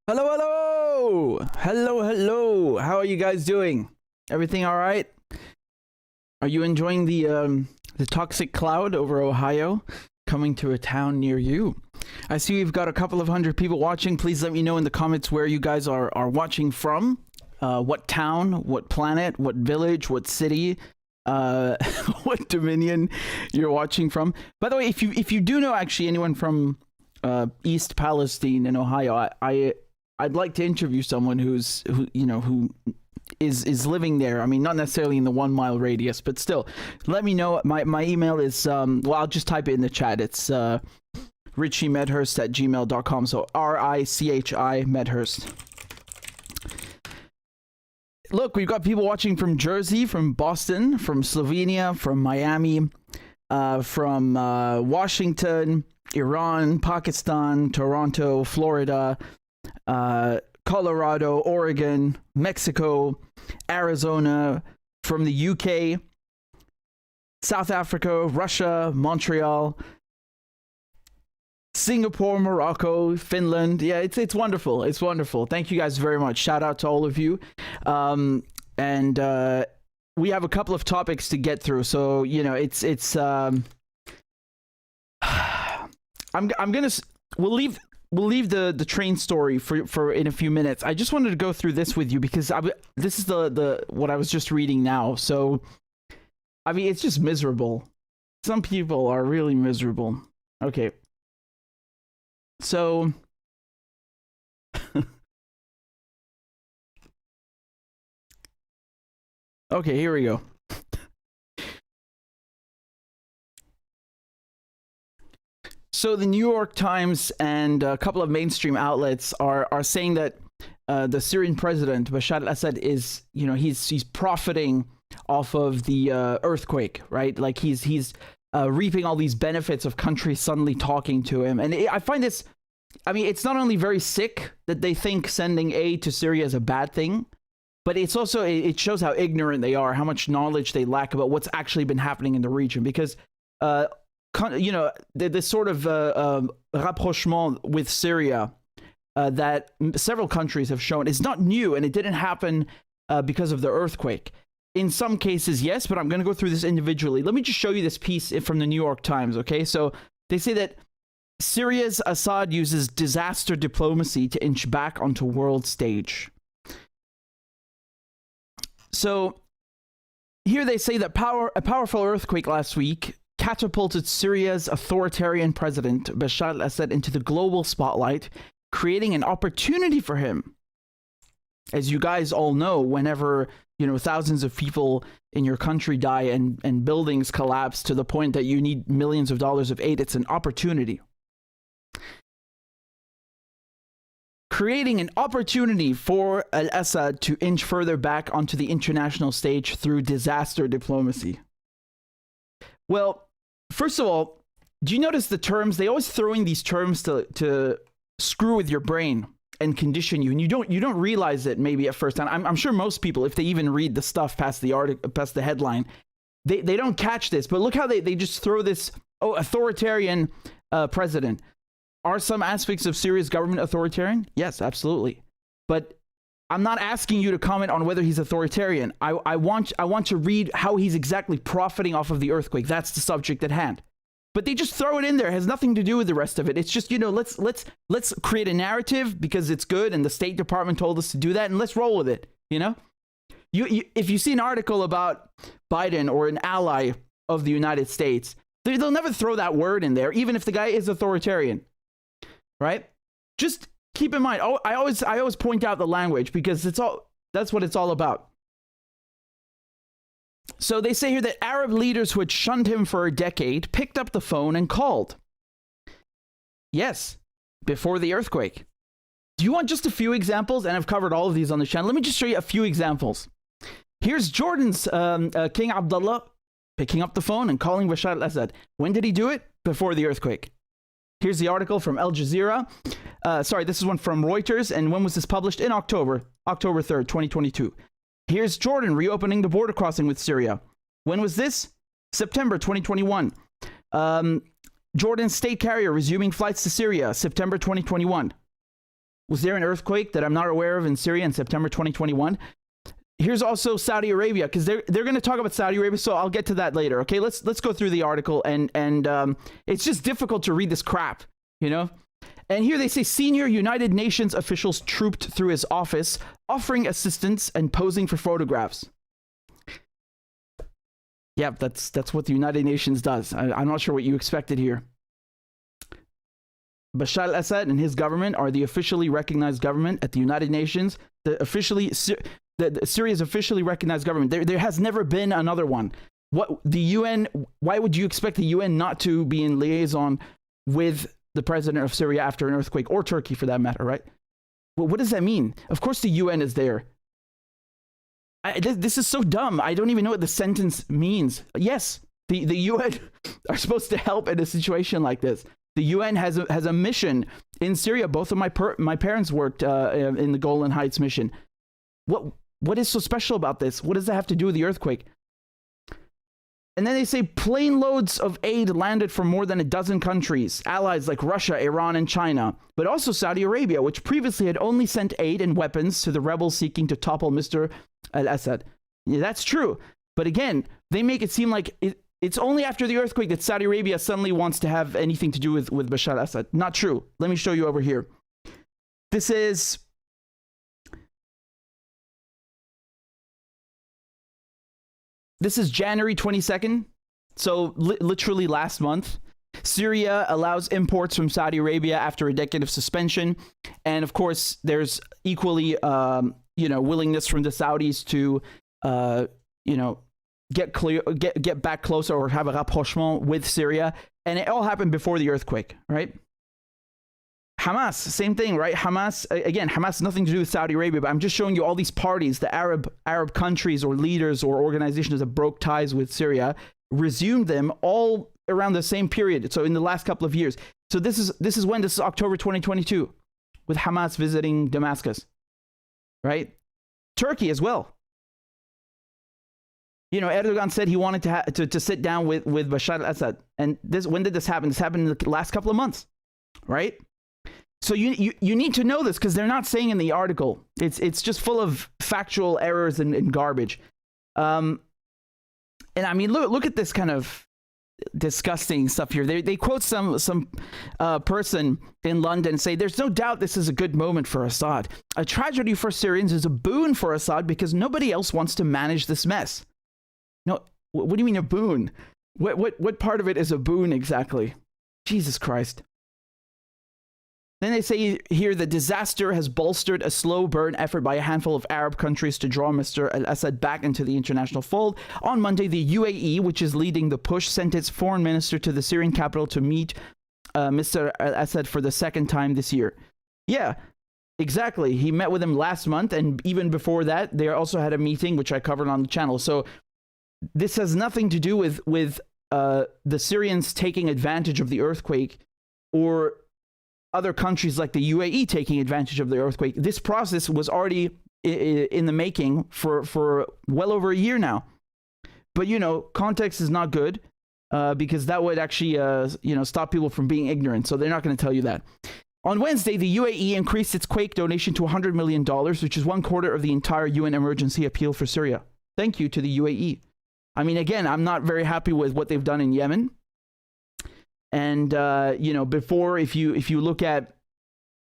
Hello, hello! Hello, hello! How are you guys doing? Everything all right? Are you enjoying the toxic cloud over Ohio coming to a town near you? I see we've got a couple of hundred people watching. Please let me know in the comments where you guys are watching from. What town, what planet, what village, what city, what dominion you're watching from. By the way, if you do know actually anyone from East Palestine in Ohio, I'd like to interview someone who is living there. I mean, not necessarily in the 1 mile radius, but still, let me know. My email is well, I'll just type it in the chat. It's RichardMedhurst@gmail.com. So RICHI Medhurst. Look, we've got people watching from Jersey, from Boston, from Slovenia, from Miami, from Washington, Iran, Pakistan, Toronto, Florida, Colorado, Oregon, Mexico, Arizona, from the UK, South Africa, Russia, Montreal, Singapore, Morocco, Finland. Yeah, it's wonderful. It's wonderful. Thank you guys very much. Shout out to all of you. And we have a couple of topics to get through. So, you know, we'll leave the train story for in a few minutes. I just wanted to go through this with you because this is the what I was just reading now. So, I mean, it's just miserable. Some people are really miserable. Okay. So, okay, here we go. So the New York Times and a couple of mainstream outlets are saying that the Syrian president Bashar al-Assad is, you know, he's profiting off of the earthquake, right? Like he's reaping all these benefits of countries suddenly talking to him. And I find this, I mean, it's not only very sick that they think sending aid to Syria is a bad thing, but it's also, it shows how ignorant they are, how much knowledge they lack about what's actually been happening in the region. Because, you know, this sort of rapprochement with Syria that several countries have shown is not new, and it didn't happen because of the earthquake. In some cases, yes, but I'm going to go through this individually. Let me just show you this piece from the New York Times, okay? So they say that Syria's Assad uses disaster diplomacy to inch back onto world stage. So here they say that a powerful earthquake last week catapulted Syria's authoritarian president, Bashar al-Assad, into the global spotlight, creating an opportunity for him. As you guys all know, whenever, you know, thousands of people in your country die and buildings collapse to the point that you need millions of dollars of aid, it's an opportunity. Creating an opportunity for al-Assad to inch further back onto the international stage through disaster diplomacy. Well, first of all, do you notice the terms? They always throw in these terms to screw with your brain and condition you, and you don't realize it maybe at first. And I'm sure most people, if they even read the stuff past the article, past the headline, they don't catch this. But look how they just throw this, oh, authoritarian president. Are some aspects of Syria's government authoritarian? Yes, absolutely. But I'm not asking you to comment on whether he's authoritarian. I want to read how he's exactly profiting off of the earthquake. That's the subject at hand. But they just throw it in there. It has nothing to do with the rest of it. It's just, you know, let's create a narrative because it's good and the State Department told us to do that, and let's roll with it, you know? If you see an article about Biden or an ally of the United States, they'll never throw that word in there, even if the guy is authoritarian, right? Just keep in mind, I always point out the language because that's what it's all about. So they say here that Arab leaders who had shunned him for a decade picked up the phone and called. Yes, before the earthquake. Do you want just a few examples? And I've covered all of these on the channel. Let me just show you a few examples. Here's Jordan's King Abdullah picking up the phone and calling Bashar al-Assad. When did he do it? Before the earthquake. Here's the article from Al Jazeera. Sorry, this is one from Reuters. And when was this published? In October 3rd, 2022. Here's Jordan reopening the border crossing with Syria. When was this? September 2021. Jordan's state carrier resuming flights to Syria, September 2021. Was there an earthquake that I'm not aware of in Syria in September 2021? Here's also Saudi Arabia, because they're going to talk about Saudi Arabia, so I'll get to that later. Okay, let's go through the article, and it's just difficult to read this crap, you know. And here they say senior United Nations officials trooped through his office, offering assistance and posing for photographs. Yeah, that's what the United Nations does. I'm not sure what you expected here. Bashar al-Assad and his government are the officially recognized government at the United Nations. Syria's officially recognized government. There has never been another one. What the UN? Why would you expect the UN not to be in liaison with the president of Syria after an earthquake, or Turkey for that matter, right? Well, what does that mean? Of course the UN is there. This is so dumb. I don't even know what the sentence means. Yes, the UN are supposed to help in a situation like this. The UN has a mission in Syria. Both of my parents worked in the Golan Heights mission. What is so special about this? What does that have to do with the earthquake? And then they say plane loads of aid landed from more than a dozen countries, allies like Russia, Iran, and China, but also Saudi Arabia, which previously had only sent aid and weapons to the rebels seeking to topple Mr. al-Assad. Yeah, that's true. But again, they make it seem like it's only after the earthquake that Saudi Arabia suddenly wants to have anything to do with Bashar al-Assad. Not true. Let me show you over here. This is January 22nd, so literally last month. Syria allows imports from Saudi Arabia after a decade of suspension. And of course, there's equally, willingness from the Saudis to, get back closer or have a rapprochement with Syria. And it all happened before the earthquake, right? Hamas, same thing, right? Hamas, again, Hamas has nothing to do with Saudi Arabia, but I'm just showing you all these parties, the Arab countries or leaders or organizations that broke ties with Syria, resumed them all around the same period. So in the last couple of years. So this is when? This is October 2022, with Hamas visiting Damascus, right? Turkey as well. You know, Erdogan said he wanted to sit down with Bashar al-Assad. And when did this happen? This happened in the last couple of months, right? So you need to know this, because they're not saying in the article. It's just full of factual errors and garbage. And I mean, look at this kind of disgusting stuff here. They quote some person in London and say, there's no doubt this is a good moment for Assad. A tragedy for Syrians is a boon for Assad because nobody else wants to manage this mess. No, what do you mean a boon? What part of it is a boon exactly? Jesus Christ. Then they say here the disaster has bolstered a slow burn effort by a handful of Arab countries to draw Mr. al-Assad back into the international fold. On Monday, the UAE, which is leading the push, sent its foreign minister to the Syrian capital to meet Mr. al-Assad for the second time this year. Yeah, exactly. He met with him last month, and even before that, they also had a meeting, which I covered on the channel. So this has nothing to do with the Syrians taking advantage of the earthquake or other countries like the UAE taking advantage of the earthquake. This process was already in the making for well over a year now. But, you know, context is not good because that would actually, stop people from being ignorant. So they're not going to tell you that. On Wednesday, the UAE increased its quake donation to $100 million, which is 1/4 of the entire UN emergency appeal for Syria. Thank you to the UAE. I mean, again, I'm not very happy with what they've done in Yemen. And, before, if you look at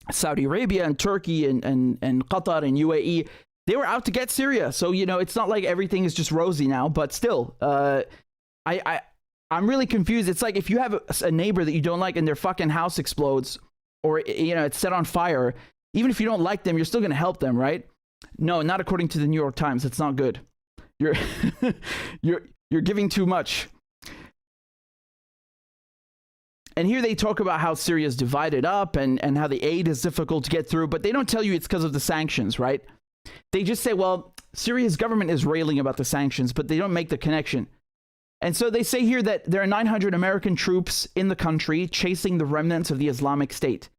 Saudi Arabia and Turkey and Qatar and UAE, they were out to get Syria. So, it's not like everything is just rosy now, but still, I'm really confused. It's like if you have a neighbor that you don't like and their fucking house explodes or, it's set on fire, even if you don't like them, you're still going to help them, right? No, not according to the New York Times. It's not good. You're, you're giving too much. And here they talk about how Syria is divided up and how the aid is difficult to get through, but they don't tell you it's because of the sanctions, right? They just say, well, Syria's government is railing about the sanctions, but they don't make the connection. And so they say here that there are 900 American troops in the country chasing the remnants of the Islamic State.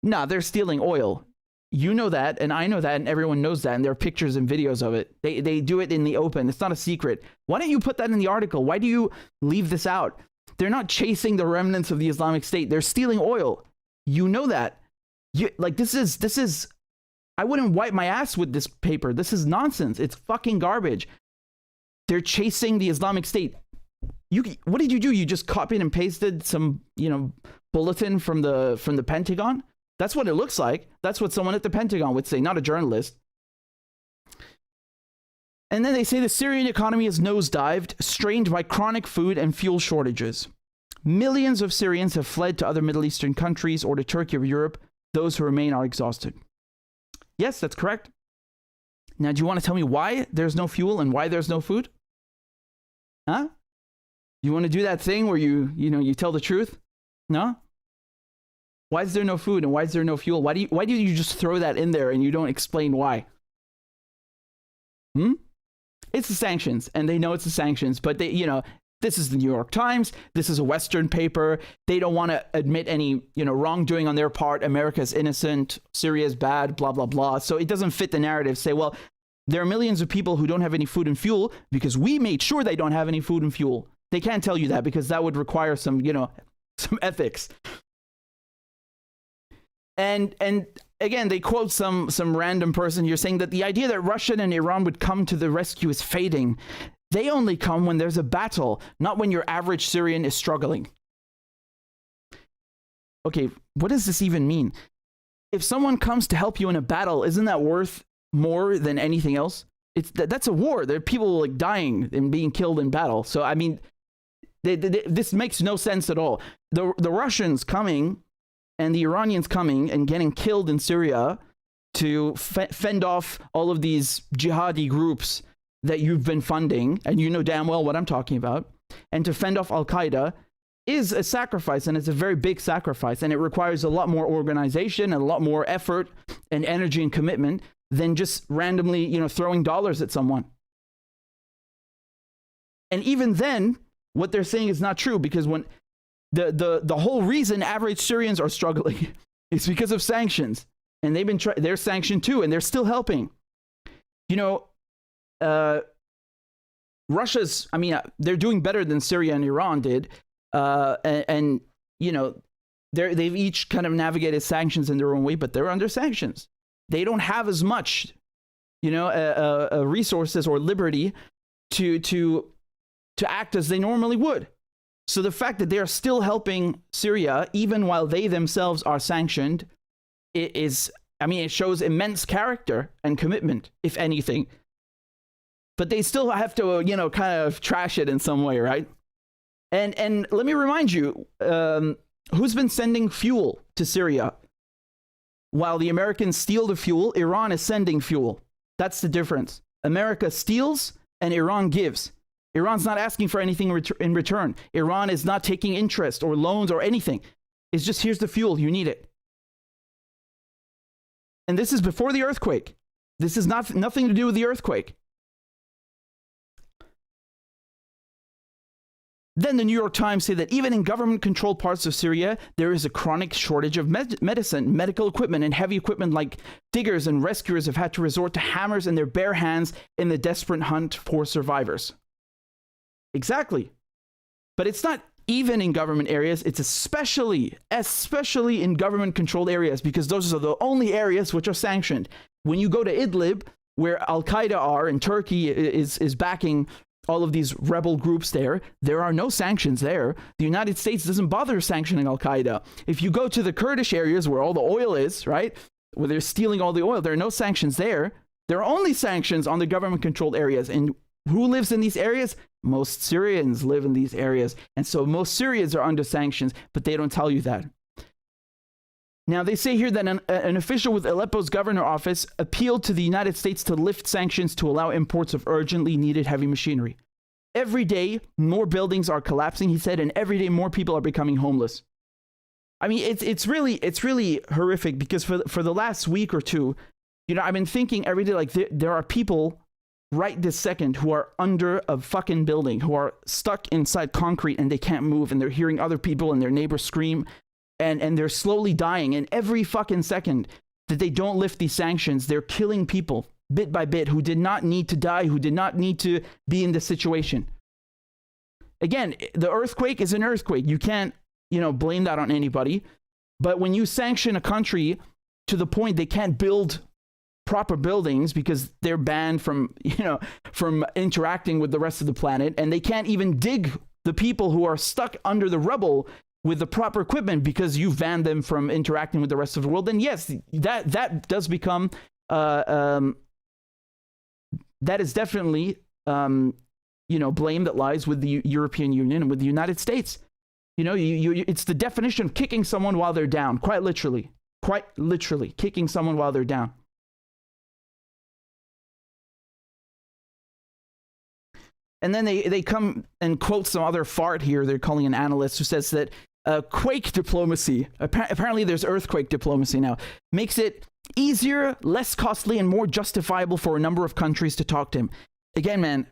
Nah, they're stealing oil. You know that, and I know that, and everyone knows that, and there are pictures and videos of it. They do it in the open. It's not a secret. Why don't you put that in the article? Why do you leave this out? They're not chasing the remnants of the Islamic State. They're stealing oil. You know that. This is I wouldn't wipe my ass with this paper. This is nonsense. It's fucking garbage. They're chasing the Islamic State. What did you do? You just copied and pasted some, bulletin from the Pentagon? That's what it looks like. That's what someone at the Pentagon would say, not a journalist. And then they say the Syrian economy is nosedived, strained by chronic food and fuel shortages. Millions of Syrians have fled to other Middle Eastern countries or to Turkey or Europe. Those who remain are exhausted. Yes, that's correct. Now, do you want to tell me why there's no fuel and why there's no food? Huh? You want to do that thing where you tell the truth? No? Why is there no food and why is there no fuel? Why do you just throw that in there and you don't explain why? It's the sanctions, and they know it's the sanctions, but this is the New York Times. This is a Western paper. They don't want to admit any, wrongdoing on their part. America's innocent. Syria's bad, blah, blah, blah. So it doesn't fit the narrative. Say, well, there are millions of people who don't have any food and fuel because we made sure they don't have any food and fuel. They can't tell you that because that would require some, some ethics. And again, they quote some random person here saying that the idea that Russia and Iran would come to the rescue is fading. They only come when there's a battle, not when your average Syrian is struggling. Okay, what does this even mean? If someone comes to help you in a battle, isn't that worth more than anything else? That's a war. There are people like dying and being killed in battle. So, I mean, this makes no sense at all. The Russians coming and the Iranians coming and getting killed in Syria to fend off all of these jihadi groups that you've been funding, and you know damn well what I'm talking about, and to fend off Al-Qaeda is a sacrifice, and it's a very big sacrifice, and it requires a lot more organization and a lot more effort and energy and commitment than just randomly, throwing dollars at someone. And even then, what they're saying is not true, because when the whole reason average Syrians are struggling is because of sanctions, and they're sanctioned too, and they're still helping. Russia's, they're doing better than Syria and Iran did, and they've each kind of navigated sanctions in their own way, but they're under sanctions. They don't have as much, resources or liberty to act as they normally would. So the fact that they are still helping Syria, even while they themselves are sanctioned, it shows immense character and commitment, if anything. But they still have to, kind of trash it in some way, right? And let me remind you, who's been sending fuel to Syria? While the Americans steal the fuel, Iran is sending fuel. That's the difference. America steals and Iran gives. Iran's not asking for anything in return. Iran is not taking interest or loans or anything. It's just, here's the fuel, you need it. And this is before the earthquake. This is nothing to do with the earthquake. Then the New York Times say that even in government-controlled parts of Syria, there is a chronic shortage of medicine, medical equipment, and heavy equipment. Like diggers and rescuers have had to resort to hammers in their bare hands in the desperate hunt for survivors. Exactly. But it's not even in government areas. It's especially in government-controlled areas, because those are the only areas which are sanctioned. When you go to Idlib, where Al-Qaeda are, and Turkey is backing all of these rebel groups there are no sanctions there. The United States doesn't bother sanctioning Al-Qaeda. If you go to the Kurdish areas where all the oil is, right, where they're stealing all the oil, there are no sanctions there. There are only sanctions on the government-controlled areas. And who lives in these areas? Most Syrians live in these areas. And so most Syrians are under sanctions, but they don't tell you that. Now, they say here that an official with Aleppo's governor office appealed to the United States to lift sanctions to allow imports of urgently needed heavy machinery. Every day, more buildings are collapsing, he said, and every day more people are becoming homeless. I mean, it's really horrific, because for the last week or two, I've been thinking every day, like, there are people right this second who are under a fucking building, who are stuck inside concrete and they can't move, and they're hearing other people and their neighbors scream. And they're slowly dying. And every fucking second that they don't lift these sanctions, they're killing people bit by bit who did not need to die, who did not need to be in this situation. Again, the earthquake is an earthquake. You can't, blame that on anybody. But when you sanction a country to the point they can't build proper buildings because they're banned from, from interacting with the rest of the planet, and they can't even dig the people who are stuck under the rubble with the proper equipment because you've banned them from interacting with the rest of the world, then yes, that does become that is definitely blame that lies with the European Union and with the United States. It's the definition of kicking someone while they're down, quite literally kicking someone while they're down. And then they come and quote some other fart here. They're calling an analyst who says that quake diplomacy, apparently there's earthquake diplomacy now, makes it easier, less costly, and more justifiable for a number of countries to talk to him. Again, man,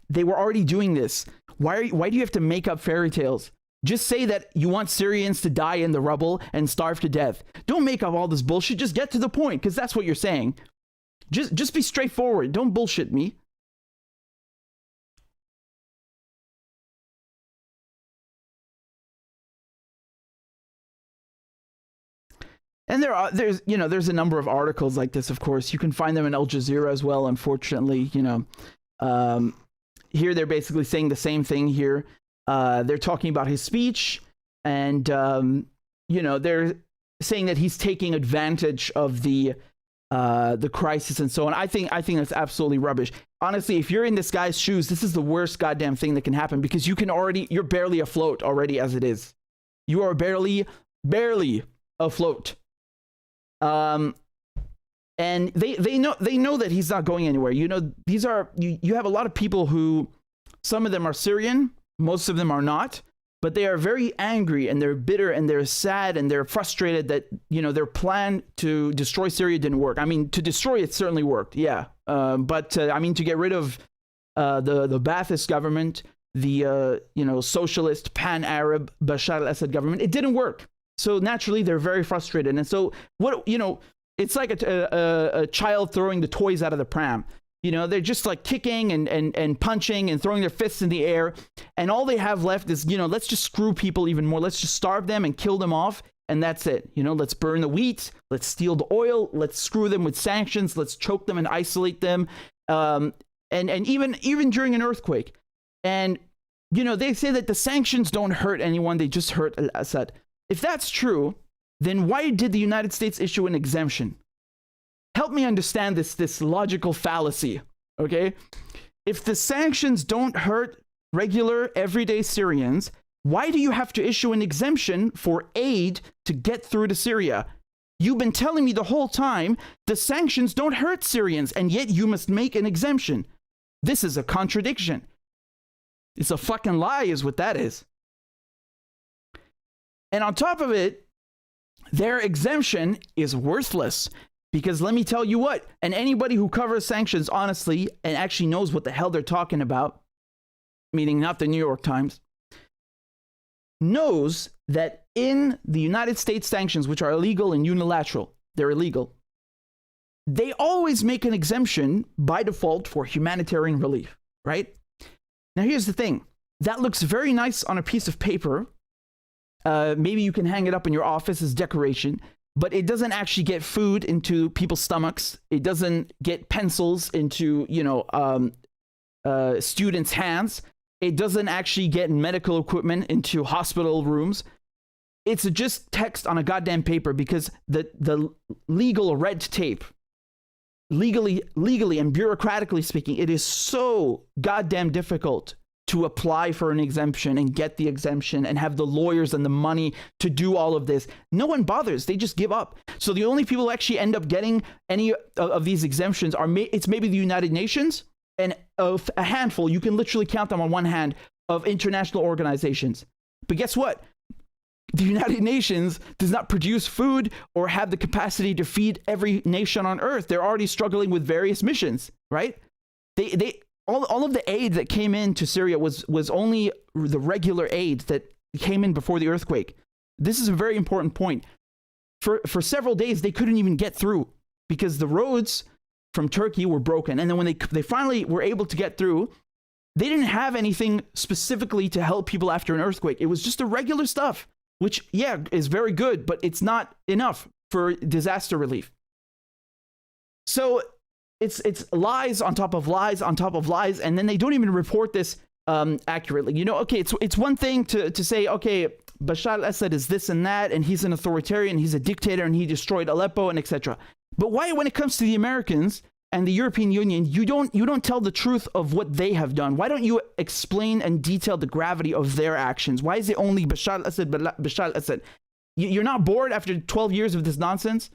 they were already doing this. Why do you have to make up fairy tales? Just say that you want Syrians to die in the rubble and starve to death. Don't make up all this bullshit. Just get to the point, because that's what you're saying. Just be straightforward. Don't bullshit me. And there's a number of articles like this, of course. You can find them in Al Jazeera as well, unfortunately. Here they're basically saying the same thing here. They're talking about his speech, and they're saying that he's taking advantage of the crisis and so on. I think that's absolutely rubbish. Honestly, if you're in this guy's shoes, this is the worst goddamn thing that can happen, because you're barely afloat already as it is. You are barely afloat. And they know that he's not going anywhere. You have a lot of people who, some of them are Syrian, most of them are not, but they are very angry and they're bitter and they're sad and they're frustrated that, their plan to destroy Syria didn't work. I mean, to destroy it certainly worked, yeah. But to get rid of the Ba'athist government, the socialist pan-Arab Bashar al-Assad government, it didn't work. So naturally, they're very frustrated. And so it's like a child throwing the toys out of the pram. They're just like kicking and punching and throwing their fists in the air. And all they have left is, let's just screw people even more. Let's just starve them and kill them off. And that's it. Let's burn the wheat. Let's steal the oil. Let's screw them with sanctions. Let's choke them and isolate them. And even during an earthquake. And, they say that the sanctions don't hurt anyone. They just hurt Assad. If that's true, then why did the United States issue an exemption? Help me understand this logical fallacy, okay? If the sanctions don't hurt regular, everyday Syrians, why do you have to issue an exemption for aid to get through to Syria? You've been telling me the whole time the sanctions don't hurt Syrians, and yet you must make an exemption. This is a contradiction. It's a fucking lie is what that is. And on top of it, their exemption is worthless. Because let me tell you what, and anybody who covers sanctions honestly and actually knows what the hell they're talking about, meaning not the New York Times, knows that in the United States sanctions, which are illegal and unilateral, they're illegal, they always make an exemption by default for humanitarian relief, right? Now here's the thing. That looks very nice on a piece of paper. Maybe you can hang it up in your office as decoration, but it doesn't actually get food into people's stomachs. It doesn't get pencils into, students' hands. It doesn't actually get medical equipment into hospital rooms. It's just text on a goddamn paper, because the legal red tape, legally and bureaucratically speaking, it is so goddamn difficult to apply for an exemption and get the exemption and have the lawyers and the money to do all of this. No one bothers. They just give up. So the only people who actually end up getting any of these exemptions are it's maybe the United Nations and a handful, you can literally count them on one hand, of international organizations. But guess what? The United Nations does not produce food or have the capacity to feed every nation on earth. They're already struggling with various missions, right? All of the aid that came into Syria was only the regular aid that came in before the earthquake. This is a very important point. For several days, they couldn't even get through because the roads from Turkey were broken. And then when they finally were able to get through, they didn't have anything specifically to help people after an earthquake. It was just the regular stuff, which, yeah, is very good, but it's not enough for disaster relief. So it's lies on top of lies on top of lies, and then they don't even report this accurately. You know, okay, it's one thing to say, okay, Bashar al-Assad is this and that, and he's an authoritarian, he's a dictator, and he destroyed Aleppo, and etc. But why, when it comes to the Americans and the European Union, you don't tell the truth of what they have done? Why don't you explain and detail the gravity of their actions? Why is it only Bashar al-Assad, Bashar al-Assad? You're not bored after 12 years of this nonsense?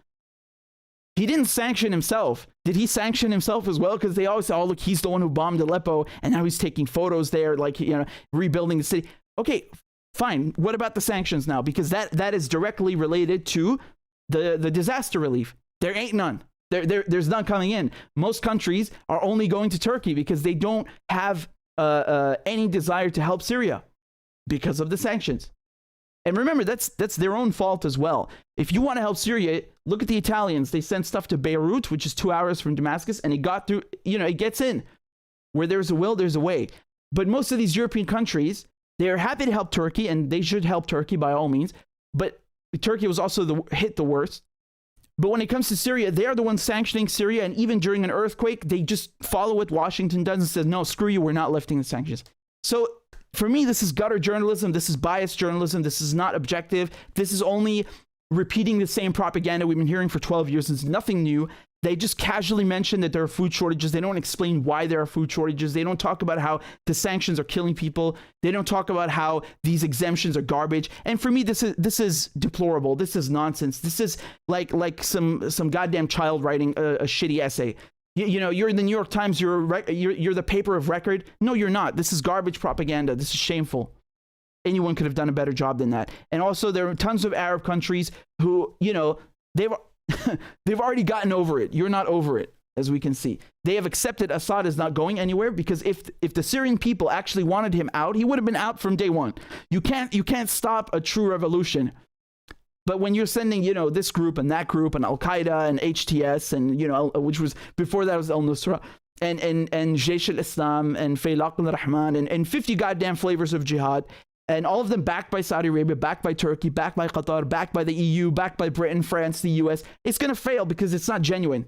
He didn't sanction himself. Did he sanction himself as well? Because they always say, oh, look, he's the one who bombed Aleppo, and now he's taking photos there, like, you know, rebuilding the city. Okay, fine. What about the sanctions now? Because that is directly related to the disaster relief. There ain't none. There's none coming in. Most countries are only going to Turkey because they don't have any desire to help Syria because of the sanctions. And remember, that's their own fault as well. If you want to help Syria, look at the Italians. They sent stuff to Beirut, which is 2 hours from Damascus, and it got through, you know, it gets in. Where there's a will, there's a way. But most of these European countries, they're happy to help Turkey, and they should help Turkey by all means. But Turkey was also hit the worst. But when it comes to Syria, they are the ones sanctioning Syria, and even during an earthquake, they just follow what Washington does and says, no, screw you, we're not lifting the sanctions. So for me, this is gutter journalism. This is biased journalism. This is not objective. This is only repeating the same propaganda we've been hearing for 12 years. It's nothing new. They just casually mention that there are food shortages. They don't explain why there are food shortages. They don't talk about how the sanctions are killing people. They don't talk about how these exemptions are garbage. And for me, this is deplorable. This is nonsense. This is like some goddamn child writing a shitty essay. You know, you're in the New York Times. You're the paper of record. No, you're not. This is garbage propaganda. This is shameful. Anyone could have done a better job than that. And also, there are tons of Arab countries who, you know, they've already gotten over it. You're not over it, as we can see. They have accepted Assad is not going anywhere, because if the Syrian people actually wanted him out, he would have been out from day one. You can't stop a true revolution. But when you're sending, you know, this group and that group and Al-Qaeda and HTS and, you know, which was before that was Al-Nusra and Jaish al-Islam and Faylaq al-Rahman and 50 goddamn flavors of jihad, and all of them backed by Saudi Arabia, backed by Turkey, backed by Qatar, backed by the EU, backed by Britain, France, the US, it's going to fail because it's not genuine.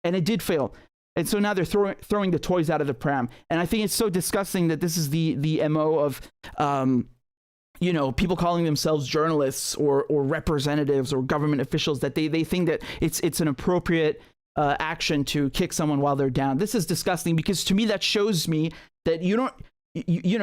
And it did fail. And so now they're throwing the toys out of the pram. And I think it's so disgusting that this is the MO of, you know, people calling themselves journalists or representatives or government officials, that they think that it's an appropriate action to kick someone while they're down. This is disgusting, because to me that shows me that you know,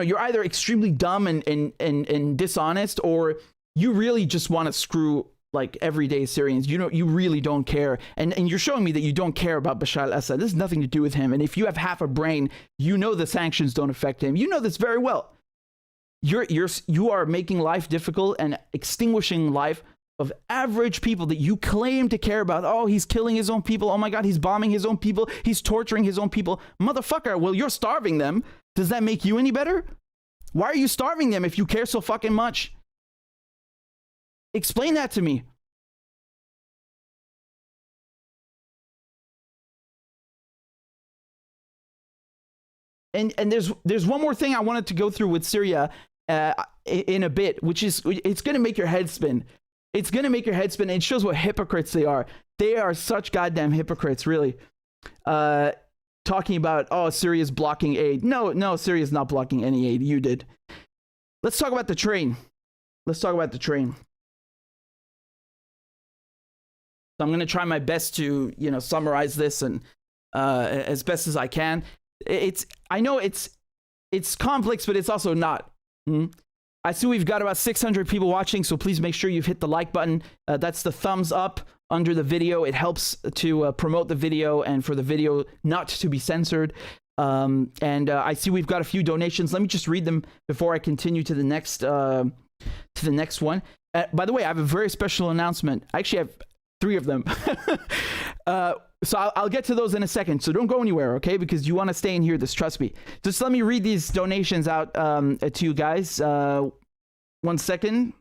you're either extremely dumb and dishonest, or you really just want to screw like everyday Syrians. You know, you really don't care. And you're showing me that you don't care about Bashar al-Assad. This has nothing to do with him. And if you have half a brain, you know the sanctions don't affect him. You know this very well. You are making life difficult and extinguishing life of average people that you claim to care about. Oh, he's killing his own people. Oh my God, he's bombing his own people. He's torturing his own people. Motherfucker, well, you're starving them. Does that make you any better? Why are you starving them if you care so fucking much? Explain that to me. And there's one more thing I wanted to go through with Syria in a bit, which is, it's going to make your head spin. It's going to make your head spin. And it shows what hypocrites they are. They are such goddamn hypocrites, really. Talking about, oh, Syria's blocking aid. No, Syria's not blocking any aid. You did. Let's talk about the train. So I'm going to try my best to, you know, summarize this and as best as I can. I know it's complex, but it's also not. I see we've got about 600 people watching, so please make sure you've hit the like button. That's the thumbs up under the video. It helps to promote the video and for the video not to be censored. I see we've got a few donations. Let me just read them before I continue to the next one. By the way, I have a very special announcement. I actually have 3 of them. So I'll get to those in a second. So don't go anywhere, okay? Because you want to stay and hear this. Trust me. Just let me read these donations out to you guys. 1 second.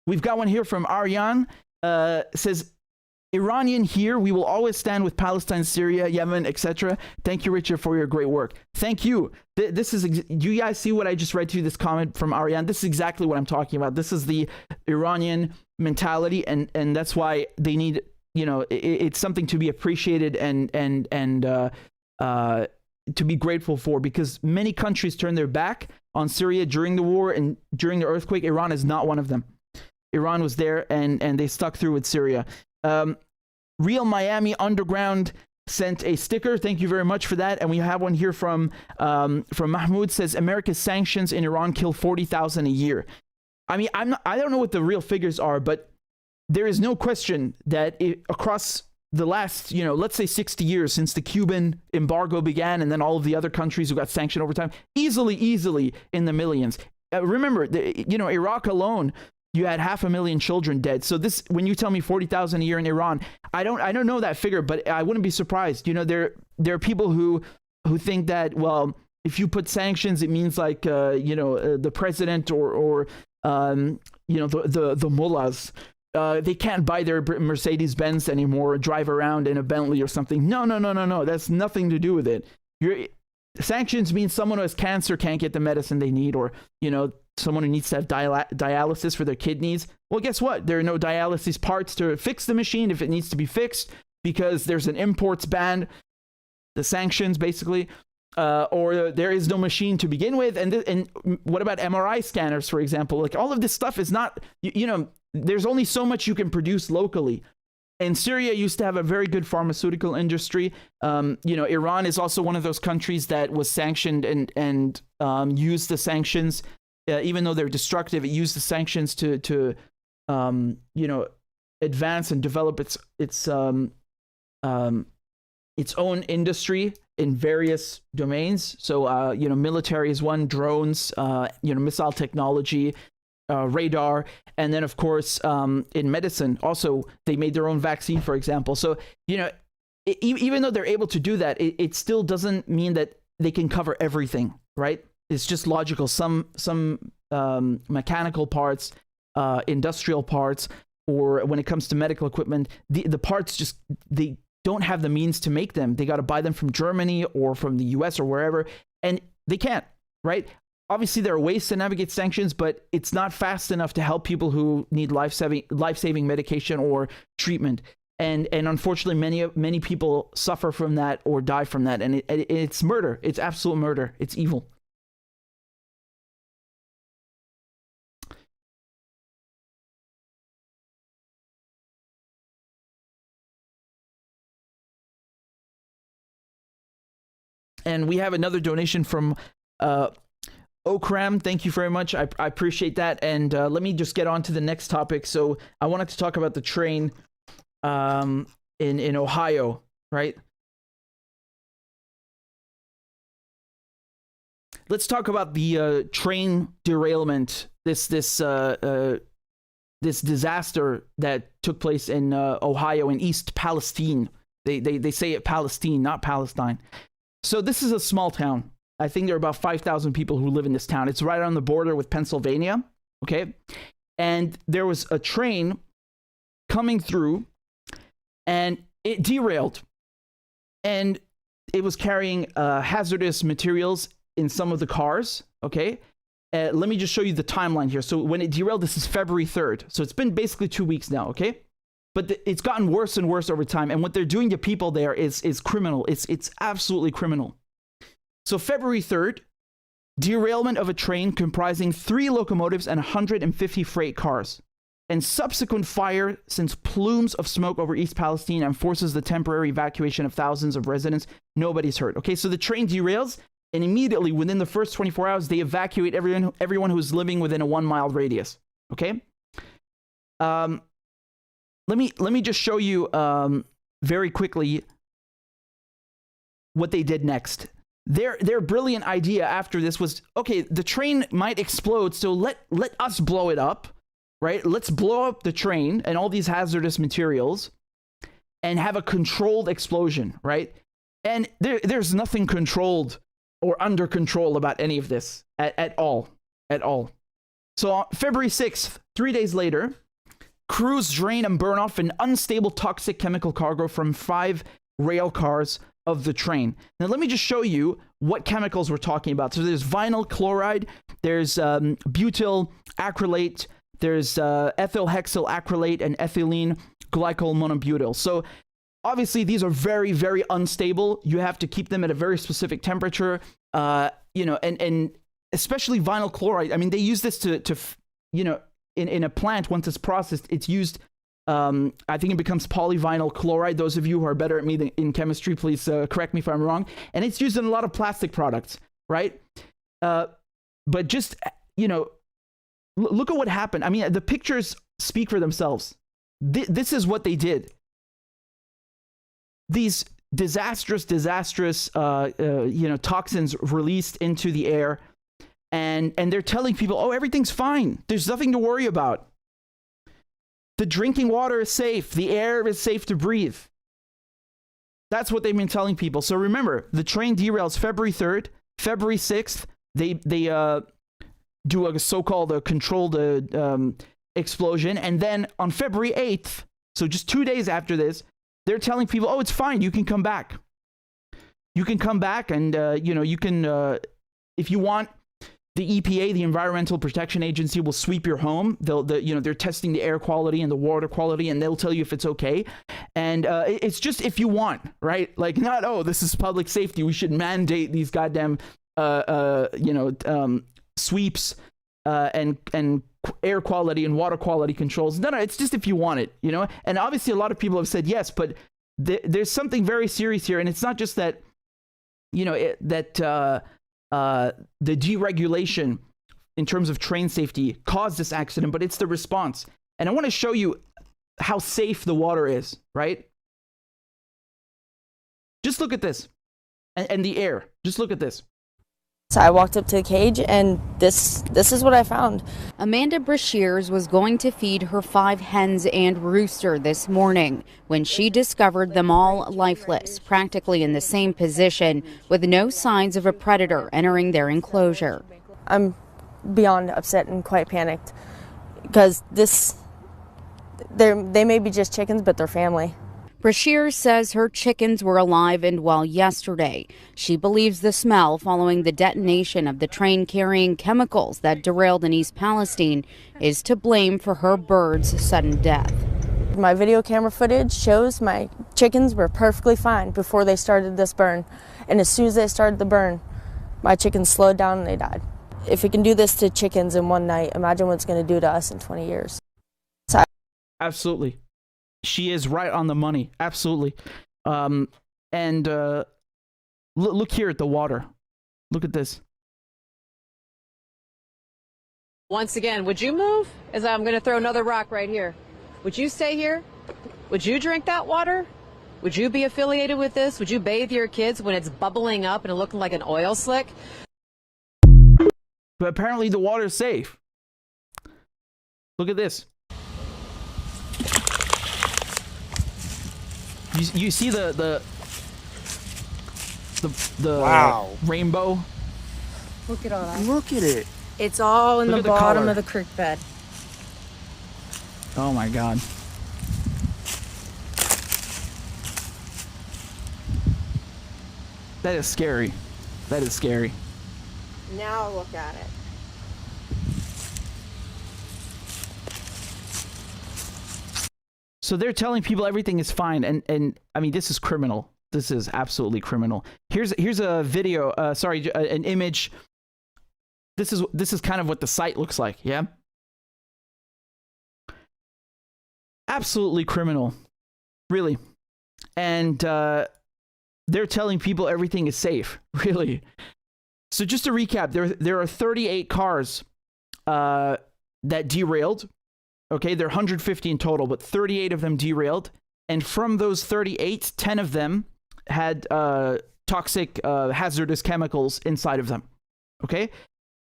We've got one here from Aryan. Says, Iranian here. We will always stand with Palestine, Syria, Yemen, etc. Thank you, Richard, for your great work. Thank you. This is. Do you guys see what I just read to you? This comment from Aryan. This is exactly what I'm talking about. This is the Iranian mentality, and that's why they need, it's something to be appreciated and to be grateful for, because many countries turned their back on Syria during the war and during the earthquake. Iran is not one of them. Iran was there and they stuck through with Syria. Real Miami Underground sent a sticker. Thank you very much for that. And we have one here from Mahmoud. Says America's sanctions in Iran kill 40,000 a year. I mean, I don't know what the real figures are, but there is no question that across the last, let's say 60 years since the Cuban embargo began, and then all of the other countries who got sanctioned over time, easily in the millions. Remember, Iraq alone, you had 500,000 children dead. So this, when you tell me 40,000 a year in Iran, I don't know that figure, but I wouldn't be surprised. There are people who think that, well, if you put sanctions, it means like the president or the mullahs. They can't buy their Mercedes-Benz anymore or drive around in a Bentley or something. No. That's nothing to do with it. Sanctions means someone who has cancer can't get the medicine they need, or, someone who needs to have dialysis for their kidneys. Well, guess what? There are no dialysis parts to fix the machine if it needs to be fixed, because there's an imports ban, the sanctions basically, or there is no machine to begin with. And what about MRI scanners, for example? Like, all of this stuff is not, there's only so much you can produce locally. And Syria used to have a very good pharmaceutical industry. Iran is also one of those countries that was sanctioned and used the sanctions, even though they're destructive. It used the sanctions to advance and develop its own industry in various domains. So military is one, drones, missile technology, radar, and then of course in medicine also they made their own vaccine, for example. So even though they're able to do that, it still doesn't mean that they can cover everything, right? It's just logical. Some mechanical parts, industrial parts, or when it comes to medical equipment, the parts just, they don't have the means to make them. They got to buy them from Germany or from the US or wherever, and they can't, right? Obviously, there are ways to navigate sanctions, but it's not fast enough to help people who need life-saving medication or treatment. And unfortunately, many people suffer from that or die from that. And it's murder. It's absolute murder. It's evil. And we have another donation from Okram. Thank you very much. I appreciate that. And let me just get on to the next topic. So I wanted to talk about the train in Ohio, right? Let's talk about the train derailment, this disaster that took place in Ohio in East Palestine. They say it Palestine, not Palestine. So this is a small town. I think there are about 5,000 people who live in this town. It's right on the border with Pennsylvania, okay? And there was a train coming through, and it derailed. And it was carrying hazardous materials in some of the cars, okay? Let me just show you the timeline here. So when it derailed, this is February 3rd. So it's been basically 2 weeks now, okay? But it's gotten worse and worse over time. And what they're doing to people there is criminal. It's absolutely criminal. So February 3rd, derailment of a train comprising 3 locomotives and 150 freight cars. And subsequent fire sends plumes of smoke over East Palestine and forces the temporary evacuation of thousands of residents. Nobody's hurt. Okay, so the train derails, and immediately within the first 24 hours, they evacuate everyone who's living within a 1 mile radius. Okay? Let me just show you very quickly what they did next. Their brilliant idea after this was, okay, the train might explode, so let us blow it up, right? Let's blow up the train and all these hazardous materials and have a controlled explosion, right? And there's nothing controlled or under control about any of this at all. So on February 6th, 3 days later, crews drain and burn off an unstable toxic chemical cargo from 5 rail cars of the train. Now let me just show you what chemicals we're talking about. So there's vinyl chloride, there's butyl acrylate, there's ethyl hexyl acrylate and ethylene glycol monobutyl. So obviously these are very, very unstable. You have to keep them at a very specific temperature, and especially vinyl chloride. I mean, they use this to in a plant, once it's processed, it's used, I think it becomes polyvinyl chloride. Those of you who are better at me in chemistry, please correct me if I'm wrong. And it's used in a lot of plastic products, right? But just, look at what happened. I mean, the pictures speak for themselves. This is what they did. These disastrous, toxins released into the air. And they're telling people, oh, everything's fine. There's nothing to worry about. The drinking water is safe. The air is safe to breathe. That's what they've been telling people. So remember, the train derails February 3rd. February 6th, they do a so-called controlled explosion. And then on February 8th, so just 2 days after this, they're telling people, oh, it's fine. You can come back. You can come back and, you can, if you want, the EPA, the Environmental Protection Agency, will sweep your home. They're testing the air quality and the water quality, and they'll tell you if it's okay. And it's just if you want, right? Like, not, oh, this is public safety, we should mandate these goddamn, sweeps and air quality and water quality controls. No, it's just if you want it, And obviously, a lot of people have said yes, but there's something very serious here, and it's not just that, the deregulation in terms of train safety caused this accident, but it's the response. And I want to show you how safe the water is, right? Just look at this. And the air. Just look at this. So I walked up to the cage, and this is what I found. Amanda Brashears was going to feed her 5 hens and rooster this morning when she discovered them all lifeless, practically in the same position, with no signs of a predator entering their enclosure. I'm beyond upset and quite panicked because they may be just chickens, but they're family. Brashears says her chickens were alive and well yesterday. She believes the smell following the detonation of the train carrying chemicals that derailed in East Palestine is to blame for her birds' sudden death. My video camera footage shows my chickens were perfectly fine before they started this burn. And as soon as they started the burn, my chickens slowed down and they died. If it can do this to chickens in one night, imagine what it's going to do to us in 20 years. Absolutely. She is right on the money. Absolutely. Look here at the water. Look at this. Once again, would you move? As I'm going to throw another rock right here. Would you stay here? Would you drink that water? Would you be affiliated with this? Would you bathe your kids when it's bubbling up and looking like an oil slick? But apparently the water is safe. Look at this. You see the wow. Rainbow? Look at all that. Look at it. It's all in Look the at the bottom color. of the creek bed. Oh my God. That is scary. That is scary. Now look at it. So they're telling people everything is fine, and I mean, this is criminal. This is absolutely criminal. Here's a video. An image. This is kind of what the site looks like. Yeah. Absolutely criminal, really. And they're telling people everything is safe. Really. So just to recap, there are 38 cars that derailed. Okay, there are 150 in total, but 38 of them derailed. And from those 38, 10 of them had toxic, hazardous chemicals inside of them. Okay?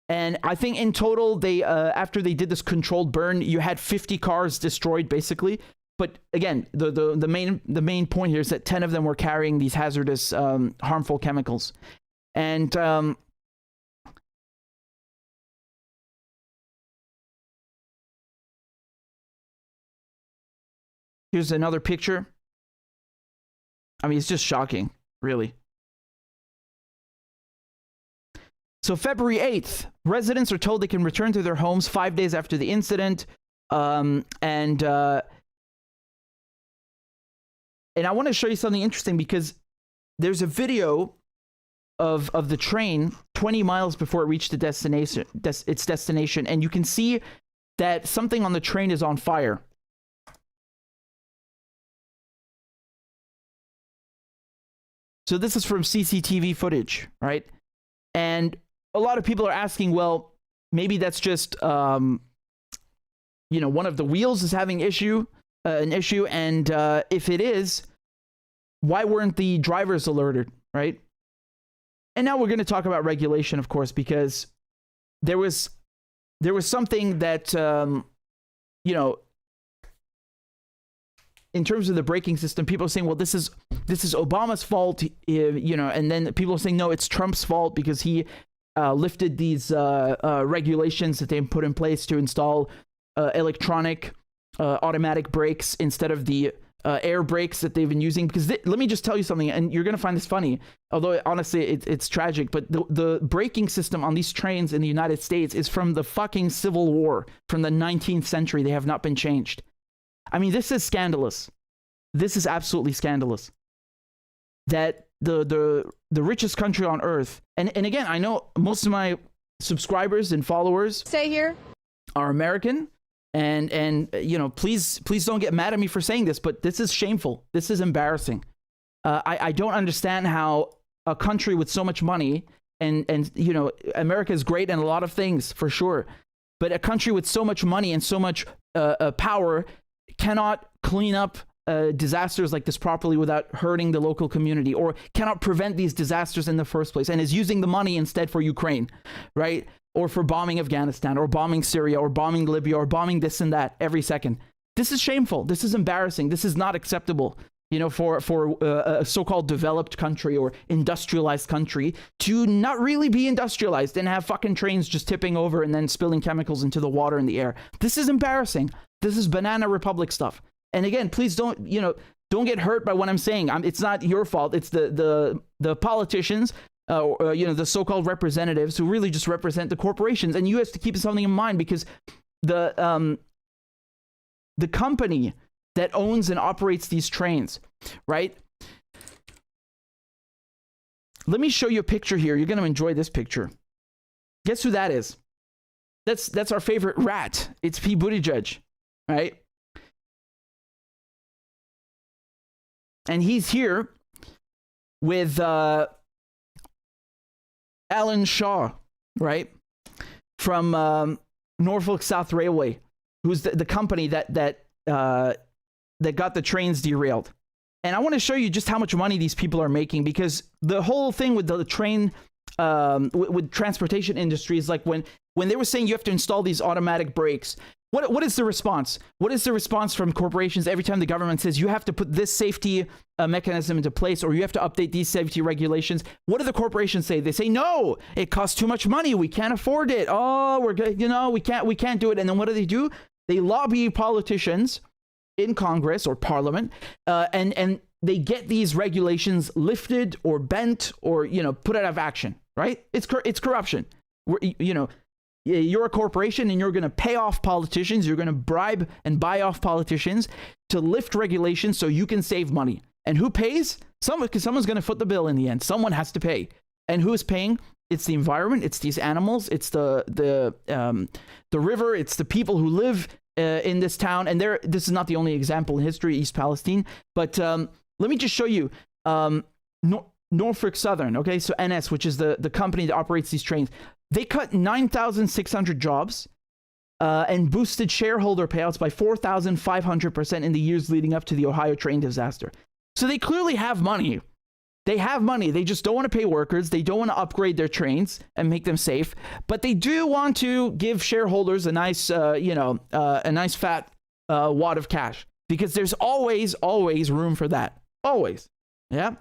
And I think in total, they after they did this controlled burn, you had 50 cars destroyed, basically. But again, the main point here is that 10 of them were carrying these hazardous, harmful chemicals. And here's another picture. I mean, it's just shocking, really. So February 8th, residents are told they can return to their homes 5 days after the incident. And I want to show you something interesting because there's a video of the train 20 miles before it reached the destination, its destination, and you can see that something on the train is on fire. So this is from CCTV footage, right? And a lot of people are asking, well, maybe that's just, one of the wheels is having an issue, and if it is, why weren't the drivers alerted, right? And now we're going to talk about regulation, of course, because there was something that, in terms of the braking system, people are saying, well, this is Obama's fault, and then people are saying, no, it's Trump's fault because he lifted these regulations that they put in place to install electronic automatic brakes instead of the air brakes that they've been using. Because let me just tell you something, and you're going to find this funny, although honestly it's tragic, but the braking system on these trains in the United States is from the fucking Civil War, from the 19th century. They have not been changed. I mean, this is scandalous. This is absolutely scandalous. That the richest country on earth, and again, I know most of my subscribers and followers are American, and please don't get mad at me for saying this, but this is shameful. This is embarrassing. I don't understand how a country with so much money, and America is great in a lot of things for sure, but a country with so much money and so much power cannot clean up disasters like this properly without hurting the local community, or cannot prevent these disasters in the first place, and is using the money instead for Ukraine, right? Or for bombing Afghanistan, or bombing Syria, or bombing Libya, or bombing this and that every second. This is shameful. This is embarrassing. This is not acceptable, for a so-called developed country or industrialized country to not really be industrialized and have fucking trains just tipping over and then spilling chemicals into the water and the air. This is embarrassing. This is Banana Republic stuff. And again, please don't get hurt by what I'm saying. It's not your fault. It's the politicians, the so-called representatives who really just represent the corporations. And you have to keep something in mind, because the company that owns and operates these trains, right? Let me show you a picture here. You're going to enjoy this picture. Guess who that is? That's our favorite rat. It's Pete Buttigieg, right? And he's here with Alan Shaw, right? From Norfolk South Railway, who's the company that got the trains derailed. And I want to show you just how much money these people are making, because the whole thing with the train, with transportation industry is like when they were saying you have to install these automatic brakes. What is the response? What is the response from corporations every time the government says you have to put this safety mechanism into place, or you have to update these safety regulations? What do the corporations say? They say, no, it costs too much money. We can't afford it. Oh, we can't do it. And then what do? They lobby politicians in Congress or Parliament, and they get these regulations lifted or bent or put out of action. Right? It's corruption. You're a corporation and you're going to pay off politicians. You're going to bribe and buy off politicians to lift regulations so you can save money. And who pays? Because someone's going to foot the bill in the end. Someone has to pay. And who is paying? It's the environment. It's these animals. It's the river. It's the people who live in this town. And this is not the only example in history, East Palestine. But let me just show you Norfolk Southern. Okay, so NS, which is the company that operates these trains. They cut 9,600 jobs and boosted shareholder payouts by 4,500% in the years leading up to the Ohio train disaster. So they clearly have money. They have money. They just don't want to pay workers. They don't want to upgrade their trains and make them safe. But they do want to give shareholders a nice, a nice fat wad of cash, because there's always room for that. Always. Yeah.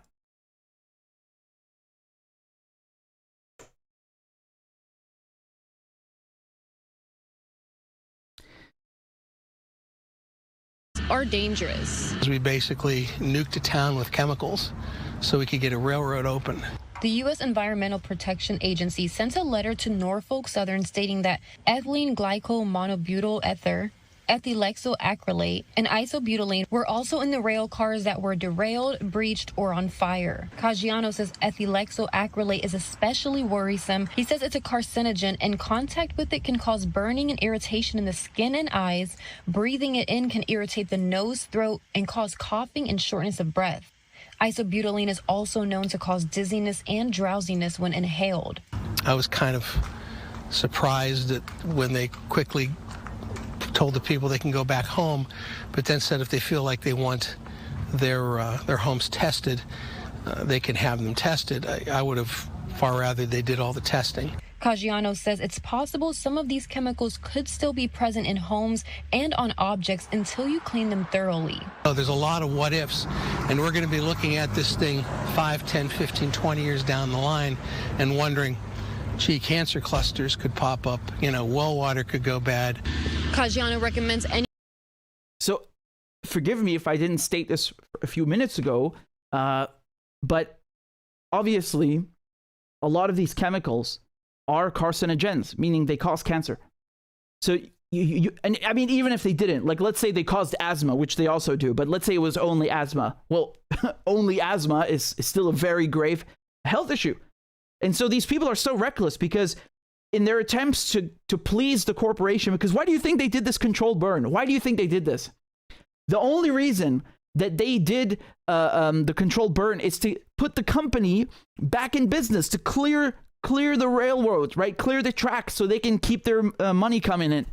Are dangerous. We basically nuked a town with chemicals so we could get a railroad open. The U.S. Environmental Protection Agency sent a letter to Norfolk Southern stating that ethylene glycol monobutyl ether ethylexyl-acrylate, and isobutylene were also in the rail cars that were derailed, breached, or on fire. Caggiano says ethylexyl-acrylate is especially worrisome. He says it's a carcinogen, and contact with it can cause burning and irritation in the skin and eyes. Breathing it in can irritate the nose, throat, and cause coughing and shortness of breath. Isobutylene is also known to cause dizziness and drowsiness when inhaled. I was kind of surprised that when they quickly told the people they can go back home, but then said if they feel like they want their homes tested, they can have them tested. I would have far rather they did all the testing. Caggiano says it's possible some of these chemicals could still be present in homes and on objects until you clean them thoroughly. Oh, there's a lot of what ifs, and we're going to be looking at this thing 5, 10, 15, 20 years down the line and wondering, gee, cancer clusters could pop up, well water could go bad. Caggiano recommends any... So, forgive me if I didn't state this a few minutes ago, but obviously, a lot of these chemicals are carcinogens, meaning they cause cancer. So, and I mean, even if they didn't, like, let's say they caused asthma, which they also do, but let's say it was only asthma. Well, only asthma is still a very grave health issue. And so these people are so reckless because in their attempts to please the corporation, because why do you think they did this controlled burn? Why do you think they did this? The only reason that they did the controlled burn is to put the company back in business, to clear the railroads, right? Clear the tracks so they can keep their money coming in.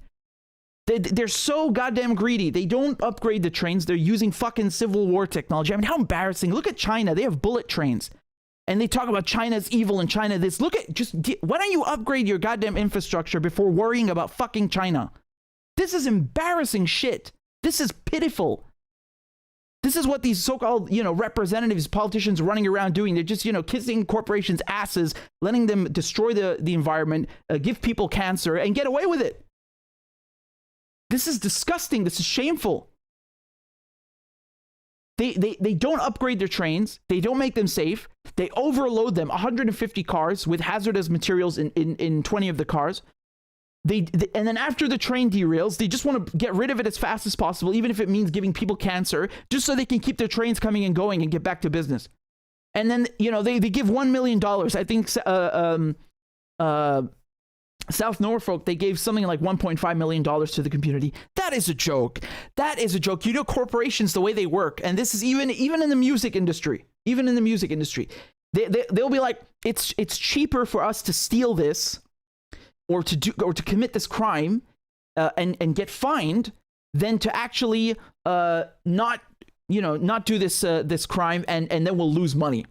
They're so goddamn greedy. They don't upgrade the trains. They're using fucking Civil War technology. I mean, how embarrassing. Look at China. They have bullet trains. And they talk about China's evil and China this. Look at, why don't you upgrade your goddamn infrastructure before worrying about fucking China? This is embarrassing shit. This is pitiful. This is what these so-called, representatives, politicians running around doing. They're just, kissing corporations' asses, letting them destroy the environment, give people cancer, and get away with it. This is disgusting. This is shameful. They don't upgrade their trains. They don't make them safe. They overload them. 150 cars with hazardous materials in 20 of the cars. And then after the train derails, they just want to get rid of it as fast as possible, even if it means giving people cancer, just so they can keep their trains coming and going and get back to business. And then, they give $1 million. I think South Norfolk, they gave something like $1.5 million to the community. That is a joke. That is a joke. Corporations, the way they work, and this is even in the music industry. Even in the music industry, they'll be like, it's cheaper for us to steal this, or to commit this crime, and get fined, than to actually not do this crime, and then we'll lose money.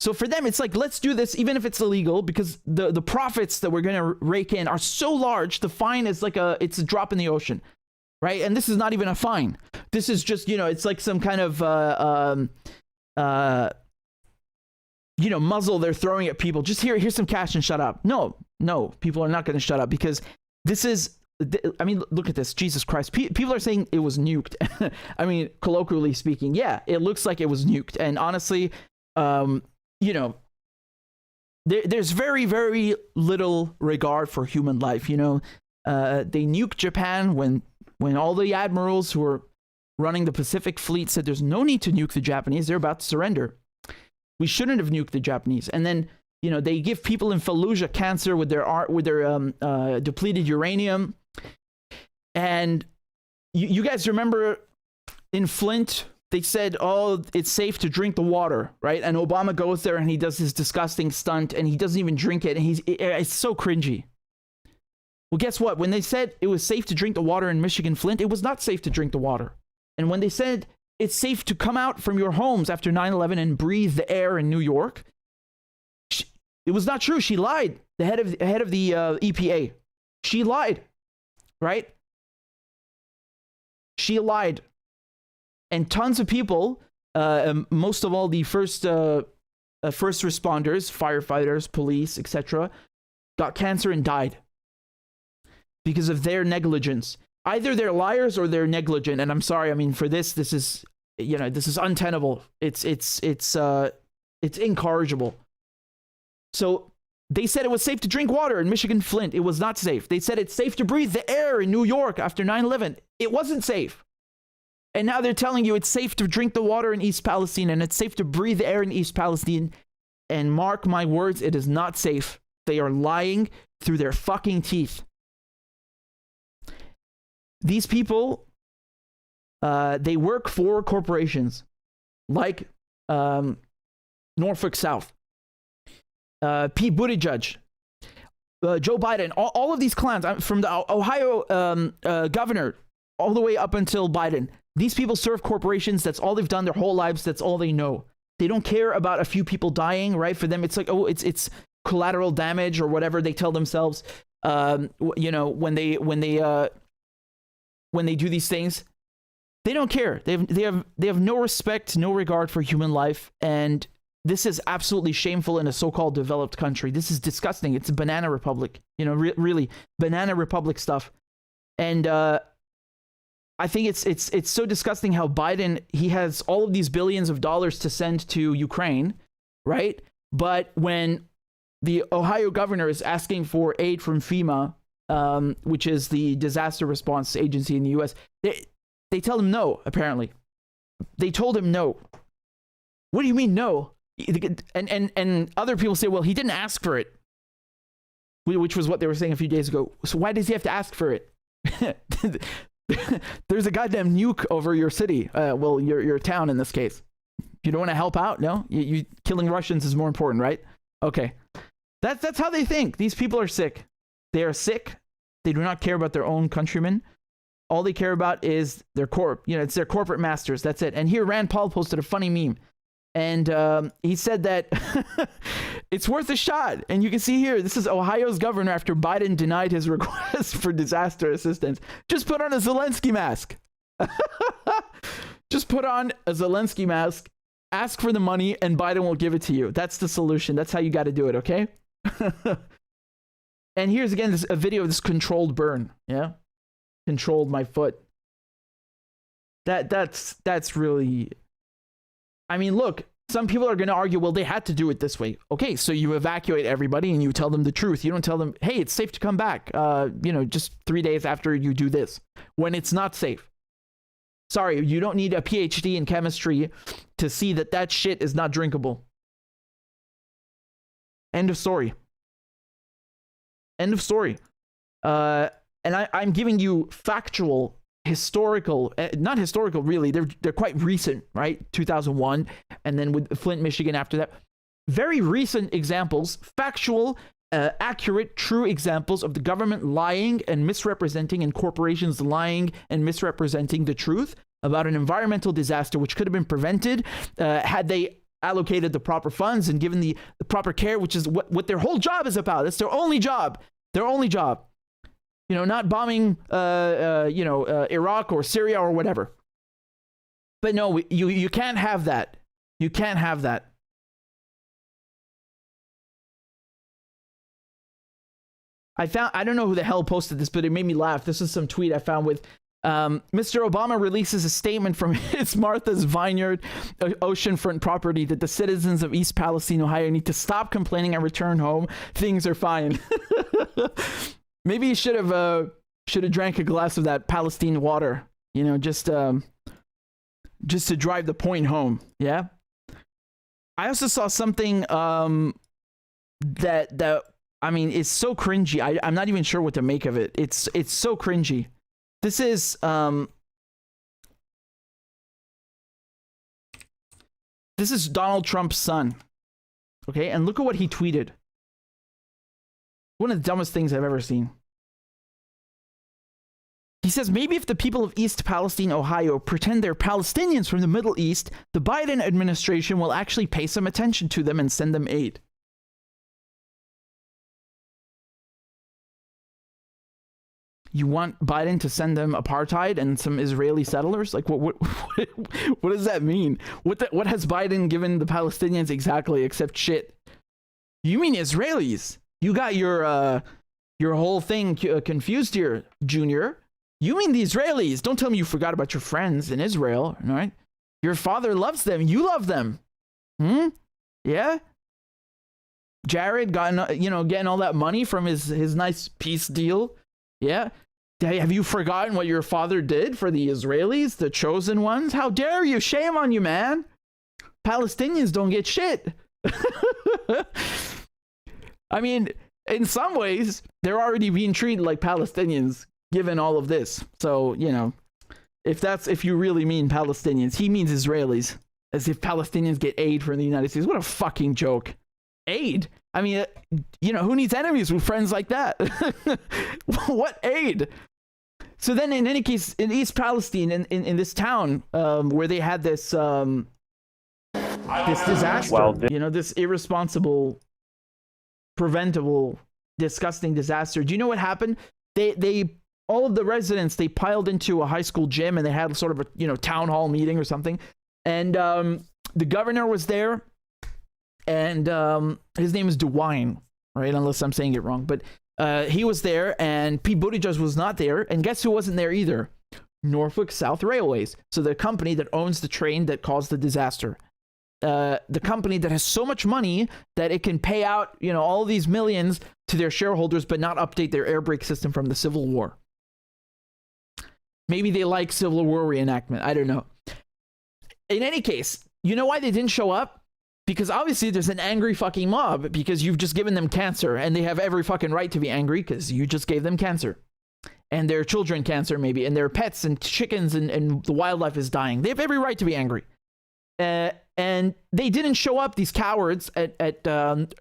So for them, it's like, let's do this even if it's illegal, because the profits that we're going to rake in are so large, the fine is it's a drop in the ocean, right? And this is not even a fine. This is just, it's like some kind of, muzzle they're throwing at people. Just here's some cash and shut up. No, people are not going to shut up, because this is, I mean, look at this. Jesus Christ. People are saying it was nuked. I mean, colloquially speaking, yeah, it looks like it was nuked. And honestly, there's very, very little regard for human life. They nuked Japan when all the admirals who were running the Pacific Fleet said there's no need to nuke the Japanese. They're about to surrender. We shouldn't have nuked the Japanese. And then, they give people in Fallujah cancer with their depleted uranium. And you guys remember in Flint, they said, oh, it's safe to drink the water, right? And Obama goes there and he does his disgusting stunt and he doesn't even drink it. And it's so cringy. Well, guess what? When they said it was safe to drink the water in Michigan, Flint, it was not safe to drink the water. And when they said it's safe to come out from your homes after 9/11 and breathe the air in New York, it was not true. She lied. The head of the EPA. She lied, right? She lied. And tons of people, most of all the first responders, firefighters, police, etc., got cancer and died because of their negligence. Either they're liars or they're negligent. And I'm sorry. I mean, for this is untenable. It's incorrigible. So they said it was safe to drink water in Michigan, Flint. It was not safe. They said it's safe to breathe the air in New York after 9/11. It wasn't safe. And now they're telling you it's safe to drink the water in East Palestine and it's safe to breathe air in East Palestine. And mark my words, it is not safe. They are lying through their fucking teeth. These people, they work for corporations like Norfolk South, Pete Buttigieg, Joe Biden, all of these clans, from the Ohio governor all the way up until Biden. These people serve corporations. That's all they've done their whole lives. That's all they know. They don't care about a few people dying, right? For them, it's like, oh, it's collateral damage or whatever they tell themselves. You know, when they do these things, they don't care. They have no respect, no regard for human life, and this is absolutely shameful in a so-called developed country. This is disgusting. It's a banana republic, you know, really banana republic stuff. And I think it's so disgusting how Biden, he has all of these billions of dollars to send to Ukraine, right? But when the Ohio governor is asking for aid from FEMA, which is the disaster response agency in the U.S., they tell him no, apparently. They told him no. What do you mean no? And other people say, well, he didn't ask for it, which was what they were saying a few days ago. So why does he have to ask for it? There's a goddamn nuke over your city. Well, your town in this case. You don't want to help out? No? You killing Russians is more important, right? Okay. That's how they think. These people are sick. They are sick. They do not care about their own countrymen. All they care about is their it's their corporate masters. That's it. And here Rand Paul posted a funny meme. And he said that it's worth a shot. And you can see here, this is Ohio's governor after Biden denied his request for disaster assistance. Just put on a Zelensky mask. Just put on a Zelensky mask, ask for the money, and Biden will give it to you. That's the solution. That's how you got to do it, okay? And here's again a video of this controlled burn. Yeah? Controlled my foot. That's really... I mean, look, some people are going to argue, well, they had to do it this way. Okay, so you evacuate everybody and you tell them the truth. You don't tell them, hey, it's safe to come back, just 3 days after you do this, when it's not safe. Sorry, you don't need a PhD in chemistry to see that shit is not drinkable. End of story. End of story. And I'm giving you factual, historical, not historical really, they're quite recent, right? 2001, and then with Flint, Michigan after that. Very recent examples, factual, accurate, true examples of the government lying and misrepresenting, and corporations lying and misrepresenting the truth about an environmental disaster which could have been prevented had they allocated the proper funds and given the proper care, which is what their whole job is about. It's their only job. Their only job. You know, not bombing, Iraq or Syria or whatever. But no, you can't have that. You can't have that. I don't know who the hell posted this, but it made me laugh. This is some tweet I found with Mr. Obama releases a statement from his Martha's Vineyard oceanfront property that the citizens of East Palestine, Ohio need to stop complaining and return home. Things are fine. Maybe you should have drank a glass of that Palestine water, just to drive the point home. Yeah. I also saw something that I mean is so cringy. I'm not even sure what to make of it. It's so cringy. This is Donald Trump's son. Okay, and look at what he tweeted. One of the dumbest things I've ever seen. He says, maybe if the people of East Palestine, Ohio, pretend they're Palestinians from the Middle East, the Biden administration will actually pay some attention to them and send them aid. You want Biden to send them apartheid and some Israeli settlers? Like, what does that mean? What has Biden given the Palestinians exactly except shit? You mean Israelis? You got your whole thing confused here, Junior. You mean the Israelis? Don't tell me you forgot about your friends in Israel, all right? Your father loves them. You love them. Yeah? Jared got, getting all that money from his nice peace deal. Yeah? Have you forgotten what your father did for the Israelis, the chosen ones? How dare you? Shame on you, man. Palestinians don't get shit. I mean, in some ways, they're already being treated like Palestinians, given all of this. So, you know, if you really mean Palestinians, he means Israelis, as if Palestinians get aid from the United States. What a fucking joke. Aid? I mean, you know, who needs enemies with friends like that? What aid? So then, in any case, in East Palestine, in this town where they had this disaster, you know, this irresponsible, preventable, disgusting disaster. Do you know what happened? They all of the residents, they piled into a high school gym and they had sort of a, you know, town hall meeting or something. And the governor was there, and his name is DeWine, right? Unless I'm saying it wrong, but he was there, and Pete Buttigieg was not there. And guess who wasn't there either? Norfolk South Railways. So the company that owns the train that caused the disaster. The company that has so much money that it can pay out, you know, all these millions to their shareholders, but not update their air brake system from the Civil War. Maybe they like Civil War reenactment. I don't know. In any case, you know why they didn't show up? Because obviously there's an angry fucking mob, because you've just given them cancer, and they have every fucking right to be angry because you just gave them cancer. And their children cancer, maybe, and their pets and chickens and the wildlife is dying. They have every right to be angry. And they didn't show up, these cowards, at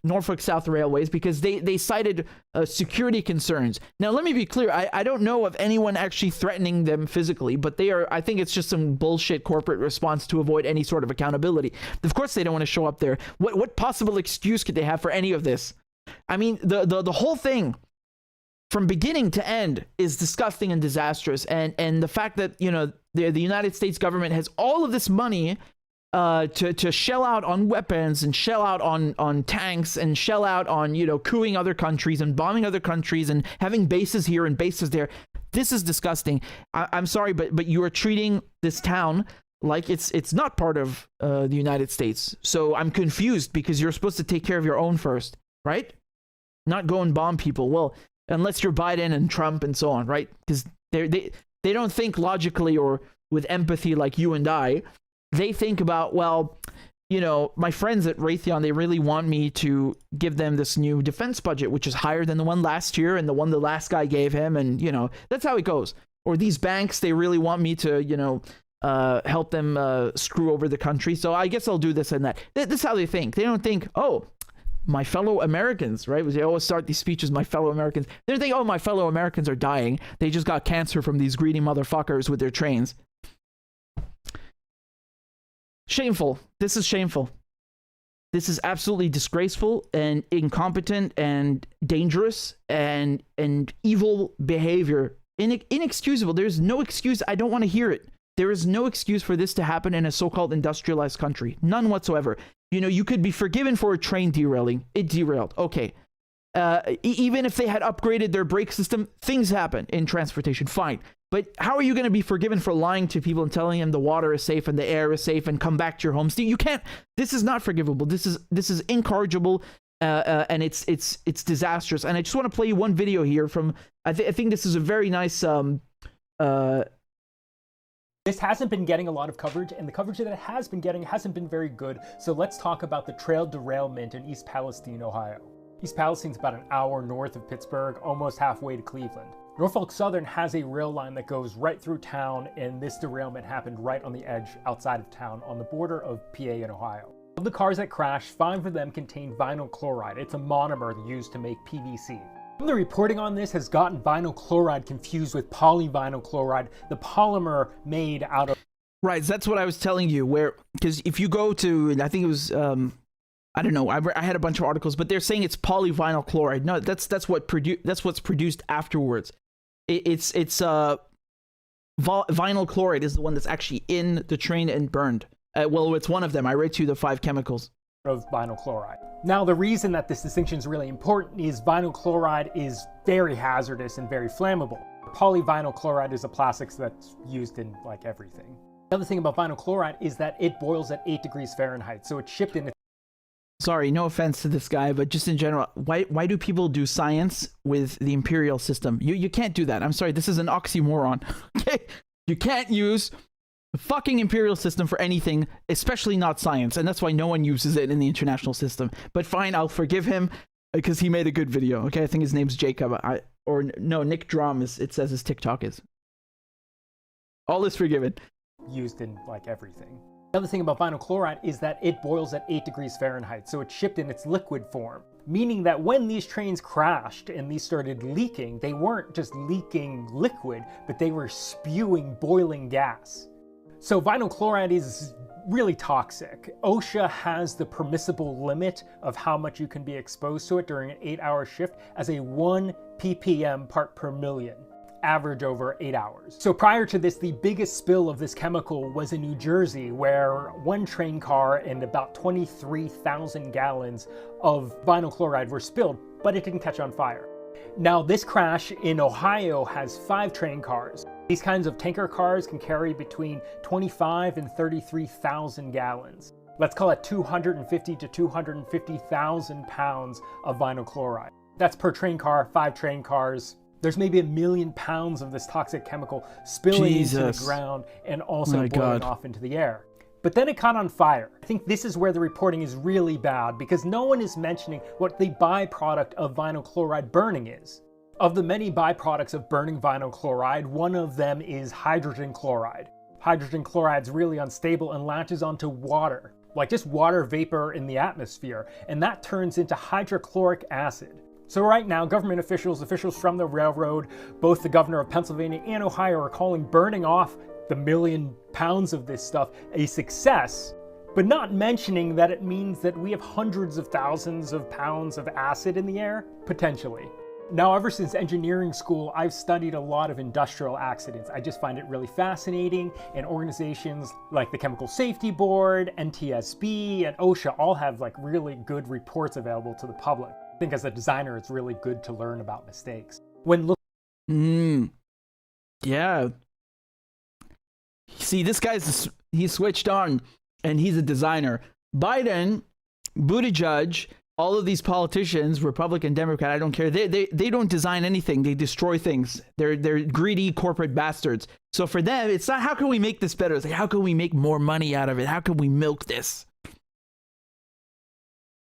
Norfolk South Railways, because they cited security concerns. Now, let me be clear. I don't know of anyone actually threatening them physically, but I think it's just some bullshit corporate response to avoid any sort of accountability. Of course, they don't want to show up there. What possible excuse could they have for any of this? I mean, the whole thing, from beginning to end, is disgusting and disastrous. And the fact that, you know, the United States government has all of this money to shell out on weapons and shell out on tanks and shell out on, you know, cooing other countries and bombing other countries and having bases here and bases there. This is disgusting. I'm sorry, but you are treating this town like it's not part of the United States. So I'm confused, because you're supposed to take care of your own first, right? Not go and bomb people. Well, unless you're Biden and Trump and so on, right? Because they don't think logically or with empathy like you and I. They think about, well, you know, my friends at Raytheon, they really want me to give them this new defense budget, which is higher than the one last year and the one the last guy gave him. And, you know, that's how it goes. Or these banks, they really want me to, you know, help them screw over the country. So I guess I'll do this and that. This is how they think. They don't think, oh, my fellow Americans, right? They always start these speeches, my fellow Americans. They don't think, oh, my fellow Americans are dying. They just got cancer from these greedy motherfuckers with their trains. Shameful. This is shameful. This is absolutely disgraceful and incompetent and dangerous and evil behavior. Inexcusable. There's no excuse. I don't want to hear it. There is no excuse for this to happen in a so-called industrialized country. None whatsoever. You know, you could be forgiven for a train derailing. It derailed. Okay. Even if they had upgraded their brake system, things happen in transportation. Fine. But how are you going to be forgiven for lying to people and telling them the water is safe and the air is safe and come back to your homes? You can't. This is not forgivable. This is incorrigible, and it's disastrous. And I just want to play you one video here from. I think this is a very nice. This hasn't been getting a lot of coverage, and the coverage that it has been getting hasn't been very good. So let's talk about the trail derailment in East Palestine, Ohio. East Palestine's about an hour north of Pittsburgh, almost halfway to Cleveland. Norfolk Southern has a rail line that goes right through town, and this derailment happened right on the edge outside of town on the border of PA and Ohio. Of the cars that crashed, 5 of them contained vinyl chloride. It's a monomer used to make PVC. The reporting on this has gotten vinyl chloride confused with polyvinyl chloride, the polymer made out of... Right, that's what I was telling you, because if you go to, I think it was... I don't know. I had a bunch of articles, but they're saying it's polyvinyl chloride. No, that's what's produced afterwards. It's vinyl chloride is the one that's actually in the train and burned. Well, it's one of them. I read to you the 5 chemicals of vinyl chloride. Now, the reason that this distinction is really important is vinyl chloride is very hazardous and very flammable. Polyvinyl chloride is a plastics that's used in like everything. The other thing about vinyl chloride is that it boils at 8 degrees Fahrenheit, so it's shipped in sorry, no offense to this guy, but just in general, why do people do science with the imperial system? You can't do that. I'm sorry, this is an oxymoron. Okay, you can't use the fucking imperial system for anything, especially not science, and that's why no one uses it in the international system. But fine, I'll forgive him because he made a good video. Okay, I think his name's Jacob. Nick Drum it says his TikTok is. All is forgiven. Used in like everything. The other thing about vinyl chloride is that it boils at 8 degrees Fahrenheit, so it's shipped in its liquid form. Meaning that when these trains crashed and these started leaking, they weren't just leaking liquid, but they were spewing boiling gas. So vinyl chloride is really toxic. OSHA has the permissible limit of how much you can be exposed to it during an 8-hour shift as a 1 ppm part per million. Average over 8 hours. So prior to this, the biggest spill of this chemical was in New Jersey, where one train car and about 23,000 gallons of vinyl chloride were spilled, but it didn't catch on fire. Now this crash in Ohio has 5 train cars. These kinds of tanker cars can carry between 25 and 33,000 gallons. Let's call it 250 to 250,000 pounds of vinyl chloride. That's per train car, 5 train cars. There's maybe 1 million pounds of this toxic chemical spilling into the ground and also boiling off into the air. But then it caught on fire. I think this is where the reporting is really bad because no one is mentioning what the byproduct of vinyl chloride burning is. Of the many byproducts of burning vinyl chloride, one of them is hydrogen chloride. Hydrogen chloride is really unstable and latches onto water, like just water vapor in the atmosphere, and that turns into hydrochloric acid. So right now, government officials from the railroad, both the governor of Pennsylvania and Ohio are calling burning off the 1 million pounds of this stuff a success, but not mentioning that it means that we have hundreds of thousands of pounds of acid in the air, potentially. Now, ever since engineering school, I've studied a lot of industrial accidents. I just find it really fascinating, and organizations like the Chemical Safety Board, NTSB, and OSHA all have like really good reports available to the public. I think as a designer, it's really good to learn about mistakes. When yeah. See, this guy's, he's switched on, and he's a designer. Biden, Buttigieg, all of these politicians, Republican, Democrat, I don't care. They don't design anything. They destroy things. They're greedy corporate bastards. So for them, it's not how can we make this better? It's like how can we make more money out of it? How can we milk this?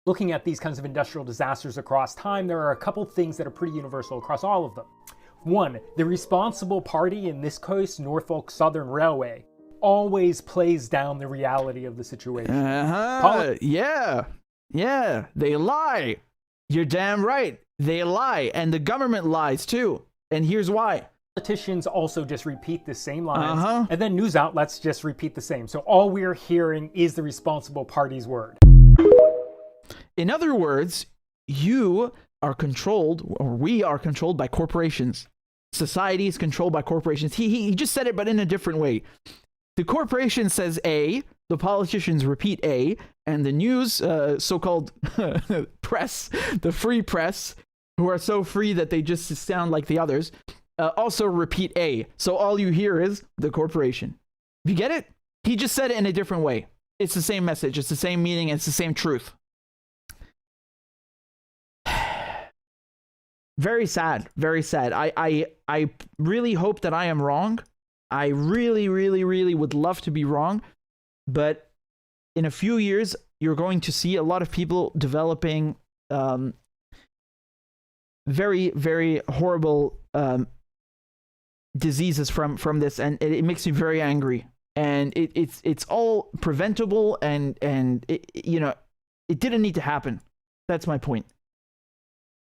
Looking at these kinds of industrial disasters across time, there are a couple things that are pretty universal across all of them. One, the responsible party, in this case, Norfolk Southern Railway, always plays down the reality of the situation. Yeah, they lie. You're damn right. They lie. And the government lies too. And here's why. Politicians also just repeat the same lines, and then news outlets just repeat the same. So all we're hearing is the responsible party's word. In other words, you are controlled, or we are controlled by corporations. Society is controlled by corporations. He just said it, but in a different way. The corporation says A, the politicians repeat A, and the news, so-called press, the free press, who are so free that they just sound like the others, also repeat A. So all you hear is the corporation. You get it? He just said it in a different way. It's the same message. It's the same meaning. It's the same truth. Very sad. Very sad. I really hope that I am wrong. I really, really, really would love to be wrong. But in a few years, you're going to see a lot of people developing very, very horrible diseases from this. And it makes me very angry. And it's all preventable. And it, it didn't need to happen. That's my point.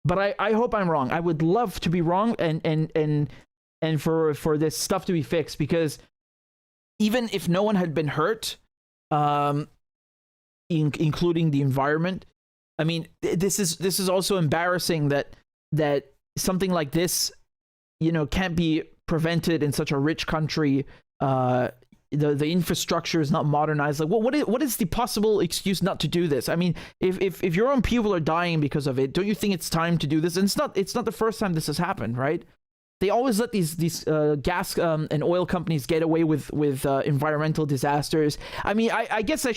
But I hope I'm wrong. I would love to be wrong and for this stuff to be fixed, because even if no one had been hurt, including the environment, I mean, this is also embarrassing that something like this, can't be prevented in such a rich country. The infrastructure is not modernized. Like, what is the possible excuse not to do this? I mean, if your own people are dying because of it, don't you think it's time to do this? And it's not the first time this has happened, right? they always let these gas and oil companies get away with environmental disasters. I mean, I guess I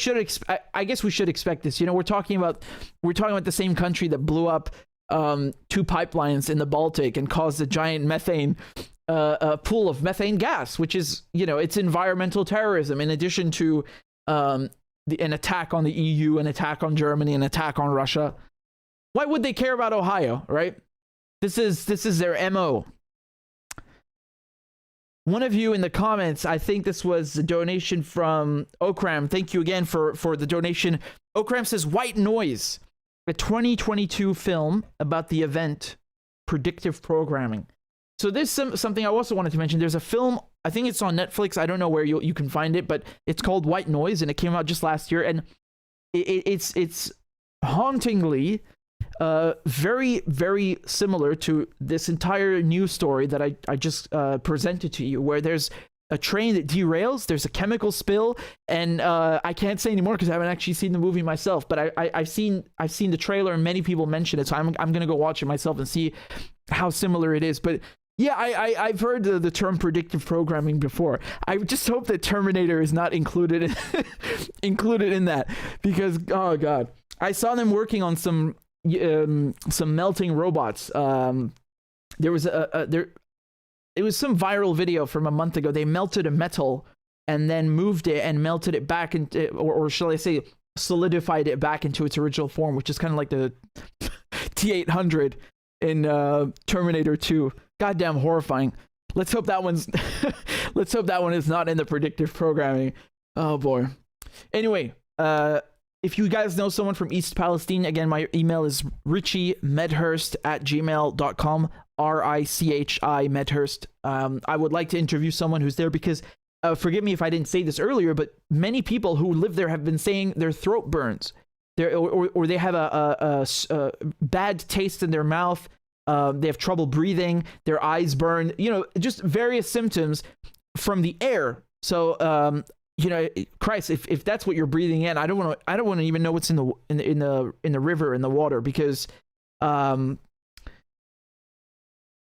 guess we should expect this. You know, we're talking about the same country that blew up 2 pipelines in the Baltic and caused a giant methane pool of methane gas, which is, you know, it's environmental terrorism in addition to an attack on the EU, an attack on Germany, an attack on Russia. Why would they care about Ohio, right? This is their MO. One of you in the comments, I think this was a donation from Okram. Thank you again for the donation. Okram says, White Noise, a 2022 film about the event predictive programming. So this is something I also wanted to mention. There's a film, I think it's on Netflix. I don't know where you can find it, but it's called White Noise, and it came out just last year. And it's hauntingly very, very similar to this entire news story that I just presented to you, where there's a train that derails, there's a chemical spill, and I can't say anymore because I haven't actually seen the movie myself, but I've seen the trailer and many people mention it, so I'm gonna go watch it myself and see how similar it is. But yeah, I've heard the term predictive programming before. I just hope that Terminator is not included in that, because oh god, I saw them working on some melting robots. There was it was some viral video from a month ago. They melted a metal and then moved it and melted it back into, or shall I say, solidified it back into its original form, which is kind of like the T-800 in Terminator 2. Goddamn horrifying. Let's hope that one is not in the predictive programming. Oh boy. Anyway, if you guys know someone from East Palestine, again, my email is RichieMedhurst@gmail.com, RICHI Medhurst. I would like to interview someone who's there because, forgive me if I didn't say this earlier, but many people who live there have been saying their throat burns, or they have a bad taste in their mouth. They have trouble breathing, their eyes burn, you know, just various symptoms from the air. So, you know, Christ, if that's what you're breathing in, I don't want to even know what's in the river, in the water, because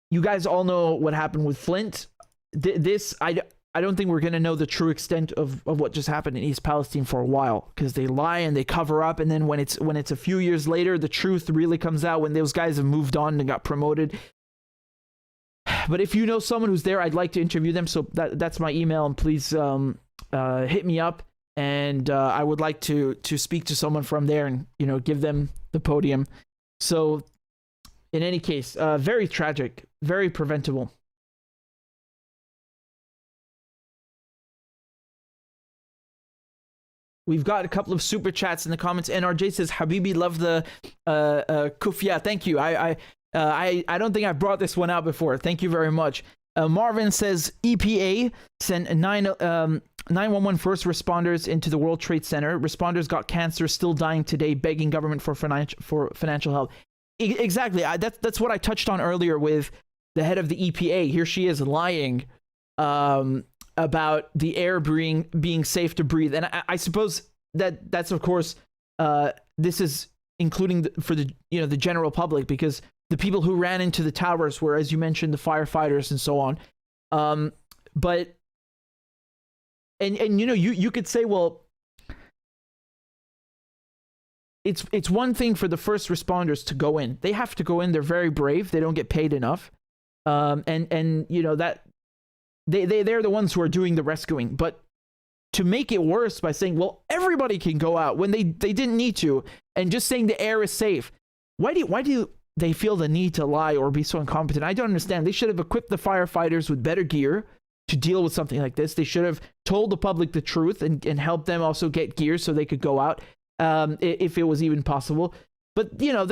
you guys all know what happened with Flint. I don't think we're going to know the true extent of what just happened in East Palestine for a while, because they lie and they cover up, and then when it's a few years later, the truth really comes out when those guys have moved on and got promoted. But if you know someone who's there, I'd like to interview them. So that's my email, and please hit me up, and I would like to speak to someone from there and, you know, give them the podium. So in any case, very tragic, very preventable. We've got a couple of super chats in the comments. NRJ says, Habibi, love the kufia. Thank you. I don't think I brought this one out before. Thank you very much. Marvin says, EPA sent 911 first responders into the World Trade Center. Responders got cancer, still dying today, begging government for financial help. Exactly. That's what I touched on earlier with the head of the EPA. Here she is lying about the air being safe to breathe. And I suppose that's of course, this is including for the general public, because the people who ran into the towers were, as you mentioned, the firefighters and so on. But you know, you could say, well, it's one thing for the first responders to go in. They have to go in. They're very brave. They don't get paid enough. And you know, that they're the ones who are doing the rescuing. But to make it worse by saying, well, everybody can go out when they didn't need to, and just saying the air is safe. Why do they feel the need to lie or be so incompetent? I don't understand. They should have equipped the firefighters with better gear to deal with something like this. They should have told the public the truth and helped them also get gear so they could go out, if it was even possible. But, you know,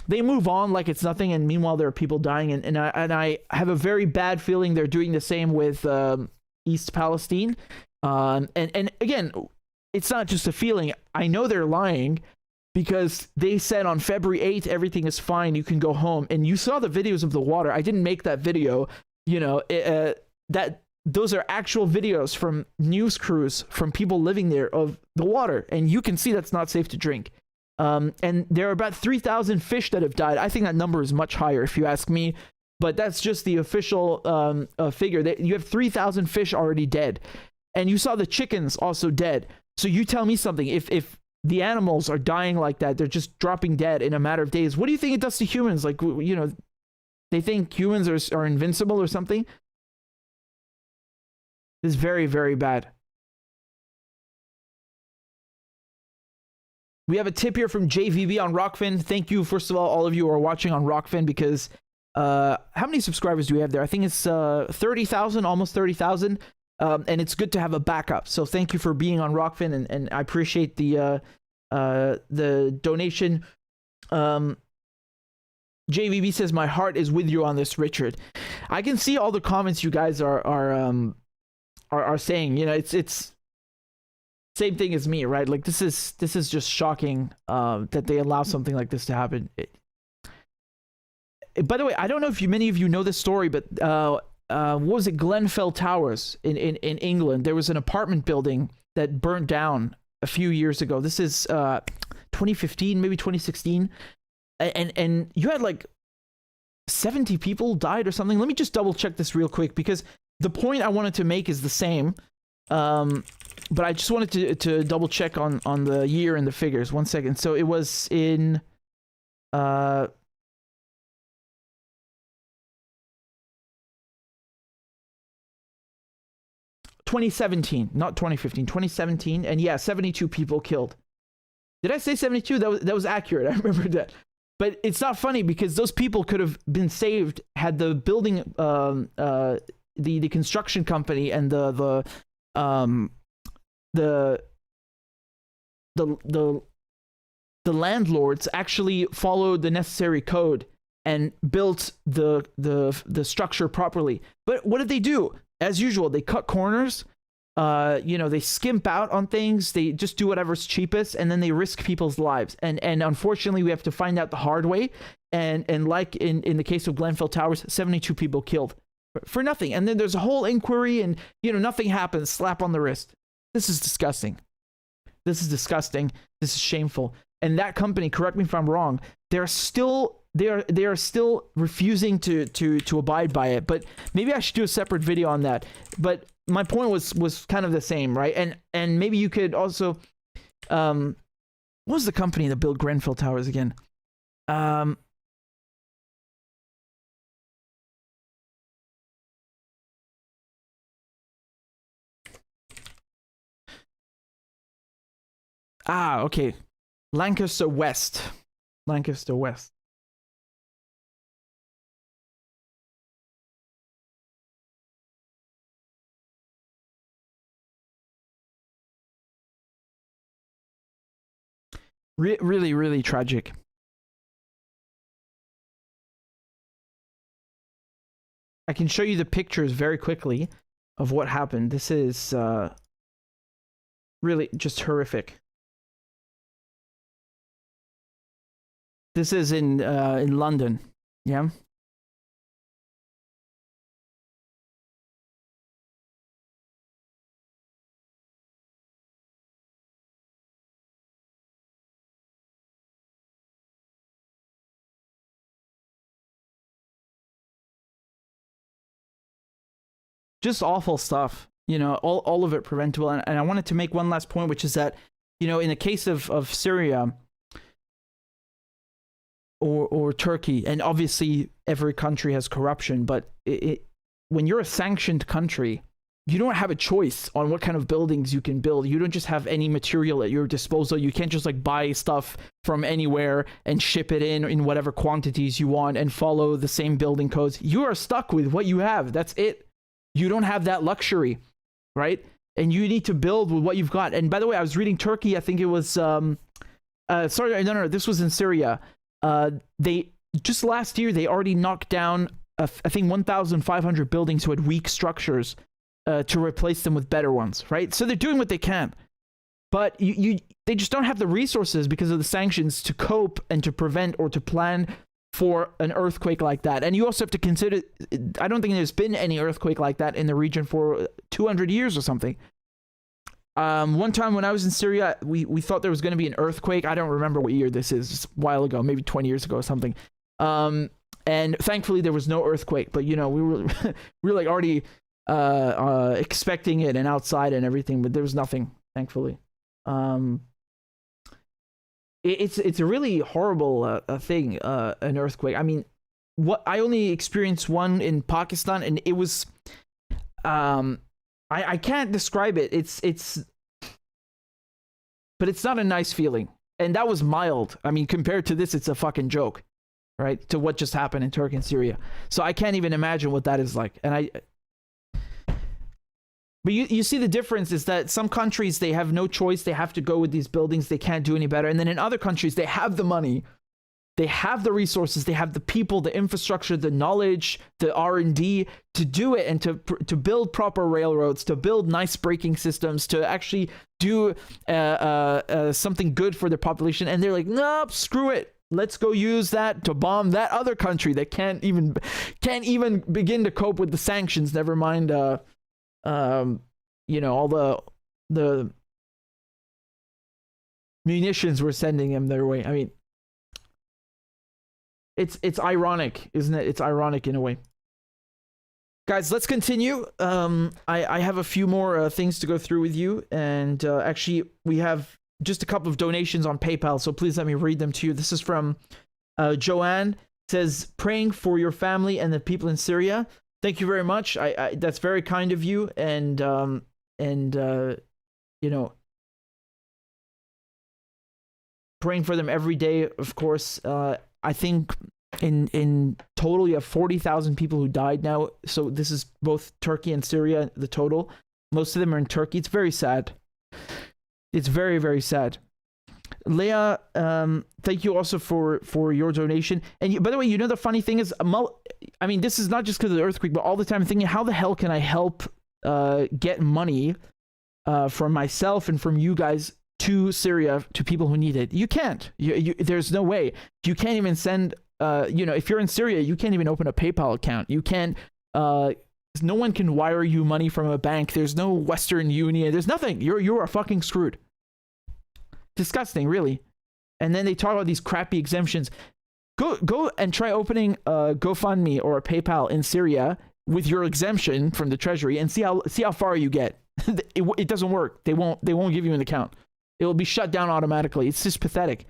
they move on like it's nothing, and meanwhile there are people dying, and I have a very bad feeling they're doing the same with East Palestine. And again, it's not just a feeling. I know they're lying, because they said on February 8th everything is fine, you can go home. And you saw the videos of the water. I didn't make that video. You know, that those are actual videos from news crews, from people living there, of the water, and you can see that's not safe to drink. And there are about 3,000 fish that have died. I think that number is much higher, if you ask me. but that's just the official figure. You have 3,000 fish already dead, and you saw the chickens also dead. So you tell me something. If the animals are dying like that, they're just dropping dead in a matter of days. What do you think it does to humans? Like, you know, they think humans are invincible or something. This is very, very bad. We have a tip here from JVB on Rockfin. Thank you, first of all of you who are watching on Rockfin, because how many subscribers do we have there? I think it's 30,000, almost 30,000. And it's good to have a backup. So thank you for being on Rockfin, and I appreciate the donation. JVB says, my heart is with you on this, Richard. I can see all the comments you guys are saying. You know, it's same thing as me, right? Like, this is just shocking that they allow something like this to happen. By the way, I don't know if many of you know this story, but what was it? Glenfell Towers in England. There was an apartment building that burnt down a few years ago. This is 2015, maybe 2016. And you had like 70 people died or something. Let me just double check this real quick, because the point I wanted to make is the same. But I just wanted to double check on the year and the figures. 1 second. So it was in 2017, not 2015, 2017. And yeah, 72 people killed. Did I say 72? That was accurate. I remember that. But it's not funny, because those people could have been saved had the building, the construction company and the landlords actually followed the necessary code and built the structure properly. But what did they do? As usual, they cut corners. You know, they skimp out on things. They just do whatever's cheapest, and then they risk people's lives. And unfortunately, we have to find out the hard way. And like in the case of Glenfell Towers, 72 people killed for nothing. And then there's a whole inquiry, and you know, nothing happens. Slap on the wrist. This is disgusting. This is disgusting. This is shameful. And that company, correct me if I'm wrong, they are still refusing to abide by it. But maybe I should do a separate video on that. But my point was kind of the same, right? And maybe you could also, what was the company that built Grenfell Towers again? Okay. Lancaster West. Lancaster West. Really, really tragic. I can show you the pictures very quickly of what happened. This is really just horrific. This is in London. Yeah. Just awful stuff, you know, all of it preventable. And I wanted to make one last point, which is that, you know, in the case of Syria or Turkey, and obviously every country has corruption, but when you're a sanctioned country, you don't have a choice on what kind of buildings you can build. You don't just have any material at your disposal. You can't just like buy stuff from anywhere and ship it in whatever quantities you want and follow the same building codes. You are stuck with what you have. That's it. You don't have that luxury, right? And you need to build with what you've got. And by the way, I was reading Turkey. I think it was, no, this was in Syria. They just last year, they already knocked down, I think 1,500 buildings who had weak structures to replace them with better ones, right? So they're doing what they can. But they just don't have the resources because of the sanctions to cope and to prevent or to plan for an earthquake like that. And you also have to consider, I don't think there's been any earthquake like that in the region for 200 years or something. One time when I was in Syria, we thought there was going to be an earthquake. I don't remember what year this is, just a while ago, maybe 20 years ago or something. And thankfully there was no earthquake, but you know, we were we were like already expecting it and outside and everything, but there was nothing, thankfully. It's a really horrible thing, an earthquake. I mean, I only experienced one in Pakistan, and it was I can't describe it. But it's not a nice feeling. And that was mild. I mean, compared to this, it's a fucking joke, right? To what just happened in Turkey and Syria. So I can't even imagine what that is like. But you see the difference is that some countries, they have no choice. They have to go with these buildings. They can't do any better. And then in other countries, they have the money. They have the resources, they have the people, the infrastructure, the knowledge, the R&D to do it, and to build proper railroads, to build nice braking systems, to actually do something good for their population. And they're like, nope, screw it. Let's go use that to bomb that other country that can't even begin to cope with the sanctions. Never mind, you know, all the munitions we're sending them their way. I mean, it's ironic, isn't it? It's ironic in a way. Guys, let's continue. I have a few more things to go through with you, and actually we have just a couple of donations on PayPal, so please let me read them to you. This is from Joanne. It says, praying for your family and the people in Syria. Thank you very much. I that's very kind of you, and you know, praying for them every day, of course. I think in total you have 40,000 people who died now. So this is both Turkey and Syria, the total. Most of them are in Turkey. It's very sad. It's very, very sad. Leah, thank you also for your donation. And by the way, you know, the funny thing is, I mean, this is not just because of the earthquake, but all the time I'm thinking, how the hell can I help get money from myself and from you guys to Syria, to people who need it? You can't. There's no way. You can't even send, you know, if you're in Syria, you can't even open a PayPal account. You can't, no one can wire you money from a bank. There's no Western Union. There's nothing. You are fucking screwed. Disgusting, really. And then they talk about these crappy exemptions. Go and try opening a GoFundMe or a PayPal in Syria with your exemption from the treasury and see how far you get. It doesn't work. They won't give you an account. It will be shut down automatically. It's just pathetic.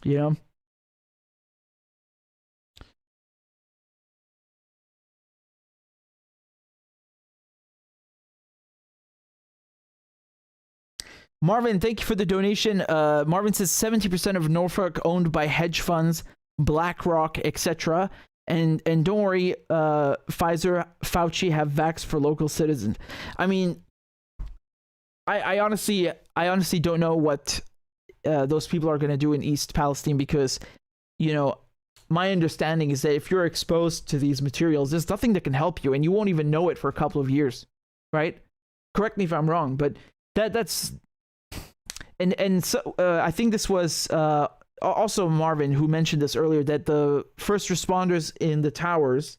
You know? Marvin, thank you for the donation. Marvin says 70% of Norfolk owned by hedge funds, BlackRock, etc. And don't worry, Pfizer, Fauci have vax for local citizens. I mean, I honestly don't know what those people are going to do in East Palestine, because, you know, my understanding is that if you're exposed to these materials, there's nothing that can help you, and you won't even know it for a couple of years, right? Correct me if I'm wrong, but that's and so I think this was also Marvin who mentioned this earlier, that the first responders in the towers,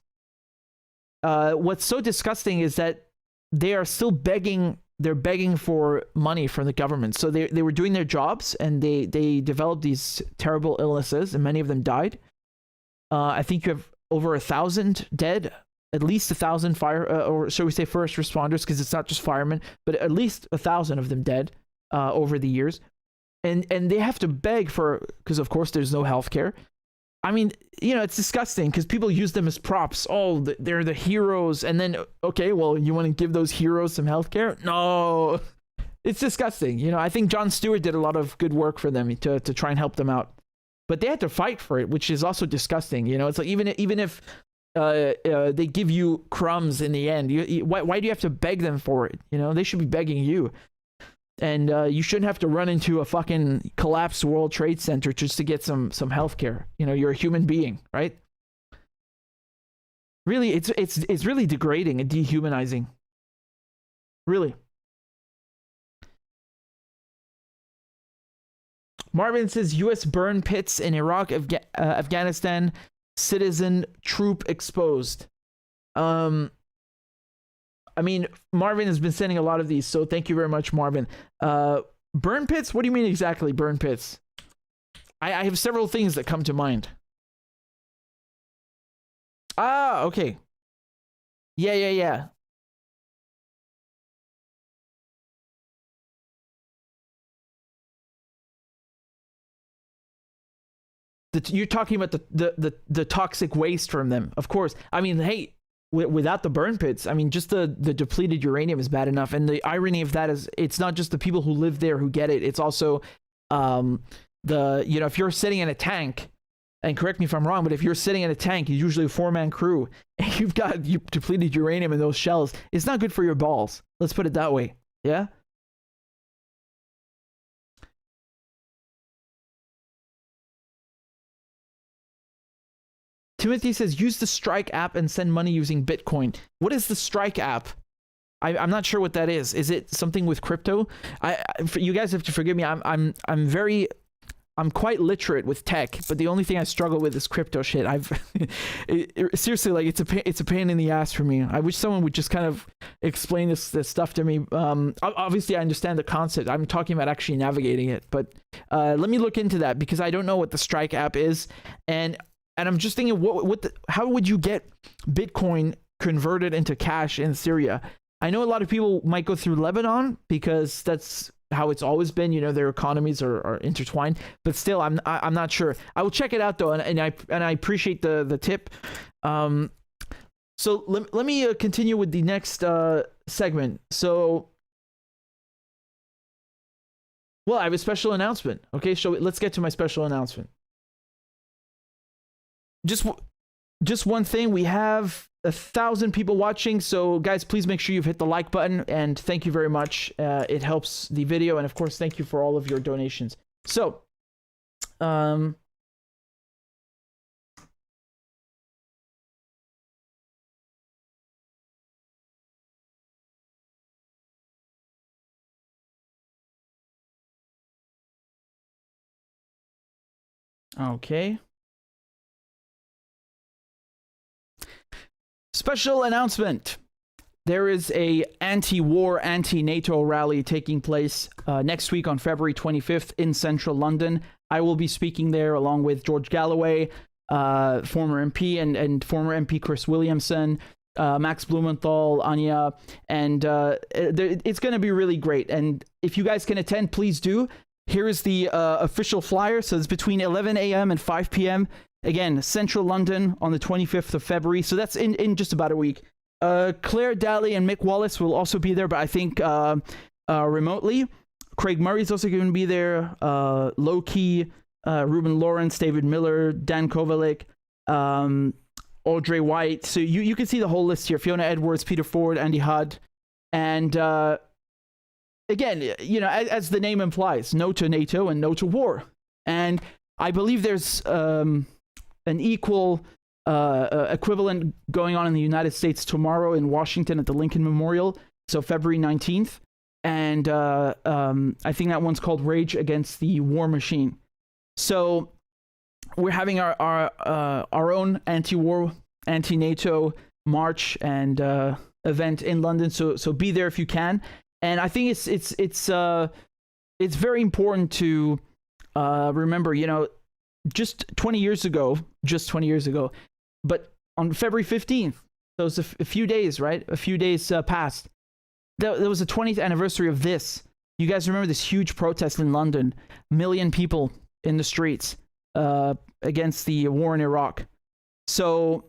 what's so disgusting is that they are still begging. They're begging for money from the government. So they were doing their jobs, and they developed these terrible illnesses, and many of them died. I think you have over 1,000 dead, at least 1,000 fire, or shall we say first responders, because it's not just firemen, but at least 1,000 of them dead over the years. And they have to beg for, because of course there's no healthcare. I mean, you know, it's disgusting because people use them as props. Oh, they're the heroes. And then, okay, well, you want to give those heroes some healthcare? No, it's disgusting. You know, I think Jon Stewart did a lot of good work for them to try and help them out, but they had to fight for it, which is also disgusting. You know, it's like, even if they give you crumbs in the end, why do you have to beg them for it? You know, they should be begging you. And you shouldn't have to run into a fucking collapsed World Trade Center just to get some healthcare. You know, you're a human being, right? Really, it's really degrading and dehumanizing. Really. Marvin says U.S. burn pits in Iraq, Afghanistan, citizen troop exposed. I mean, Marvin has been sending a lot of these, so thank you very much, Marvin. Burn pits? What do you mean exactly, burn pits? I have several things that come to mind. Ah, okay. Yeah. You're talking about the toxic waste from them, of course. I mean, hey, without the burn pits, I mean, just the depleted uranium is bad enough. And the irony of that is, it's not just the people who live there who get it. It's also if you're sitting in a tank, and correct me if I'm wrong, but if you're sitting in a tank, you're usually a 4-man crew, and you've got depleted uranium in those shells, it's not good for your balls. Let's put it that way. Yeah. Timothy says, use the Strike app and send money using Bitcoin. What is the Strike app? I'm not sure what that is. Is it something with crypto? You guys have to forgive me. I'm quite literate with tech, but the only thing I struggle with is crypto shit. Seriously, like it's a pain in the ass for me. I wish someone would just kind of explain this stuff to me. Obviously, I understand the concept. I'm talking about actually navigating it, but let me look into that, because I don't know what the Strike app is, and I'm just thinking, how would you get Bitcoin converted into cash in Syria? I know a lot of people might go through Lebanon, because that's how it's always been. You know, their economies are intertwined. But still, I'm not sure. I will check it out though, and I appreciate the tip. So let me continue with the next segment. So, well, I have a special announcement. Okay, so let's get to my special announcement. Just one thing, we have 1,000 people watching, so guys, please make sure you've hit the like button, and thank you very much. It helps the video, and of course, thank you for all of your donations. So, okay. Special announcement. There is a anti-war, anti-NATO rally taking place next week on February 25th in central London. I will be speaking there along with George Galloway, former MP, and former MP Chris Williamson, Max Blumenthal, Anya, and it's going to be really great. And if you guys can attend, please do. Here is the official flyer. So it's between 11 a.m. and 5 p.m. Again, central London on the 25th of February. So that's in just about a week. Claire Daly and Mick Wallace will also be there, but I think remotely. Craig Murray's also going to be there. Low-key, Ruben Lawrence, David Miller, Dan Kovalik, Audrey White. So you can see the whole list here. Fiona Edwards, Peter Ford, Andy Hudd. And again, you know, as the name implies, no to NATO and no to war. And I believe there's an equal equivalent going on in the United States tomorrow in Washington at the Lincoln Memorial, so February 19th. And I think that one's called Rage Against the War Machine. So we're having our own anti-war, anti-NATO march and event in London. So be there if you can. And I think it's very important to remember, you know, just 20 years ago, but on February 15th, so it's a few days, right? A few days passed. There was the 20th anniversary of this. You guys remember this huge protest in London? 1 million people in the streets against the war in Iraq. So,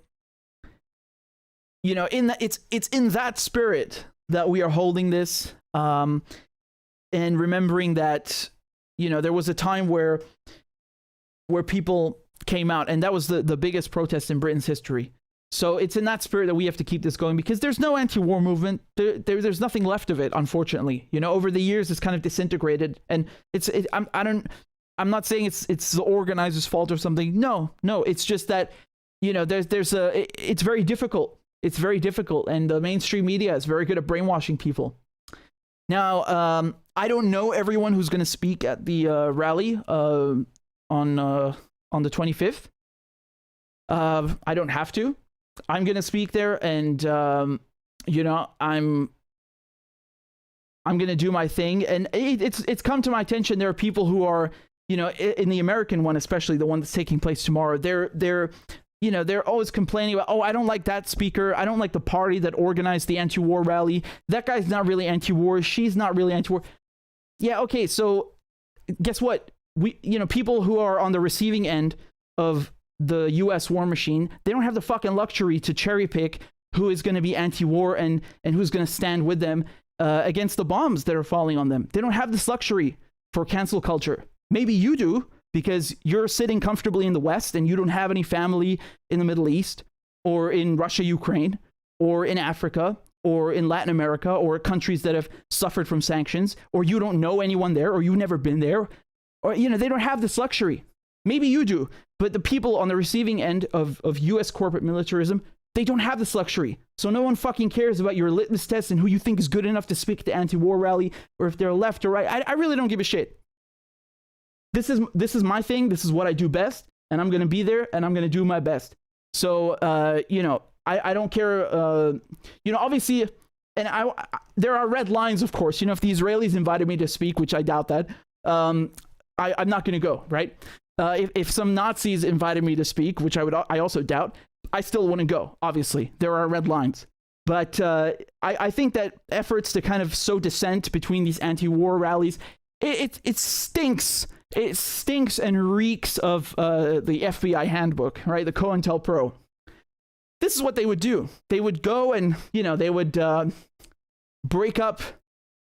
you know, it's in that spirit that we are holding this, and remembering that, you know, there was a time where people came out, and that was the biggest protest in Britain's history. So it's in that spirit that we have to keep this going, because there's no anti-war movement. There's nothing left of it, unfortunately. You know, over the years, it's kind of disintegrated, and I'm not saying it's the organizers' fault or something. No, it's just that, you know, it's very difficult. It's very difficult, and the mainstream media is very good at brainwashing people. Now, I don't know everyone who's going to speak at the rally on the 25th. I don't have to. I'm going to speak there, and you know, I'm going to do my thing. And it's come to my attention, there are people who are, you know, in the American one, especially the one that's taking place tomorrow, they're you know, they're always complaining about, oh, I don't like that speaker. I don't like the party that organized the anti-war rally. That guy's not really anti-war. She's not really anti-war. Yeah, okay, so guess what? People who are on the receiving end of the US war machine, they don't have the fucking luxury to cherry pick who is going to be anti-war and who's going to stand with them against the bombs that are falling on them. They don't have this luxury for cancel culture. Maybe you do, because you're sitting comfortably in the West and you don't have any family in the Middle East or in Russia, Ukraine, or in Africa, or in Latin America, or countries that have suffered from sanctions, or you don't know anyone there, or you've never been there, or, they don't have this luxury. Maybe you do, but the people on the receiving end of US corporate militarism, they don't have this luxury. So no one fucking cares about your litmus test and who you think is good enough to speak at the anti-war rally, or if they're left or right. I really don't give a shit. This is my thing. This is what I do best, and I'm going to be there, and I'm going to do my best. So, I don't care, obviously, and there are red lines, of course. If the Israelis invited me to speak, which I doubt that, I'm not going to go, right? If some Nazis invited me to speak, which I also doubt, I still wouldn't go, obviously. There are red lines. But I think that efforts to kind of sow dissent between these anti-war rallies, it stinks. It stinks and reeks of the FBI handbook, right? The COINTELPRO. This is what they would do. They would go and, they would break up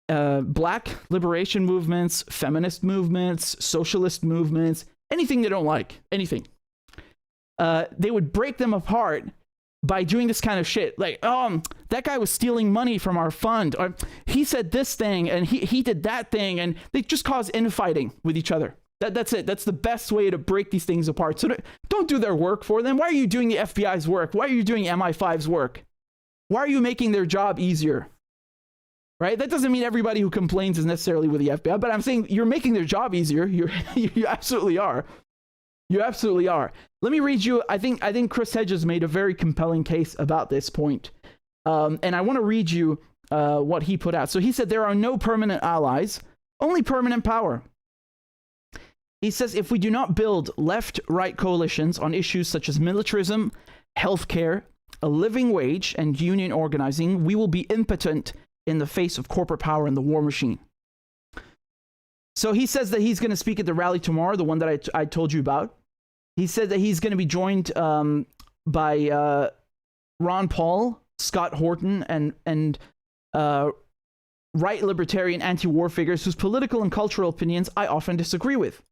black liberation movements, feminist movements, socialist movements, anything they don't like, anything. They would break them apart by doing this kind of shit. Like, that guy was stealing money from our fund. Or he said this thing and he did that thing. And they just cause infighting with each other. That's it. That's the best way to break these things apart. So don't do their work for them. Why are you doing the FBI's work? Why are you doing MI5's work? Why are you making their job easier? Right? That doesn't mean everybody who complains is necessarily with the FBI, but I'm saying you're making their job easier. You absolutely are. You absolutely are. Let me read you. I think Chris Hedges made a very compelling case about this point. And I want to read you what he put out. So he said there are no permanent allies, only permanent power. He says if we do not build left-right coalitions on issues such as militarism, healthcare, a living wage, and union organizing, we will be impotent in the face of corporate power and the war machine. So he says that he's going to speak at the rally tomorrow, the one that I told you about. He said that he's going to be joined by Ron Paul, Scott Horton, and right libertarian anti-war figures whose political and cultural opinions I often disagree with.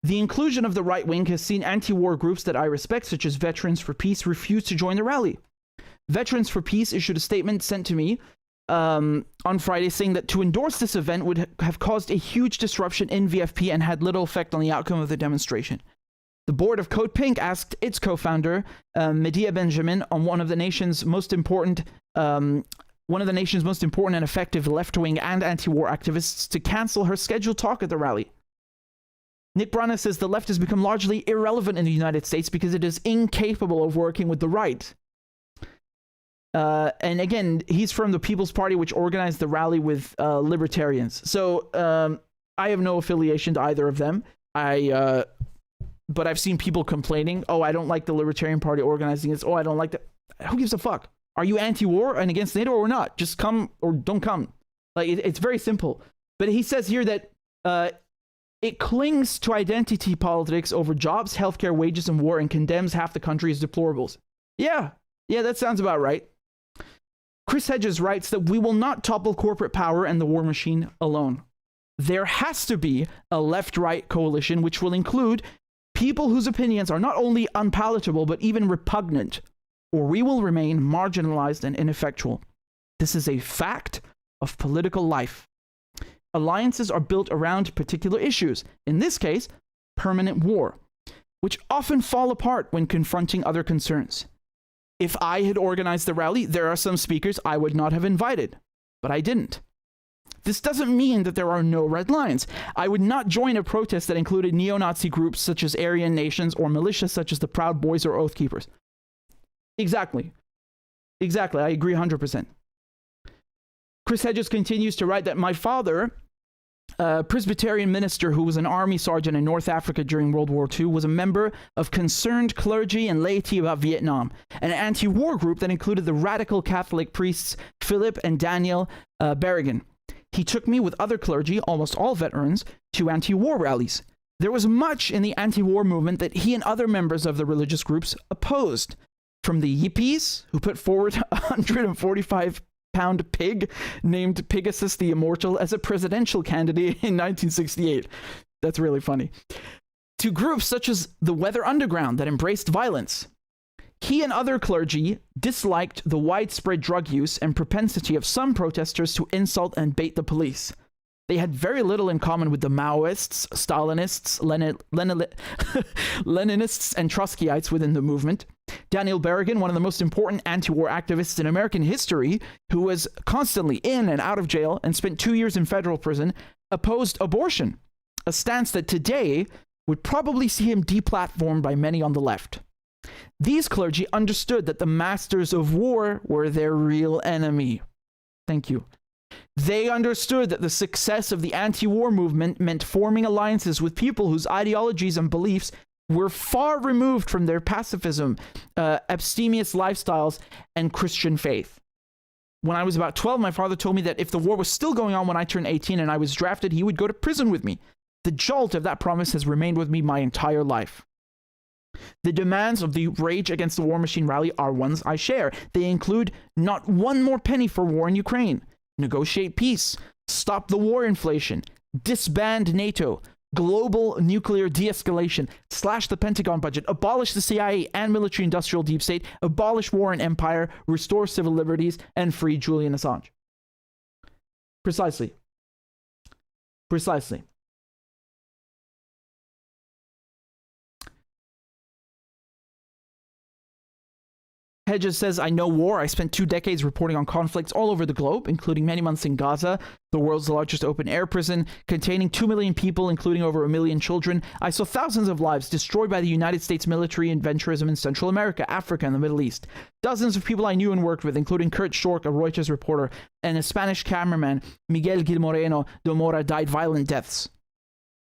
The inclusion of the right wing has seen anti-war groups that I respect, such as Veterans for Peace, refuse to join the rally. Veterans for Peace issued a statement sent to me on Friday saying that to endorse this event would have caused a huge disruption in VFP and had little effect on the outcome of the demonstration. The board of Code Pink asked its co-founder, Medea Benjamin, on one of the nation's most important and effective left-wing and anti-war activists, to cancel her scheduled talk at the rally. Nick Brana says the left has become largely irrelevant in the United States because it is incapable of working with the right. And again, he's from the People's Party, which organized the rally with libertarians. So I have no affiliation to either of them. But I've seen people complaining, oh, I don't like the Libertarian Party organizing this. Oh, I don't like that. Who gives a fuck? Are you anti-war and against NATO or not? Just come or don't come. Like, it's very simple. But he says here that it clings to identity politics over jobs, healthcare, wages, and war, and condemns half the country as deplorables. Yeah, that sounds about right. Chris Hedges writes that we will not topple corporate power and the war machine alone. There has to be a left-right coalition which will include people whose opinions are not only unpalatable but even repugnant, or we will remain marginalized and ineffectual. This is a fact of political life. Alliances are built around particular issues, in this case, permanent war, which often fall apart when confronting other concerns. If I had organized the rally, there are some speakers I would not have invited, but I didn't. This doesn't mean that there are no red lines. I would not join a protest that included neo-Nazi groups such as Aryan nations or militias such as the Proud Boys or Oath Keepers. Exactly. I agree 100%. Chris Hedges continues to write that my father a Presbyterian minister who was an army sergeant in North Africa during World War II, was a member of concerned clergy and laity about Vietnam, an anti-war group that included the radical Catholic priests Philip and Daniel Berrigan. He took me with other clergy, almost all veterans, to anti-war rallies. There was much in the anti-war movement that he and other members of the religious groups opposed. From the Yippies, who put forward a 145-pound pig named Pegasus the Immortal as a presidential candidate in 1968. That's really funny. To groups such as the Weather Underground that embraced violence. He and other clergy disliked the widespread drug use and propensity of some protesters to insult and bait the police. They had very little in common with the Maoists, Stalinists, Leninists, and Trotskyites within the movement. Daniel Berrigan, one of the most important anti-war activists in American history, who was constantly in and out of jail and spent 2 years in federal prison, opposed abortion, a stance that today would probably see him deplatformed by many on the left. These clergy understood that the masters of war were their real enemy. Thank you. They understood that the success of the anti-war movement meant forming alliances with people whose ideologies and beliefs were far removed from their pacifism, abstemious lifestyles, and Christian faith. When I was about 12, my father told me that if the war was still going on when I turned 18 and I was drafted, he would go to prison with me. The jolt of that promise has remained with me my entire life. The demands of the Rage Against the War Machine rally are ones I share. They include not one more penny for war in Ukraine, negotiate peace, stop the war inflation, disband NATO, global nuclear de-escalation, slash the Pentagon budget, abolish the CIA and military-industrial deep state, abolish war and empire, restore civil liberties, and free Julian Assange. Precisely. Hedges says, I know war. I spent 2 decades reporting on conflicts all over the globe, including many months in Gaza, the world's largest open-air prison, containing 2 million people, including over 1 million children. I saw thousands of lives destroyed by the United States military adventurism in Central America, Africa, and the Middle East. Dozens of people I knew and worked with, including Kurt Stork, a Reuters reporter, and a Spanish cameraman, Miguel Gil Moreno de Mora, died violent deaths.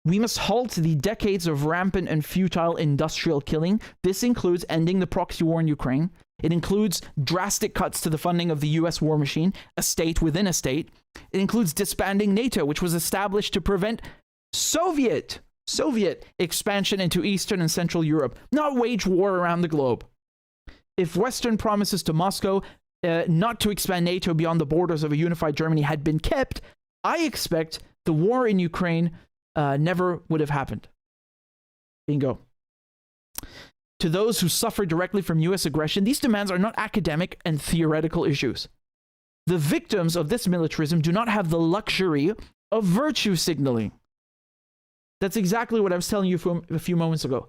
We must halt the decades of rampant and futile industrial killing. This includes ending the proxy war in Ukraine. It includes drastic cuts to the funding of the US war machine, a state within a state. It includes disbanding NATO, which was established to prevent Soviet expansion into Eastern and Central Europe, not wage war around the globe. If Western promises to Moscow not to expand NATO beyond the borders of a unified Germany had been kept, I expect the war in Ukraine never would have happened. Bingo. To those who suffer directly from US aggression, these demands are not academic and theoretical issues. The victims of this militarism do not have the luxury of virtue signaling. That's exactly what I was telling you from a few moments ago.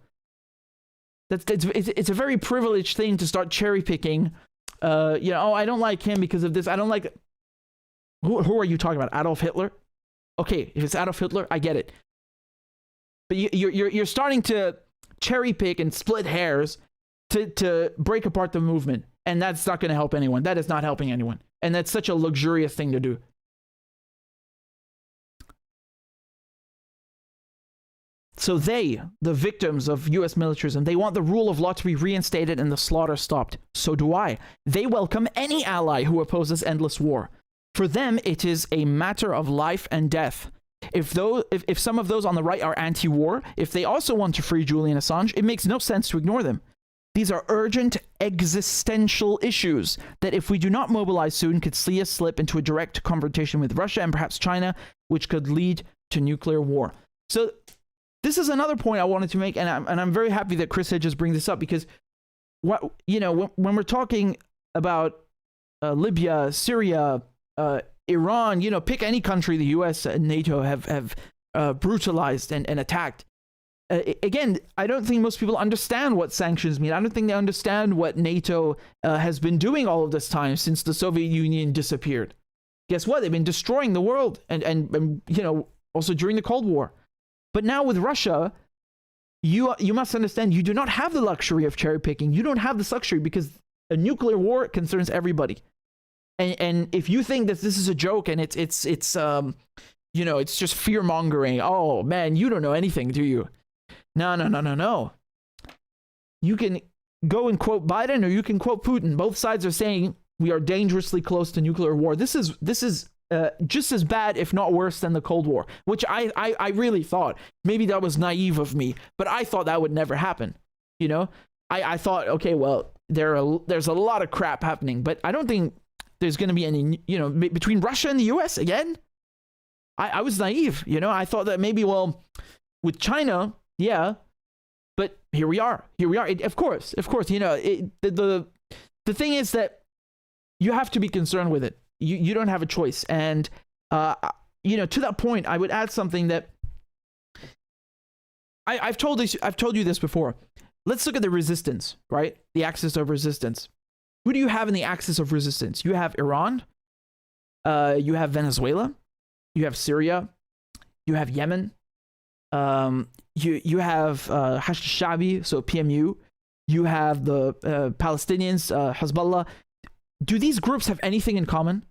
It's a very privileged thing to start cherry picking. I don't like him because of this. I don't like... Who are you talking about? Adolf Hitler? Okay, if it's Adolf Hitler, I get it. But you're starting to cherry pick and split hairs to break apart the movement, and that's not going to help anyone. That is not helping anyone, and that's such a luxurious thing to do. So they, the victims of US militarism, they want the rule of law to be reinstated and the slaughter stopped. So do I. They welcome any ally who opposes endless war. For them, it is a matter of life and death. If some of those on the right are anti-war, if they also want to free Julian Assange, it makes no sense to ignore them. These are urgent existential issues that, if we do not mobilize soon, could see us slip into a direct confrontation with Russia and perhaps China, which could lead to nuclear war. So this is another point I wanted to make, and I'm very happy that Chris Hedges brings this up, because when we're talking about Libya, Syria, Iran, pick any country the US and NATO have brutalized and attacked. Again, I don't think most people understand what sanctions mean. I don't think they understand what NATO has been doing all of this time since the Soviet Union disappeared. Guess what? They've been destroying the world, and also during the Cold War. But now with Russia, you must understand, you do not have the luxury of cherry picking. You don't have this luxury because a nuclear war concerns everybody. And if you think that this is a joke and it's You know, it's just fear mongering. Oh man, you don't know anything, do you? No. You can go and quote Biden, or you can quote Putin. Both sides are saying we are dangerously close to nuclear war. This is just as bad, if not worse, than the Cold War, which I really thought. Maybe that was naive of me, but I thought that would never happen. You know, I thought, okay, well, there's a lot of crap happening, but I don't think there's going to be any, you know, between Russia and the US again. I was naive, you know. I thought that maybe, well, with China, yeah, but here we are. Of course, you know, the thing is that you have to be concerned with it. You don't have a choice. And, you know, to that point, I would add something that I've told you this before. Let's look at the resistance, right? The axis of resistance. Who do you have in the axis of resistance? You have Iran, you have Venezuela, you have Syria, you have Yemen, you have Hashd al-Sha'bi, so PMU, you have the Palestinians, Hezbollah. Do these groups have anything in common?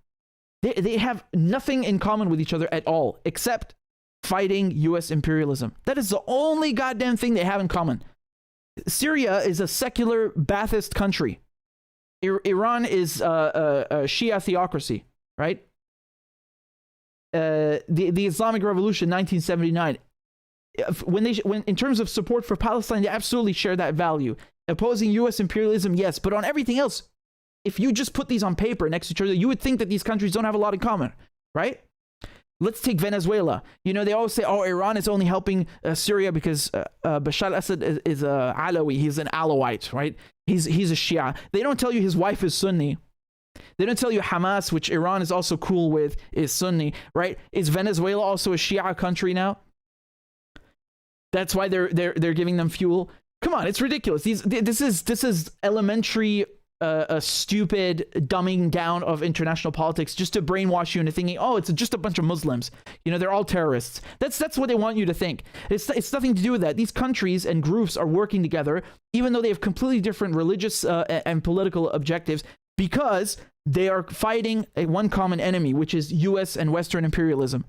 They have nothing in common with each other at all, except fighting US imperialism. That is the only goddamn thing they have in common. Syria is a secular Ba'athist country. Iran is a Shia theocracy, right? The Islamic Revolution, 1979. When in terms of support for Palestine, they absolutely share that value. Opposing US imperialism, yes, but on everything else, if you just put these on paper next to each other, you would think that these countries don't have a lot in common, right? Let's take Venezuela. You know, they always say, oh, Iran is only helping Syria because Bashar al-Assad is a Alawi. He's an Alawite, right? He's a Shia. They don't tell you his wife is Sunni. They don't tell you Hamas, which Iran is also cool with, is Sunni, right? Is Venezuela also a Shia country now? That's why they're giving them fuel. Come on, it's ridiculous. This is elementary, stupid dumbing down of international politics just to brainwash you into thinking, oh, it's just a bunch of Muslims. You know, they're all terrorists. That's what they want you to think. It's nothing to do with that. These countries and groups are working together, even though they have completely different religious and political objectives, because they are fighting one common enemy, which is US and Western imperialism.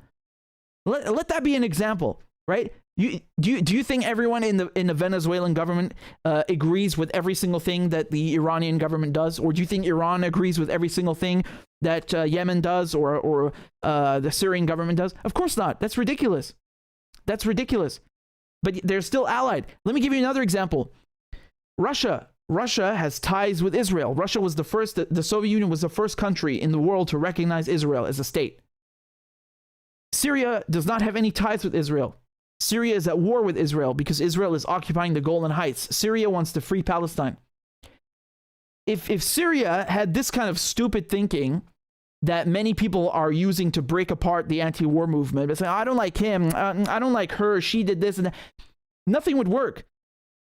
Let that be an example, right? Do you think everyone in the Venezuelan government agrees with every single thing that the Iranian government does, or do you think Iran agrees with every single thing that Yemen does, or the Syrian government does? Of course not. That's ridiculous. But they're still allied. Let me give you another example. Russia has ties with Israel. Russia was the Soviet Union was the first country in the world to recognize Israel as a state. Syria does not have any ties with Israel. Syria is at war with Israel because Israel is occupying the Golan Heights. Syria wants to free Palestine. If Syria had this kind of stupid thinking that many people are using to break apart the anti-war movement, but saying, I don't like him, I don't like her, she did this and that, nothing would work.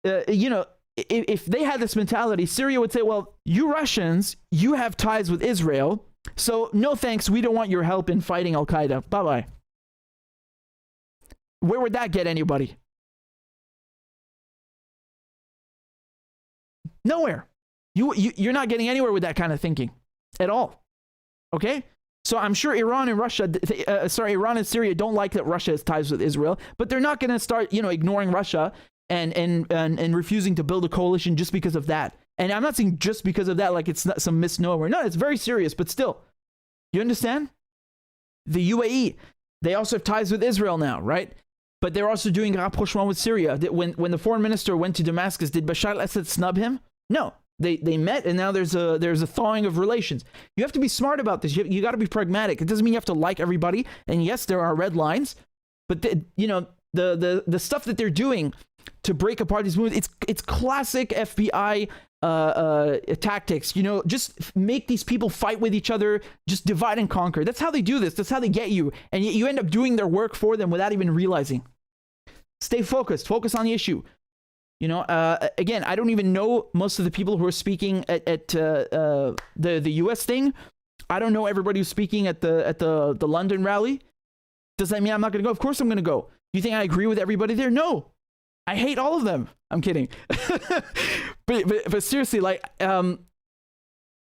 You know, if they had this mentality, Syria would say, well, you Russians, you have ties with Israel, so no thanks, we don't want your help in fighting Al-Qaeda. Bye-bye. Where would that get anybody? Nowhere. You're not getting anywhere with that kind of thinking at all. Okay? So I'm sure Iran and Syria don't like that Russia has ties with Israel, but they're not going to start, ignoring Russia and refusing to build a coalition just because of that. And I'm not saying just because of that, like it's not some misnomer. No, it's very serious, but still. You understand? The UAE, they also have ties with Israel now, right? But they're also doing rapprochement with Syria. When the foreign minister went to Damascus, did Bashar al-Assad snub him? No. They met, and now there's a thawing of relations. You have to be smart about this. You got to be pragmatic. It doesn't mean you have to like everybody. And yes, there are red lines, but the stuff that they're doing to break apart these movements, it's classic FBI tactics. Just make these people fight with each other, just divide and conquer. That's how they do this. That's how they get you, and you end up doing their work for them without even realizing. Stay focused. Focus on the issue. Again, I don't even know most of the people who are speaking at the US thing. I don't know everybody who's speaking at the London rally. Does that mean I'm not going to go? Of course I'm going to go. Do you think I agree with everybody there? No. I hate all of them. I'm kidding. but seriously, like,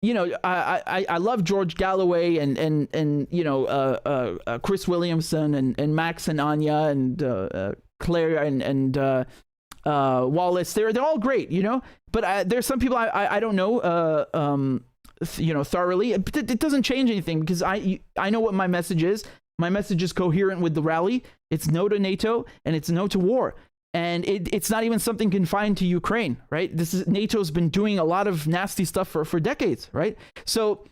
you know, I love George Galloway and you know, Chris Williamson and Max and Anya and Claire and Wallace. They're all great, you know. But there's some people I don't know, you know, thoroughly. It doesn't change anything because I know what my message is. My message is coherent with the rally. It's no to NATO and it's no to war. And it's not even something confined to Ukraine, right? NATO's been doing a lot of nasty stuff for decades, right? So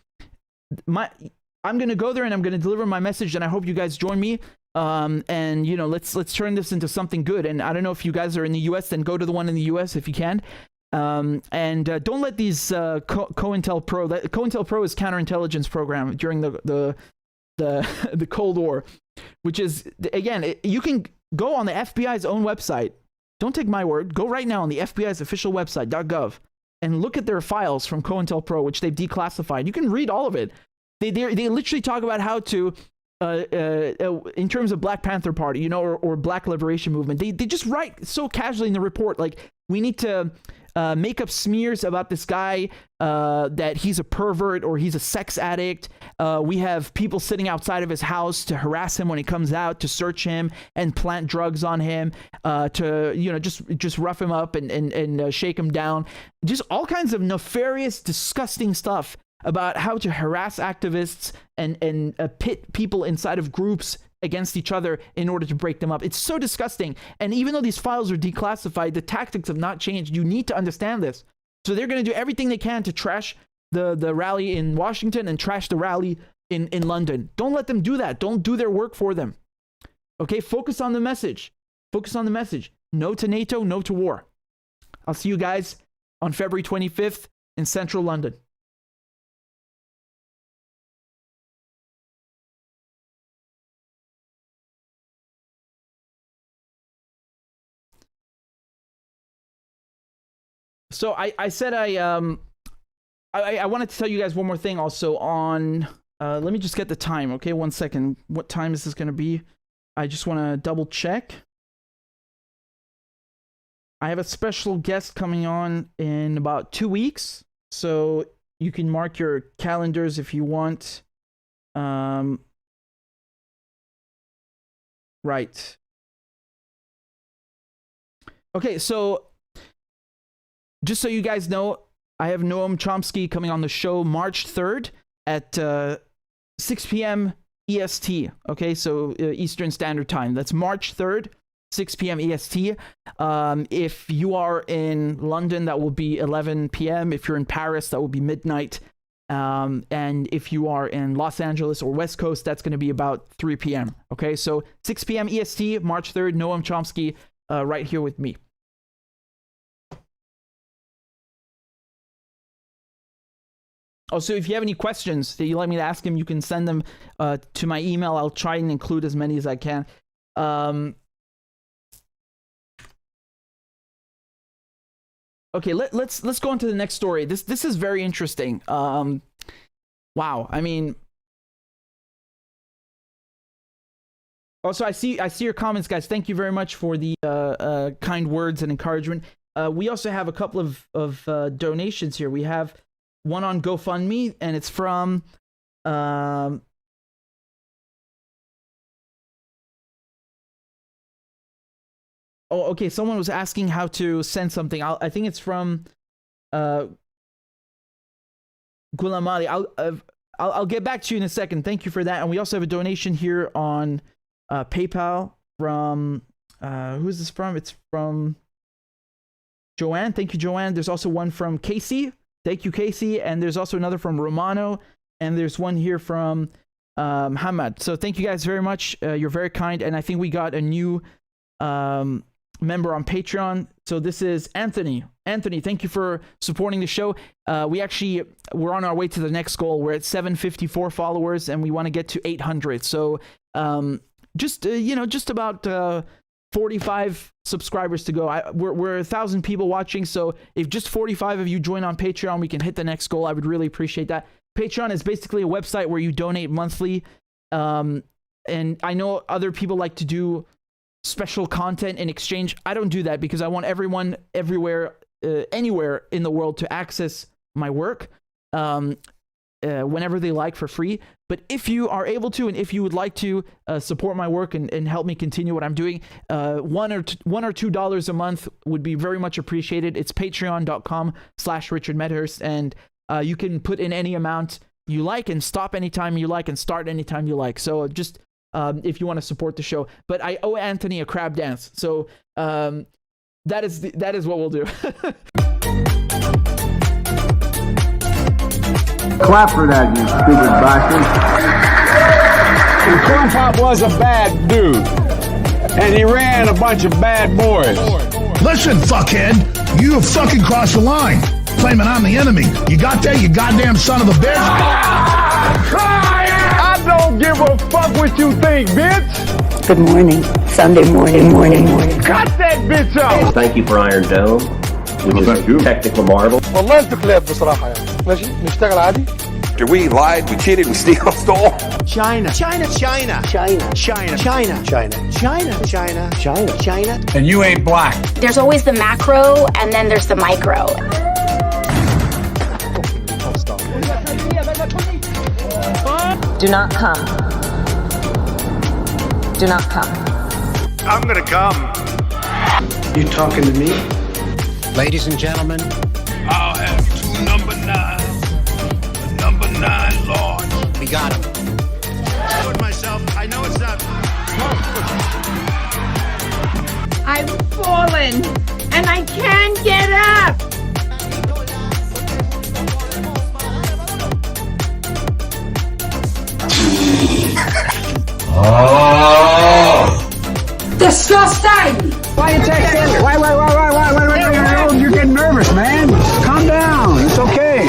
I'm going to go there and I'm going to deliver my message, and I hope you guys join me. And you know, let's turn this into something good. And I don't know if you guys are in the US, then go to the one in the US if you can. And don't let these COINTELPRO. COINTELPRO is counterintelligence program during the Cold War, which is, again, you can go on the FBI's own website. Don't take my word. Go right now on the FBI's official website, .gov, and look at their files from COINTELPRO, which they've declassified. You can read all of it. They literally talk about how to, in terms of Black Panther Party, you know, or Black Liberation Movement. They just write so casually in the report, like, we need to make up smears about this guy, that he's a pervert or he's a sex addict. We have people sitting outside of his house to harass him when he comes out, to search him and plant drugs on him, to, you know, just rough him up and shake him down. Just all kinds of nefarious, disgusting stuff about how to harass activists and pit people inside of groups against each other in order to break them up. It's so disgusting. And even though these files are declassified, the tactics have not changed. You need to understand this. So they're going to do everything they can to trash the rally in Washington and trash the rally in London. Don't let them do that. Don't do their work for them. Okay, focus on the message. Focus on the message. No to NATO, no to war. I'll see you guys on February 25th in central London. So I said I wanted to tell you guys one more thing also on, let me just get the time, okay? 1 second. What time is this going to be? I just want to double check. I have a special guest coming on in about 2 weeks, so you can mark your calendars if you want. Right. Okay, so just so you guys know, I have Noam Chomsky coming on the show March 3rd at 6 p.m. EST. Okay, so Eastern Standard Time. That's March 3rd, 6 p.m. EST. If you are in London, that will be 11 p.m. If you're in Paris, that will be midnight. And if you are in Los Angeles or West Coast, that's going to be about 3 p.m. Okay, so 6 p.m. EST, March 3rd, Noam Chomsky right here with me. Also, if you have any questions that you'd like me to ask him, you can send them to my email. I'll try and include as many as I can. Okay, let's go on to the next story. This is very interesting. Wow, I mean, also I see your comments, guys. Thank you very much for the kind words and encouragement. We also have a couple of donations here. We have one on GoFundMe, and it's from oh, okay, someone was asking how to send something. I think it's from Gulamali. I'll get back to you in a second. Thank you for that. And we also have a donation here on PayPal from who is this from? It's from Joanne. Thank you, Joanne. There's also one from Casey. Thank you, Casey. And there's also another from Romano. And there's one here from Hamad. So thank you guys very much. You're very kind. And I think we got a new member on Patreon. So this is Anthony. Anthony, thank you for supporting the show. We're on our way to the next goal. We're at 754 followers and we want to get to 800. So just about 45 subscribers to go. We're 1,000 people watching. So if just 45 of you join on Patreon, we can hit the next goal. I would really appreciate that. Patreon is basically a website where you donate monthly. And I know other people like to do special content in exchange. I don't do that because I want everyone everywhere, anywhere in the world to access my work. whenever they like for free. But if you are able to, and if you would like to support my work and help me continue what I'm doing, $1 or $2 a month would be very much appreciated. It's patreon.com/RichardMedhurst, and you can put in any amount you like and stop anytime you like and start anytime you like. So just if you want to support the show. But I owe Anthony a crab dance, so that is what we'll do. Clap for that, you stupid bastard. And Corn Pop was a bad dude. And he ran a bunch of bad boys. Listen, fuckhead, you have fucking crossed the line, claiming I'm the enemy. You got that, you goddamn son of a bitch? I don't give a fuck what you think, bitch. Good morning. Sunday morning. Cut that bitch off. Thank you for Iron Dome, which is a technical marvel. والله انت كلاب بصراحة يعني. ماشي نشتغل عادي. We lied, we cheated, we stole. China. And you ain't black. There's always the macro, and then there's the micro. Do not come. Do not come. I'm gonna come. You talking to me? Ladies and gentlemen, I'll have two number 9s. Number 9 large. We got him. I told myself, I know it's not. I've fallen and I can't get up. Disgusting! Why you take this? Why, you're getting nervous, man. Calm down. It's okay.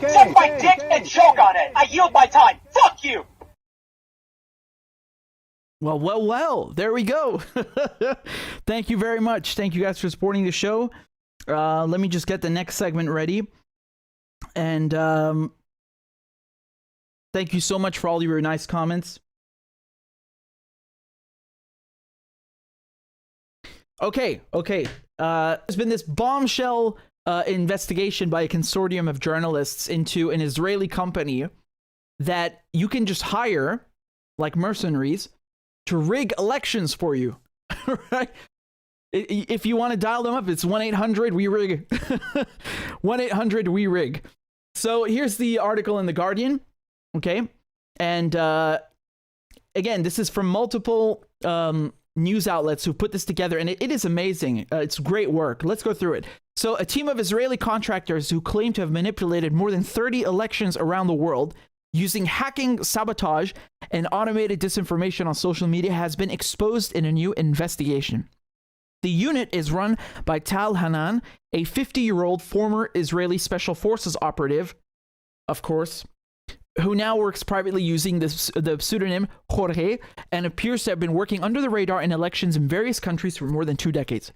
Suck my dick and choke on it. I yield my time. Fuck you. Well, there we go. Thank you very much. Thank you guys for supporting the show. Let me just get the next segment ready. And thank you so much for all your nice comments. Okay. There's been this bombshell investigation by a consortium of journalists into an Israeli company that you can just hire, like mercenaries, to rig elections for you. Right? If you want to dial them up, it's 1-800-WE-RIG. 1-800-WE-RIG. So here's the article in The Guardian. Okay. And again, this is from multiple news outlets who put this together, and it is amazing. It's great work. Let's go through it. So a team of Israeli contractors who claim to have manipulated more than 30 elections around the world using hacking, sabotage, and automated disinformation on social media has been exposed in a new investigation. The unit is run by Tal Hanan, a 50-year-old former Israeli Special Forces operative, of course, who now works privately using the pseudonym Jorge and appears to have been working under the radar in elections in various countries for more than 2 decades.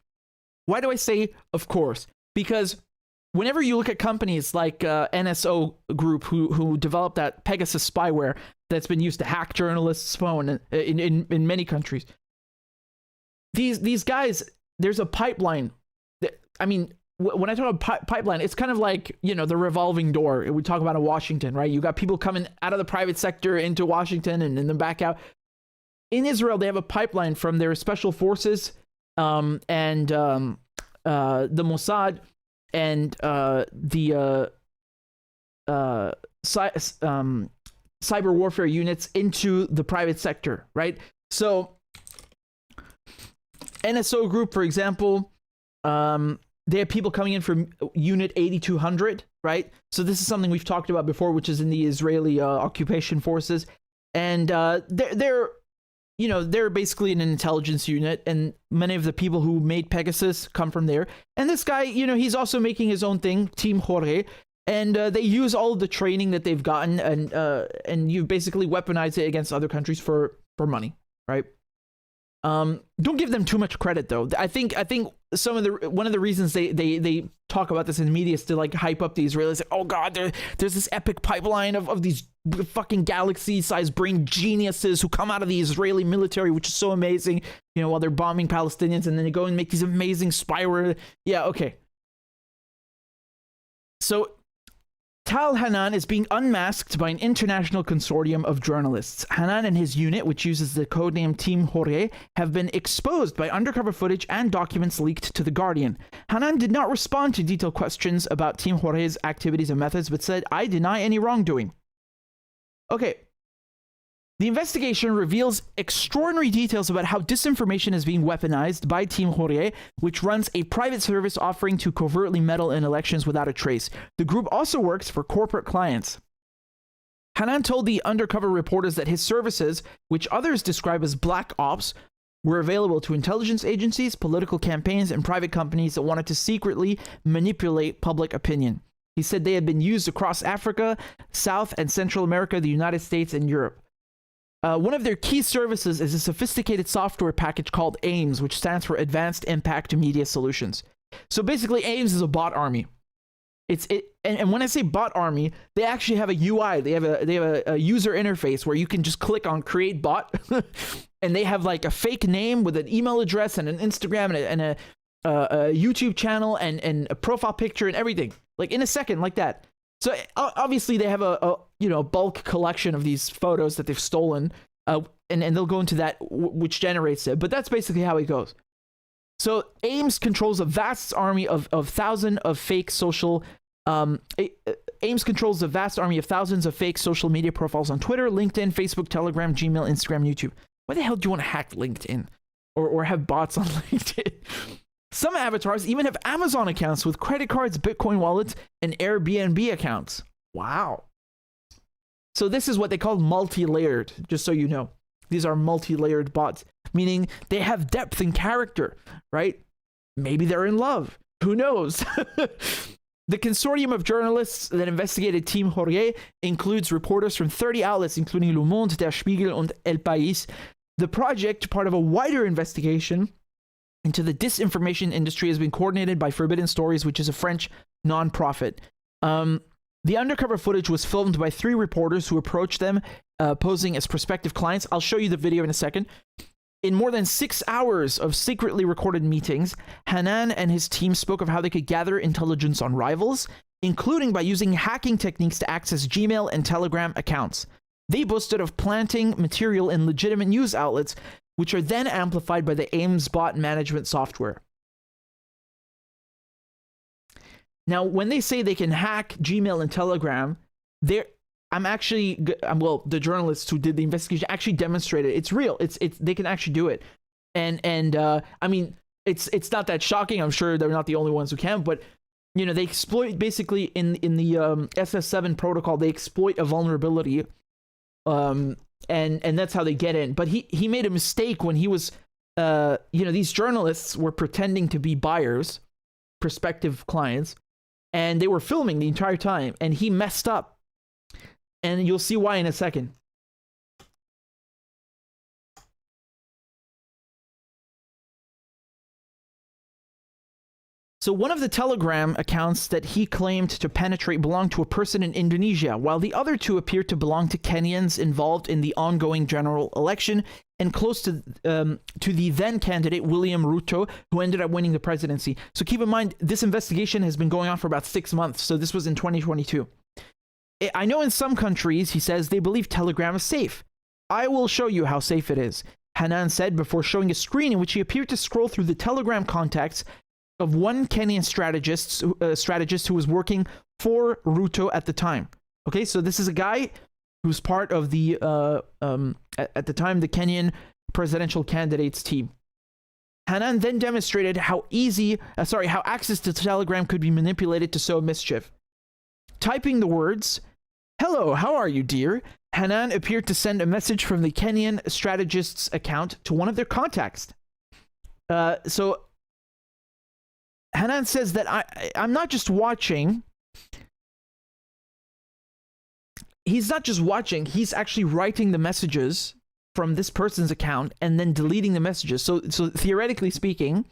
Why do I say of course? Because whenever you look at companies like NSO Group, who developed that Pegasus spyware that's been used to hack journalists' phone in many countries, these guys, there's a pipeline. When I talk about pipeline, it's kind of like, the revolving door we talk about in Washington, right? You got people coming out of the private sector into Washington and then back out. In Israel, they have a pipeline from their special forces and the Mossad and the cyber warfare units into the private sector, right? So NSO Group, for example, they have people coming in from Unit 8200, right? So this is something we've talked about before, which is in the Israeli occupation forces, and they're basically an intelligence unit, and many of the people who made Pegasus come from there. And this guy, he's also making his own thing, Team Jorge, and they use all of the training that they've gotten, and you basically weaponize it against other countries for money, right? Don't give them too much credit, though. I think one of the reasons they talk about this in the media is to like hype up the Israelis. Like, oh God, there's this epic pipeline of these fucking galaxy-sized brain geniuses who come out of the Israeli military, which is so amazing. While they're bombing Palestinians, and then they go and make these amazing spyware. Yeah, okay. So Tal Hanan is being unmasked by an international consortium of journalists. Hanan and his unit, which uses the codename Team Dore, have been exposed by undercover footage and documents leaked to The Guardian. Hanan did not respond to detailed questions about Team Dore's activities and methods, but said, "I deny any wrongdoing." Okay. The investigation reveals extraordinary details about how disinformation is being weaponized by Team Dore, which runs a private service offering to covertly meddle in elections without a trace. The group also works for corporate clients. Hanan told the undercover reporters that his services, which others describe as black ops, were available to intelligence agencies, political campaigns, and private companies that wanted to secretly manipulate public opinion. He said they had been used across Africa, South and Central America, the United States, and Europe. One of their key services is a sophisticated software package called AIMS, which stands for Advanced Impact Media Solutions. So basically, AIMS is a bot army. And when I say bot army, they actually have a UI. They have a user interface where you can just click on Create Bot, and they have like a fake name with an email address and an Instagram and a YouTube channel and a profile picture and everything, like in a second, like that. So obviously they have a bulk collection of these photos that they've stolen, and they'll go into that, which generates it. But that's basically how it goes. So AIMS controls a vast army of thousands of fake social. AIMS controls a vast army of thousands of fake social media profiles on Twitter, LinkedIn, Facebook, Telegram, Gmail, Instagram, YouTube. Why the hell do you want to hack LinkedIn or have bots on LinkedIn? Some avatars even have Amazon accounts with credit cards, Bitcoin wallets, and Airbnb accounts. Wow. So this is what they call multi-layered, just so you know. These are multi-layered bots, meaning they have depth and character, right? Maybe they're in love. Who knows? The consortium of journalists that investigated Team Dore includes reporters from 30 outlets, including Le Monde, Der Spiegel, and El País. The project, part of a wider investigation into the disinformation industry, has been coordinated by Forbidden Stories, which is a French non-profit. The undercover footage was filmed by 3 reporters who approached them, posing as prospective clients. I'll show you the video in a second. In more than 6 hours of secretly recorded meetings, Hanan and his team spoke of how they could gather intelligence on rivals, including by using hacking techniques to access Gmail and Telegram accounts. They boasted of planting material in legitimate news outlets, which are then amplified by the AIMS bot management software. Now, when they say they can hack Gmail and Telegram, the journalists who did the investigation actually demonstrated it's real. They can actually do it, and I mean, it's not that shocking. I'm sure they're not the only ones who can, but they exploit basically in the SS7 protocol. They exploit a vulnerability, and that's how they get in. But he made a mistake when he was, these journalists were pretending to be buyers, prospective clients, and they were filming the entire time, and he messed up. And you'll see why in a second. So one of the Telegram accounts that he claimed to penetrate belonged to a person in Indonesia, while the other 2 appeared to belong to Kenyans involved in the ongoing general election and close to the then candidate William Ruto, who ended up winning the presidency. So keep in mind, this investigation has been going on for about 6 months. So this was in 2022. I know in some countries, he says, they believe Telegram is safe. I will show you how safe it is, Hanan said before showing a screen in which he appeared to scroll through the Telegram contacts of one Kenyan strategist who was working for Ruto at the time. Okay, so this is a guy who's part of the, at the time, the Kenyan presidential candidates team. Hanan then demonstrated how access to Telegram could be manipulated to sow mischief. Typing the words, "Hello, how are you, dear?" Hanan appeared to send a message from the Kenyan strategist's account to one of their contacts. So Hanan says that I'm not just watching. He's not just watching, he's actually writing the messages from this person's account and then deleting the messages. So theoretically speaking,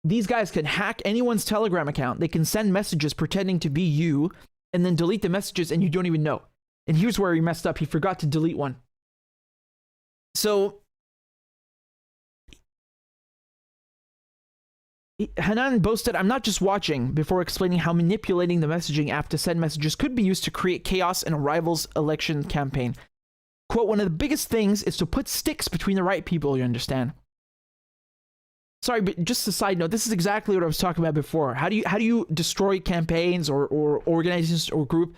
these guys can hack anyone's Telegram account. They can send messages pretending to be you and then delete the messages and you don't even know. And here's where he messed up. He forgot to delete one. So Hanan boasted, "I'm not just watching," before explaining how manipulating the messaging app to send messages could be used to create chaos in a rival's election campaign. Quote, "One of the biggest things is to put sticks between the right people, you understand?" Sorry, but just a side note, this is exactly what I was talking about before. How do you destroy campaigns or organizations or group?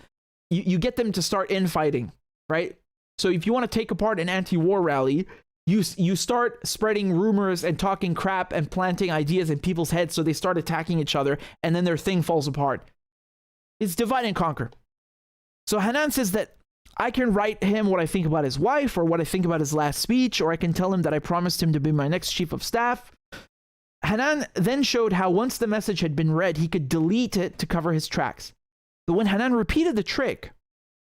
You get them to start infighting, right? So if you want to take apart an anti-war rally, you start spreading rumors and talking crap and planting ideas in people's heads so they start attacking each other, and then their thing falls apart. It's divide and conquer. So Hanan says that I can write him what I think about his wife or what I think about his last speech, or I can tell him that I promised him to be my next chief of staff. Hanan then showed how once the message had been read, he could delete it to cover his tracks. But when Hanan repeated the trick,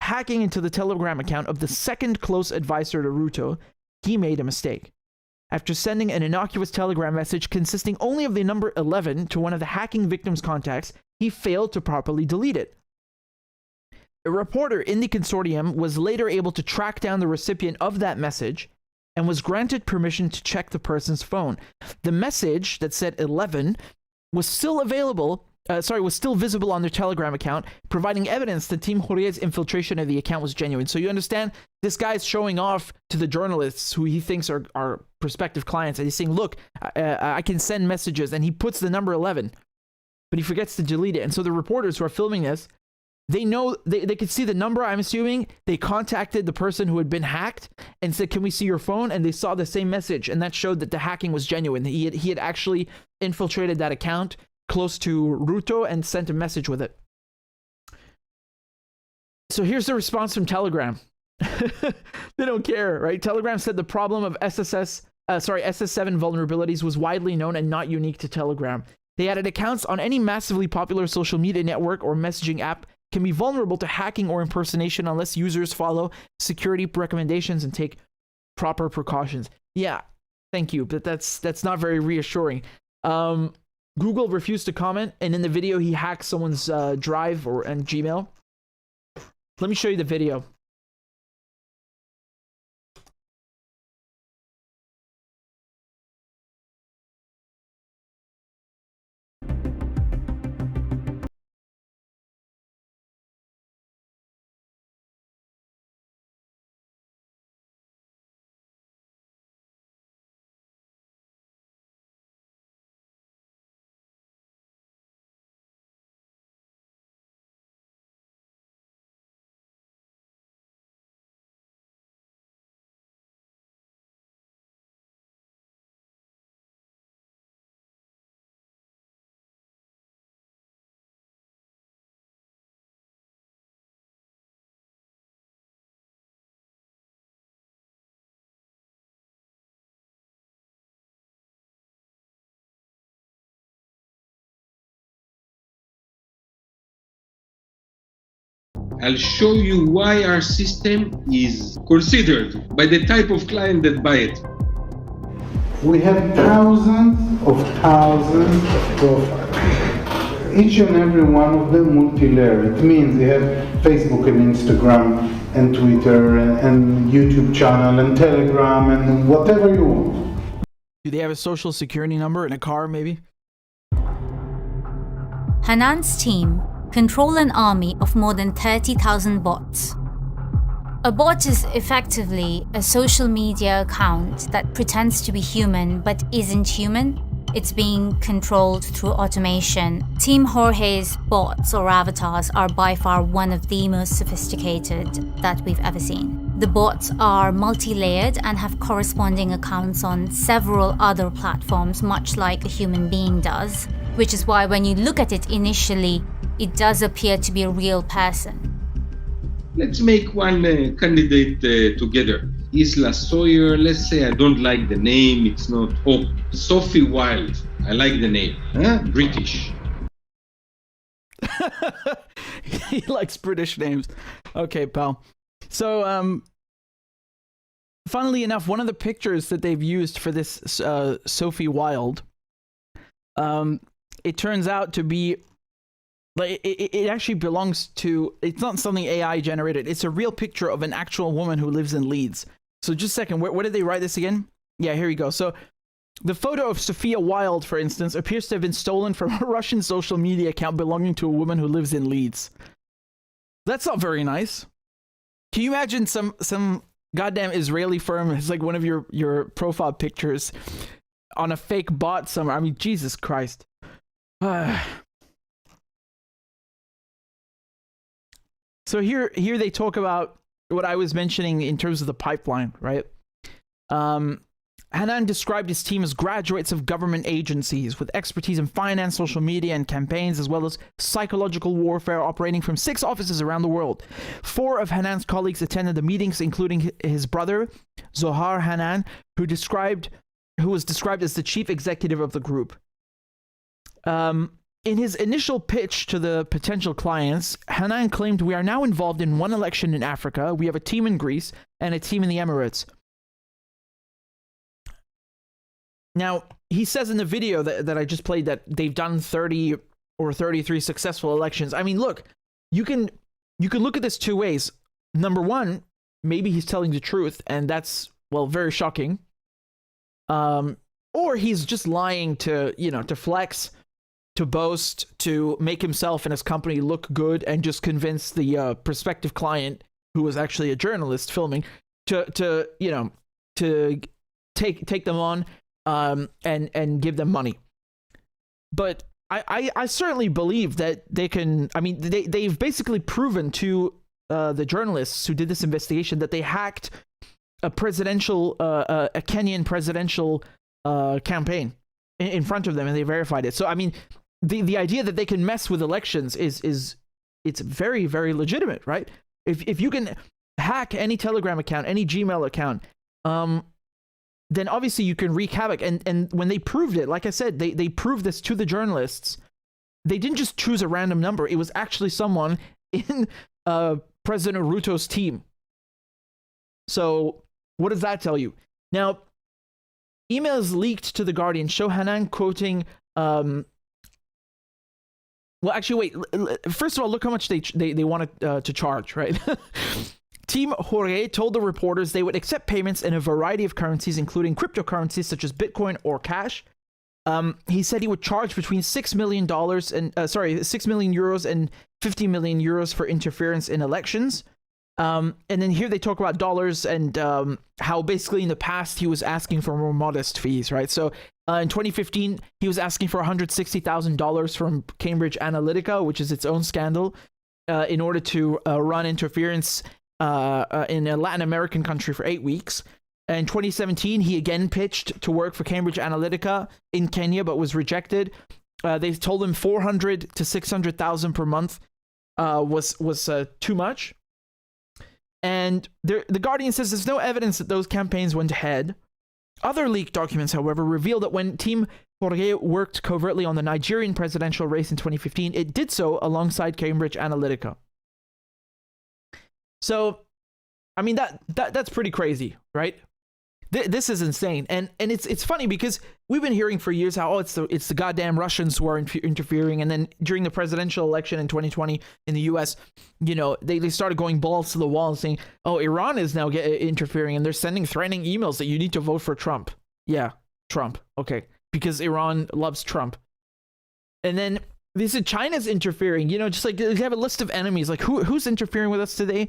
hacking into the Telegram account of the second close advisor to Ruto, he made a mistake. After sending an innocuous Telegram message consisting only of the number 11 to one of the hacking victim's contacts, he failed to properly delete it. A reporter in the consortium was later able to track down the recipient of that message and was granted permission to check the person's phone. The message that said 11 was still visible on their Telegram account, providing evidence that Team Hurriyah's infiltration of the account was genuine. So you understand, this guy's showing off to the journalists who he thinks are prospective clients, and he's saying, look, I can send messages, and he puts the number 11, but he forgets to delete it. And so the reporters who are filming this, they know, they could see the number, I'm assuming. They contacted the person who had been hacked and said, can we see your phone? And they saw the same message, and that showed that the hacking was genuine. He had actually infiltrated that account close to Ruto and sent a message with it. So here's the response from Telegram. They don't care, right? Telegram said the problem of SS7 vulnerabilities was widely known and not unique to Telegram. They added accounts on any massively popular social media network or messaging app can be vulnerable to hacking or impersonation unless users follow security recommendations and take proper precautions. Yeah, thank you, but that's not very reassuring. Google refused to comment, and in the video he hacks someone's Drive and Gmail. Let me show you the video. I'll show you why our system is considered by the type of client that buy it. We have thousands of profiles. Each and every one of them multi-layer. It means they have Facebook and Instagram and Twitter and YouTube channel and Telegram and whatever you want. Do they have a social security number in a car, maybe? Hanan's team control an army of more than 30,000 bots. A bot is effectively a social media account that pretends to be human but isn't human. It's being controlled through automation. Team Jorge's bots or avatars are by far one of the most sophisticated that we've ever seen. The bots are multi-layered and have corresponding accounts on several other platforms, much like a human being does, which is why when you look at it initially, it does appear to be a real person. Let's make one candidate together. Isla Sawyer, let's say I don't like the name, it's not. Oh, Sophie Wilde, I like the name. British. He likes British names. Okay, pal. So, funnily enough, one of the pictures that they've used for this Sophie Wilde, it turns out to be, like, it actually belongs to, it's not something AI generated. It's a real picture of an actual woman who lives in Leeds. So just a second, where did they write this again? Yeah, here we go. So The photo of Sophia Wilde, for instance, appears to have been stolen from a Russian social media account belonging to a woman who lives in Leeds. That's not very nice. Can you imagine some goddamn Israeli firm has like one of your profile pictures on a fake bot somewhere? I mean, Jesus Christ. So here they talk about what I was mentioning in terms of the pipeline, right? Hanan described his team as graduates of government agencies with expertise in finance, social media, and campaigns, as well as psychological warfare, operating from 6 offices around the world. 4 of Hanan's colleagues attended the meetings, including his brother, Zohar Hanan, who was described as the chief executive of the group. In his initial pitch to the potential clients, Hanan claimed, "We are now involved in 1 election in Africa. We have a team in Greece and a team in the Emirates." Now, he says in the video that I just played that they've done 30 or 33 successful elections. I mean, look, you can look at this 2 ways. Number one, maybe he's telling the truth, and that's, well, very shocking. Or he's just lying to flex, to boast, to make himself and his company look good, and just convince the prospective client, who was actually a journalist filming, to take them on. And give them money. But I certainly believe that they can. I mean, they've basically proven to the journalists who did this investigation that they hacked a Kenyan presidential campaign in front of them, and they verified it. So I mean, the idea that they can mess with elections is it's very, very legitimate, right? If you can hack any Telegram account, any Gmail account, then obviously you can wreak havoc. And when they proved it, like I said, they proved this to the journalists. They didn't just choose a random number. It was actually someone in President Ruto's team. So what does that tell you? Now, emails leaked to The Guardian show Hanan quoting... well, actually, wait. First of all, look how much they wanted to charge, right? Team Jorge told the reporters they would accept payments in a variety of currencies, including cryptocurrencies such as Bitcoin or cash. He said he would charge between $6 million and 6 million euros and 50 million euros for interference in elections. And then here they talk about dollars and how basically in the past he was asking for more modest fees, right? So in 2015, he was asking for $160,000 from Cambridge Analytica, which is its own scandal, in order to run interference in a Latin American country for 8 weeks. In 2017, he again pitched to work for Cambridge Analytica in Kenya, but was rejected. They told him 400 to 600,000 per month was too much. And the Guardian says there's no evidence that those campaigns went ahead. Other leaked documents, however, reveal that when Team Jorge worked covertly on the Nigerian presidential race in 2015, it did so alongside Cambridge Analytica. So, I mean, that's pretty crazy, right? This is insane. And it's funny because we've been hearing for years how, it's the goddamn Russians who are interfering. And then during the presidential election in 2020 in the US, they started going balls to the wall and saying, oh, Iran is now interfering and they're sending threatening emails that you need to vote for Trump. Yeah, Trump. Okay. Because Iran loves Trump. And then they said China's interfering, just like they have a list of enemies. Like who's interfering with us today?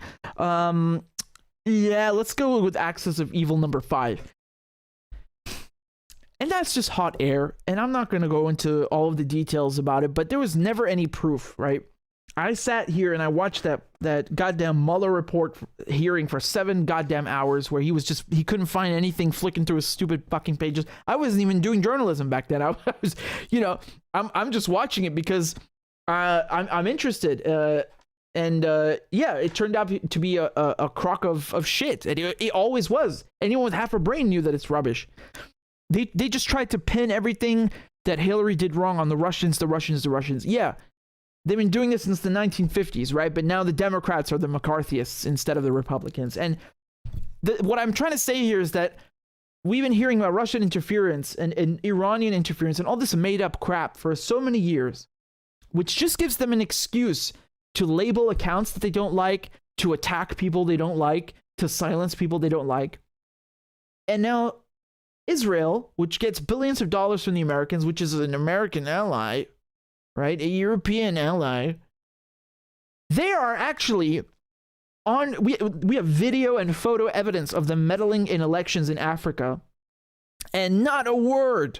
Yeah, let's go with axis of evil number 5. And that's just hot air. And I'm not going to go into all of the details about it, but there was never any proof, right? I sat here and I watched that goddamn Mueller report hearing for 7 goddamn hours where he couldn't find anything flicking through his stupid fucking pages. I wasn't even doing journalism back then. I was, I'm just watching it because I'm interested. Yeah, it turned out to be a crock of shit. And it always was. Anyone with half a brain knew that it's rubbish. They just tried to pin everything that Hillary did wrong on the Russians. Yeah, they've been doing this since the 1950s, right? But now the Democrats are the McCarthyists instead of the Republicans. And what I'm trying to say here is that we've been hearing about Russian interference and Iranian interference and all this made up crap for so many years, which just gives them an excuse to label accounts that they don't like, to attack people they don't like, to silence people they don't like. And now Israel, which gets billions of dollars from the Americans, which is an American ally, right? A European ally. They are actually on, we have video and photo evidence of them meddling in elections in Africa. And not a word.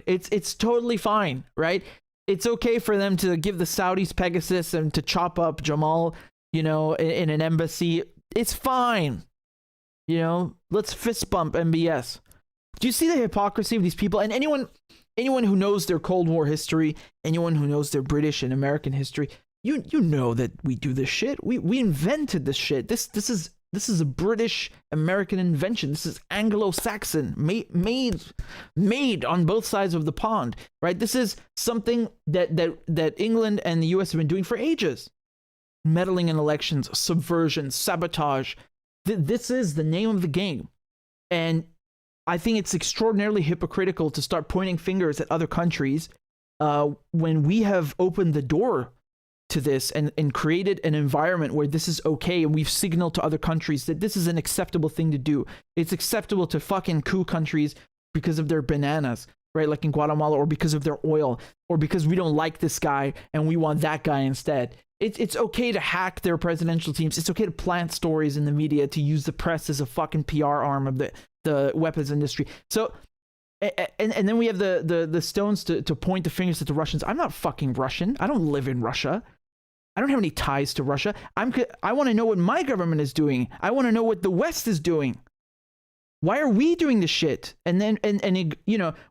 It's totally fine, right? It's okay for them to give the Saudis Pegasus and to chop up Jamal, in an embassy. It's fine. Let's fist bump MBS. Do you see the hypocrisy of these people? And anyone who knows their Cold War history, anyone who knows their British and American history, you know that we do this shit. We invented this shit. This is a British American invention. This is Anglo-Saxon, made on both sides of the pond, right? This is something that England and the US have been doing for ages. Meddling in elections, subversion, sabotage. This is the name of the game. And I think it's extraordinarily hypocritical to start pointing fingers at other countries when we have opened the door to this and created an environment where this is okay, and we've signaled to other countries that this is an acceptable thing to do. It's acceptable to fucking coup countries because of their bananas, right? Like in Guatemala, or because of their oil, or because we don't like this guy and we want that guy instead. It's okay to hack their presidential teams. It's okay to plant stories in the media, to use the press as a fucking PR arm of the weapons industry. So, and then we have the stones to point the fingers at the Russians. I'm not fucking Russian. I don't live in Russia. I don't have any ties to Russia. I want to know what my government is doing. I want to know what the West is doing. Why are we doing this shit? And then,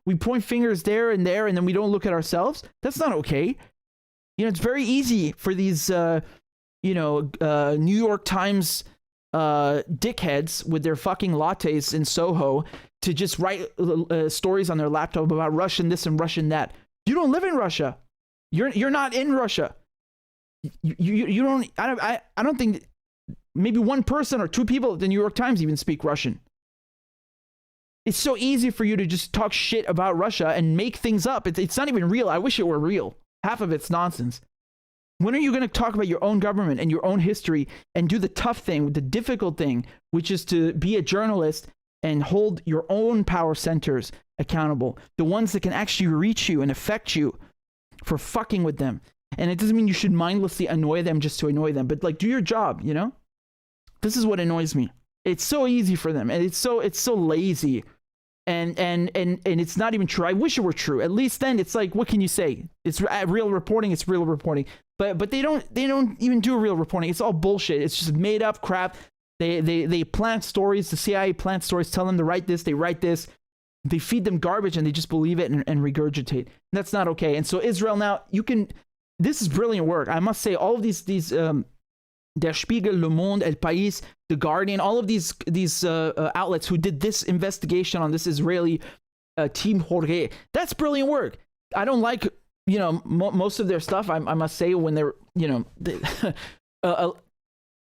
we point fingers there, and then we don't look at ourselves. That's not okay. It's very easy for these, New York Times dickheads with their fucking lattes in Soho to just write stories on their laptop about Russian this and Russian that. You don't live in Russia. You're not in Russia. You don't. I don't think maybe one person or two people at the New York Times even speak Russian. It's so easy for you to just talk shit about Russia and make things up. It's not even real. I wish it were real. Half of it's nonsense. When are you going to talk about your own government and your own history and do the tough thing, the difficult thing, which is to be a journalist and hold your own power centers accountable, the ones that can actually reach you and affect you for fucking with them? And it doesn't mean you should mindlessly annoy them just to annoy them, but do your job, This is what annoys me. It's so easy for them, and it's so lazy. And it's not even true. I wish it were true. At least then it's like, what can you say? It's real reporting. It's real reporting. But they don't even do real reporting. It's all bullshit. It's just made up crap. They plant stories. The CIA plants stories. Tell them to write this. They write this. They feed them garbage and they just believe it and regurgitate. That's not okay. And so Israel now, this is brilliant work. I must say, all of these Der Spiegel, Le Monde, El País, The Guardian, all of these outlets who did this investigation on this Israeli team Dore, that's brilliant work. I don't like, most of their stuff. I must say, when they're, a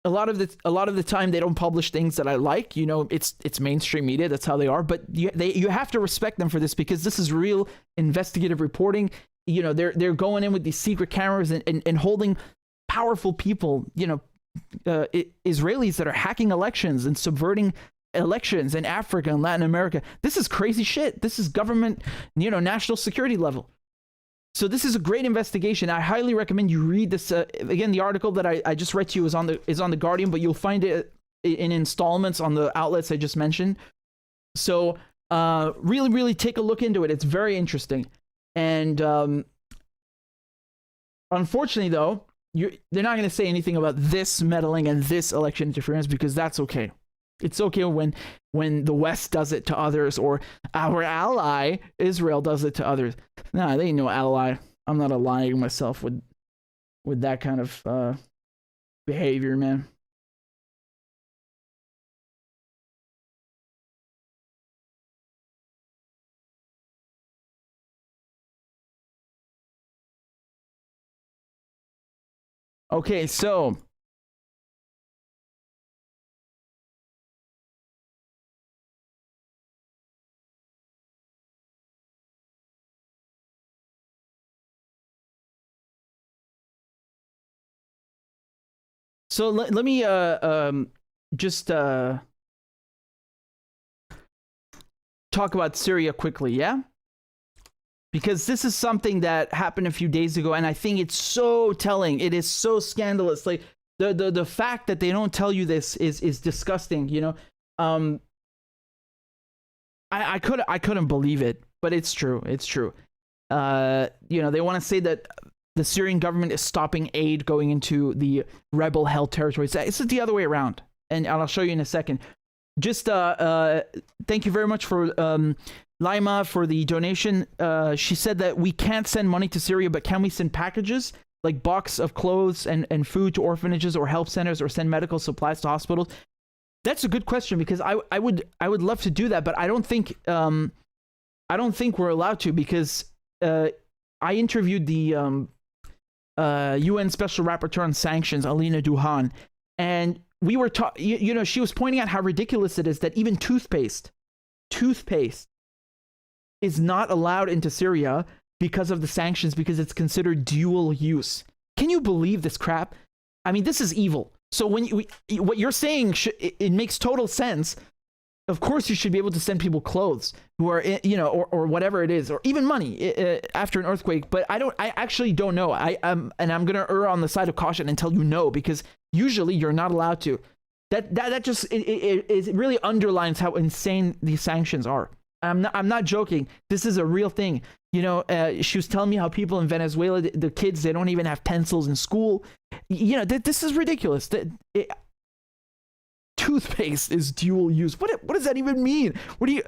lot of the time they don't publish things that I like. It's mainstream media. That's how they are. But you have to respect them for this, because this is real investigative reporting. They're going in with these secret cameras and holding powerful people, Israelis that are hacking elections and subverting elections in Africa and Latin America. This is crazy shit. This is government, national security level. So this is a great investigation. I highly recommend you read this. Again, the article that I just read to you is on the Guardian, but you'll find it in installments on the outlets I just mentioned. So really, really take a look into it. It's very interesting. And unfortunately, though, they're not going to say anything about this meddling and this election interference, because that's okay. It's okay when the West does it to others, or our ally Israel does it to others. Nah, they ain't no ally. I'm not allying myself with that kind of behavior, man. Okay, so let me just talk talk about Syria quickly, yeah? Because this is something that happened a few days ago, and I think it's so telling. It is so scandalous. Like the fact that they don't tell you this is disgusting. You know, I couldn't believe it, but it's true. It's true. You know, they want to say that the Syrian government is stopping aid going into the rebel-held territories. It's the other way around, and I'll show you in a second. Just thank you very much for Lima for the donation. She said that we can't send money to Syria, but can we send packages like box of clothes and food to orphanages or help centers, or send medical supplies to hospitals? That's a good question, because I would love to do that, but I don't think we're allowed to, because I interviewed the UN Special Rapporteur on Sanctions, Alina Duhan, and we were you know, she was pointing out how ridiculous it is that even toothpaste is not allowed into Syria because of the sanctions, because it's considered dual use. Can you believe this crap? I mean, this is evil. So when what you're saying, it makes total sense. Of course, you should be able to send people clothes who are, you know, or whatever it is, or even money after an earthquake. But I actually don't know. And I'm gonna err on the side of caution and tell you no, because usually you're not allowed to. That just it really underlines how insane these sanctions are. I'm not joking. This is a real thing. You know, she was telling me how people in Venezuela, the kids, they don't even have pencils in school. You know, this is ridiculous. Toothpaste is dual use. What does that even mean? What do you?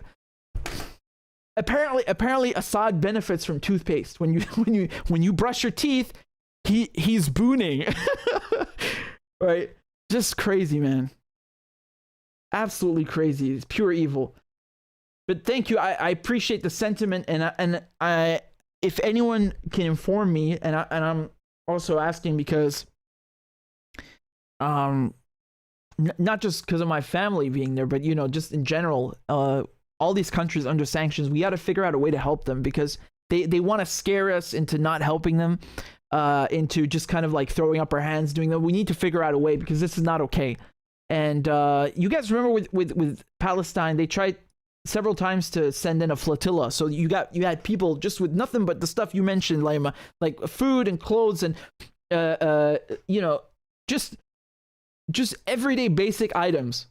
Apparently, Assad benefits from toothpaste. When you brush your teeth, he's booning. Right? Just crazy, man. Absolutely crazy. It's pure evil. But thank you. I appreciate the sentiment, and I if anyone can inform me, and I'm also asking because not just because of my family being there, but you know, just in general, all these countries under sanctions, we got to figure out a way to help them, because they want to scare us into not helping them, into just kind of like throwing up our hands, doing that. We need to figure out a way, because this is not okay. And you guys remember with Palestine, they tried several times to send in a flotilla. So you had people just with nothing but the stuff you mentioned, Laima, like food and clothes and you know, just everyday basic items.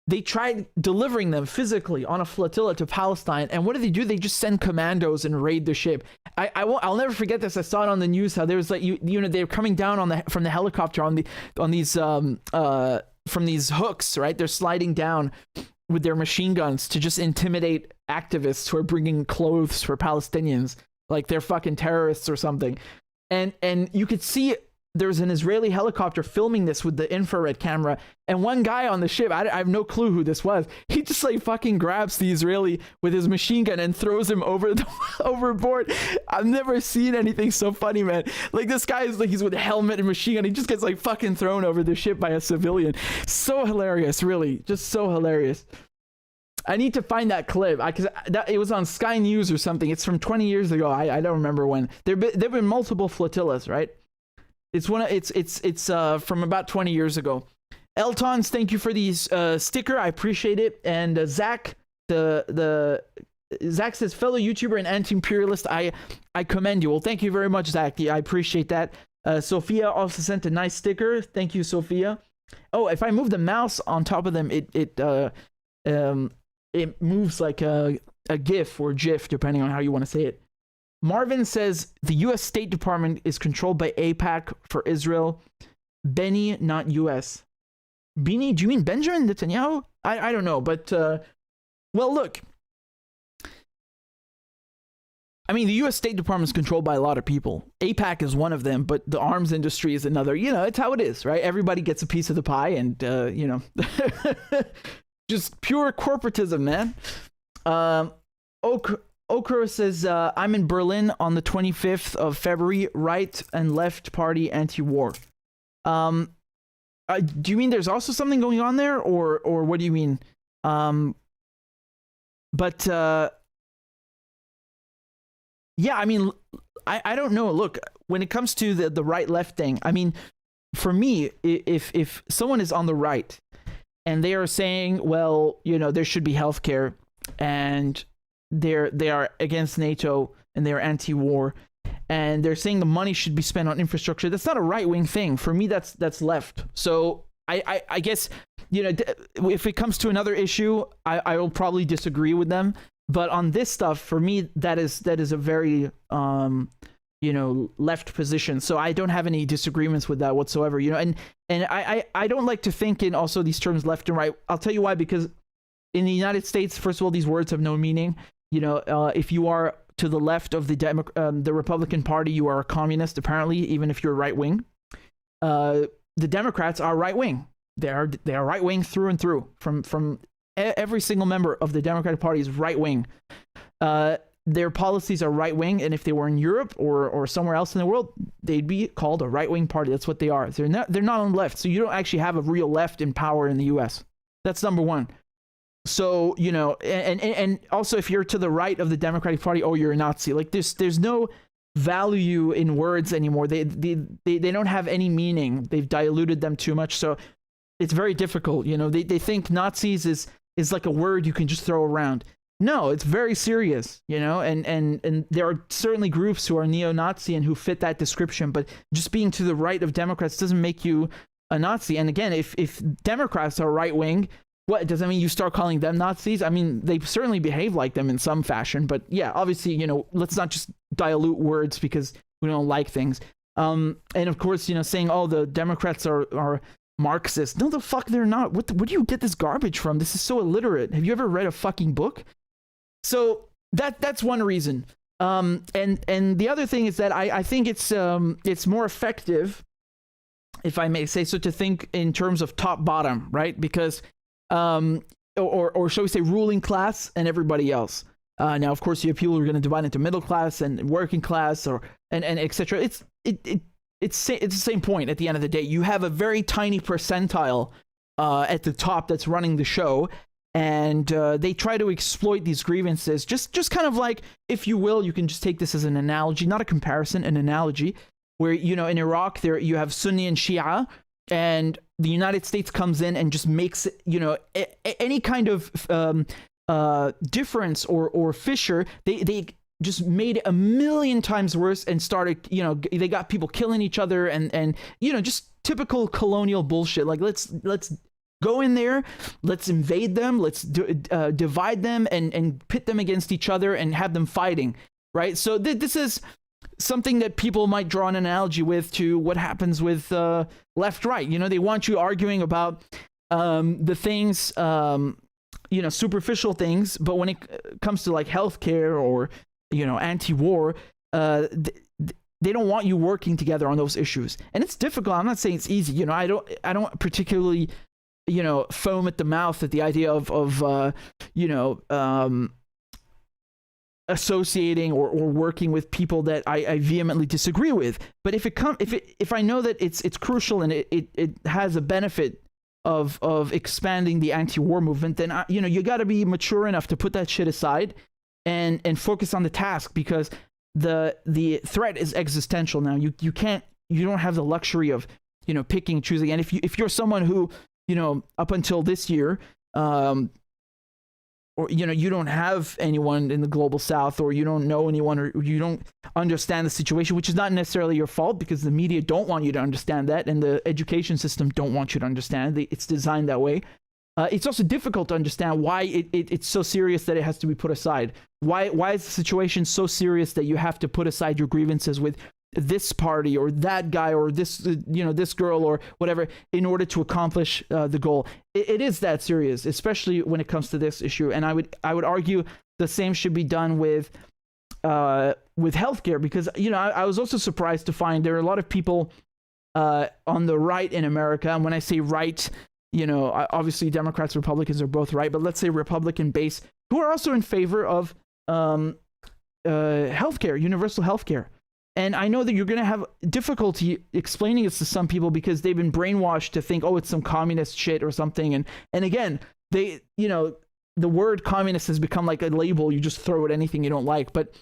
They tried delivering them physically on a flotilla to Palestine, and what do? They just send commandos and raid the ship. I'll never forget this. I saw it on the news how there was like you know, they were coming down from the helicopter on these from these hooks, right? They're sliding down with their machine guns to just intimidate activists who are bringing clothes for Palestinians, like they're fucking terrorists or something. And you could see there's an Israeli helicopter filming this with the infrared camera, and one guy on the ship, I have no clue who this was, he just like fucking grabs the Israeli with his machine gun and throws him overboard. I've never seen anything so funny, man. Like this guy is like, he's with a helmet and machine gun, he just gets like fucking thrown over the ship by a civilian. So hilarious, really, just so hilarious. I need to find that clip, because it was on Sky News or something. It's from 20 years ago. I don't remember when. There've been multiple flotillas, right? It's from about 20 years ago. Eltons, thank you for these sticker. I appreciate it. And Zach, Zach says, fellow YouTuber and anti-imperialist, I commend you. Well, thank you very much, Zach. I appreciate that. Sophia also sent a nice sticker. Thank you, Sophia. Oh, if I move the mouse on top of them, it moves like a GIF or GIF, depending on how you want to say it. Marvin says the U.S. State Department is controlled by AIPAC for Israel. Benny, not U.S. Beanie, do you mean Benjamin Netanyahu? I don't know, but well, look. I mean, the U.S. State Department is controlled by a lot of people. AIPAC is one of them, but the arms industry is another. You know, it's how it is, right? Everybody gets a piece of the pie, and you know, just pure corporatism, man. Okra says, I'm in Berlin on the 25th of February, right and left party anti-war. Do you mean there's also something going on there, or what do you mean? But yeah, I mean, I don't know. Look, when it comes to the right-left thing, I mean, for me, if someone is on the right and they are saying, well, you know, there should be healthcare, and they are against NATO and they're anti-war, and they're saying the money should be spent on infrastructure. That's not a right-wing thing. For me, that's left. So I guess, you know, if it comes to another issue, I will probably disagree with them. But on this stuff, for me, that is a very you know, left position. So I don't have any disagreements with that whatsoever. You know, and I don't like to think in also these terms left and right. I'll tell you why. Because in the United States, first of all, these words have no meaning. You know, if you are to the left of the Republican Party, you are a communist, apparently, even if you're right wing. The Democrats are right wing. They are right wing through and through. From every single member of the Democratic Party is right wing. Their policies are right wing, and if they were in Europe or somewhere else in the world, they'd be called a right wing party. That's what they are. They're not on the left. So you don't actually have a real left in power in the U.S. That's number one. So, you know, and also if you're to the right of the Democratic Party, oh, you're a Nazi. Like there's no value in words anymore. They don't have any meaning. They've diluted them too much. So it's very difficult. You know, they think Nazis is like a word you can just throw around. No, it's very serious, you know, and there are certainly groups who are neo-Nazi and who fit that description, but just being to the right of Democrats doesn't make you a Nazi. And again, if Democrats are right-wing, what does that mean? You start calling them Nazis? I mean, they certainly behave like them in some fashion, but yeah, obviously, you know, let's not just dilute words because we don't like things. And of course, you know, saying, oh, the Democrats are Marxist. No, the fuck they're not. Where do you get this garbage from? This is so illiterate. Have you ever read a fucking book? So that's one reason. And the other thing is that I think it's more effective, if I may say so, to think in terms of top bottom, right? Because or shall we say ruling class and everybody else. Now, of course, you have people who are going to divide into middle class and working class and etc. It's the same point at the end of the day. You have a very tiny percentile at the top that's running the show. And they try to exploit these grievances, just kind of like, if you will, you can just take this as an analogy, not a comparison, an analogy, where, you know, in Iraq, there you have Sunni and Shia, and the United States comes in and just makes, you know, any kind of difference or fissure, they just made it a million times worse and started, you know, they got people killing each other and you know, just typical colonial bullshit. Like, let's go in there, let's invade them, let's divide them and pit them against each other and have them fighting, right? So this is something that people might draw an analogy with to what happens with left-right. You know, they want you arguing about the things, you know, superficial things, but when it comes to like healthcare or, you know, anti-war, they don't want you working together on those issues. And it's difficult. I'm not saying it's easy. You know, I don't particularly, you know, foam at the mouth at the idea of you know, associating or working with people that I vehemently disagree with. But if I know that it's crucial and it has a benefit of expanding the anti-war movement, then you know, you got to be mature enough to put that shit aside and focus on the task, because the threat is existential now. You don't have the luxury of, you know, picking and choosing. And if you're someone who, you know, up until this year, or, you know, you don't have anyone in the global south, or you don't know anyone, or you don't understand the situation, which is not necessarily your fault, because the media don't want you to understand that, and the education system don't want you to understand it. It's designed that way. It's also difficult to understand why it's so serious that it has to be put aside. Why is the situation so serious that you have to put aside your grievances with this party or that guy or this, you know, this girl or whatever, in order to accomplish the goal? It is that serious, especially when it comes to this issue. And I would argue the same should be done with healthcare, because, you know, I was also surprised to find there are a lot of people on the right in America. And when I say right, you know, obviously Democrats, Republicans are both right, but let's say Republican base, who are also in favor of healthcare, universal healthcare. And I know that you're going to have difficulty explaining this to some people because they've been brainwashed to think, oh, it's some communist shit or something. And again, they, you know, the word communist has become like a label. You just throw at anything you don't like, but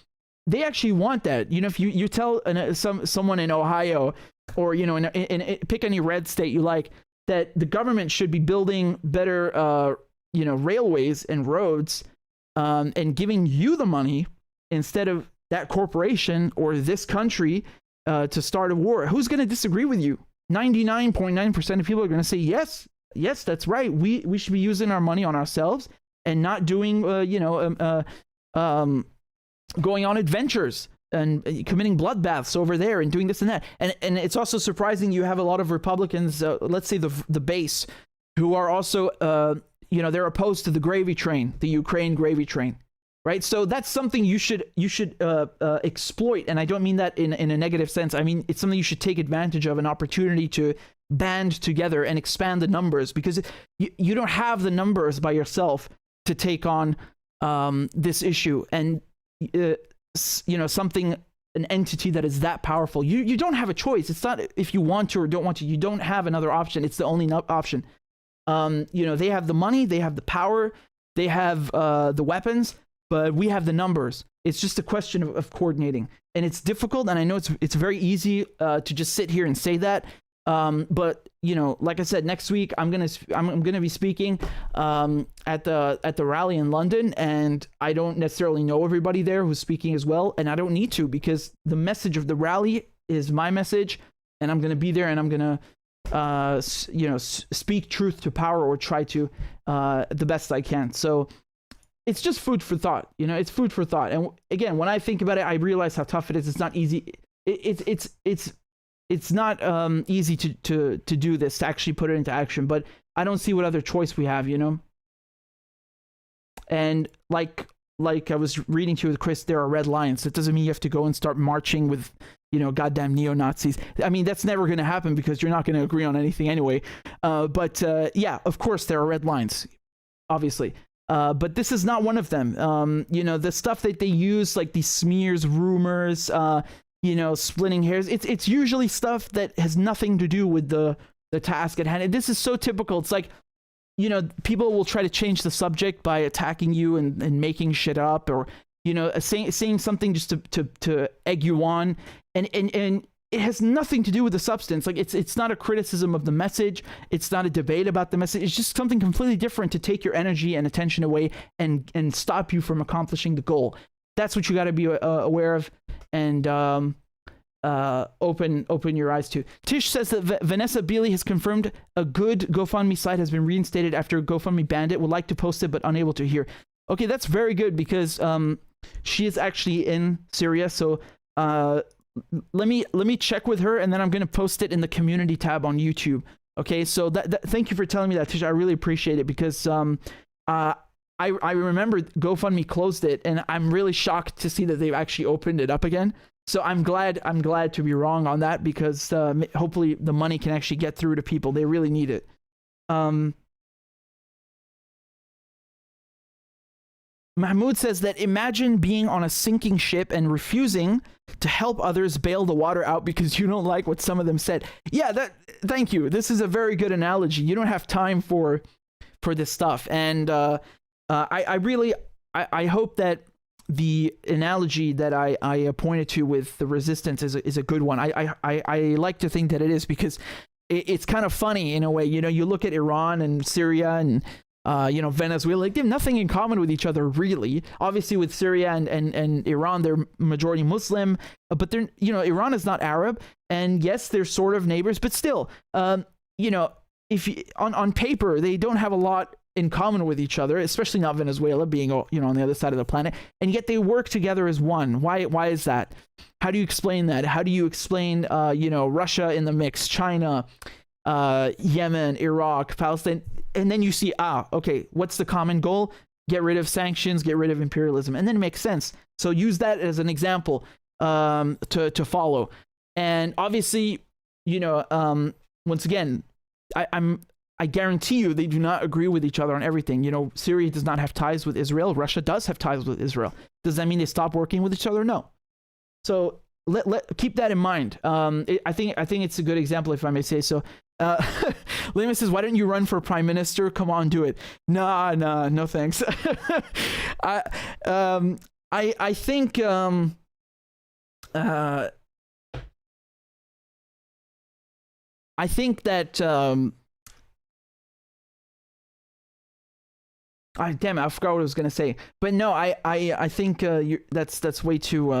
they actually want that. You know, if you tell someone in Ohio, or, you know, in pick any red state you like, that the government should be building better, you know, railways and roads, and giving you the money instead of that corporation or this country to start a war. Who's going to disagree with you? 99.9% of people are going to say, yes, that's right. We should be using our money on ourselves and not doing, going on adventures and committing bloodbaths over there and doing this and that. And it's also surprising you have a lot of Republicans, let's say the base, who are also, they're opposed to the gravy train, the Ukraine gravy train, right? So that's something you should exploit. And I don't mean that in a negative sense. I mean, it's something you should take advantage of, an opportunity to band together and expand the numbers, because you don't have the numbers by yourself to take on this issue. And an entity that is that powerful, you don't have a choice. It's not if you want to or don't want to. You don't have another option. It's the only option. They have the money, they have the power, they have the weapons, but we have the numbers. It's just a question of coordinating, and it's difficult. And I know it's very easy to just sit here and say that. But like I said, next week I'm gonna be speaking at the rally in London, and I don't necessarily know everybody there who's speaking as well, and I don't need to, because the message of the rally is my message, and I'm gonna be there, and I'm gonna speak truth to power, or try to the best I can. So it's just food for thought. It's food for thought. And again, when I think about it, I realize how tough it is. It's not easy. It's not easy to do this, to actually put it into action, but I don't see what other choice we have, And like I was reading to you with Chris, there are red lines. It doesn't mean you have to go and start marching with, goddamn neo-Nazis. I mean, that's never going to happen, because you're not going to agree on anything anyway. But of course there are red lines, obviously. But this is not one of them. The stuff that they use, like these smears, rumors, splitting hairs. It's usually stuff that has nothing to do with the task at hand. And this is so typical. It's like, people will try to change the subject by attacking you and making shit up, or, saying something just to egg you on. And it has nothing to do with the substance. Like it's not a criticism of the message. It's not a debate about the message. It's just something completely different to take your energy and attention away and stop you from accomplishing the goal. That's what you got to be aware of, and open your eyes to. Tish says that Vanessa Beeley has confirmed a good GoFundMe site has been reinstated after GoFundMe banned it. Would like to post it, but unable to hear. Okay, that's very good, because she is actually in Syria. So let me check with her, and then I'm going to post it in the community tab on YouTube. Okay, so that thank you for telling me that, Tish. I really appreciate it, because I remember GoFundMe closed it, and I'm really shocked to see that they've actually opened it up again. So I'm glad to be wrong on that, because hopefully the money can actually get through to people. They really need it. Mahmoud says that imagine being on a sinking ship and refusing to help others bail the water out because you don't like what some of them said. Yeah, thank you. This is a very good analogy. You don't have time for this stuff. And I hope that the analogy that I pointed to with the resistance is a good one. I like to think that it is, because it's kind of funny in a way. You look at Iran and Syria and Venezuela, like they have nothing in common with each other, really. Obviously with Syria and Iran, they're majority Muslim, but they're, Iran is not Arab, and yes, they're sort of neighbors, but still, if on paper, they don't have a lot in common with each other, especially not Venezuela being, on the other side of the planet, and yet they work together as one. Why is that? How do you explain that? How do you explain, Russia in the mix, China, Yemen, Iraq, Palestine? And then you see, okay, what's the common goal? Get rid of sanctions, get rid of imperialism. And then it makes sense. So use that as an example to follow. And obviously, once again, I guarantee you they do not agree with each other on everything. Syria does not have ties with Israel. Russia does have ties with Israel. Does that mean they stop working with each other? No. So keep that in mind. I think it's a good example, if I may say so. Lima says, why don't you run for prime minister? Come on, do it. Nah, no thanks. I think I think that Damn it, I forgot what I was gonna say. But no, I think that's way too.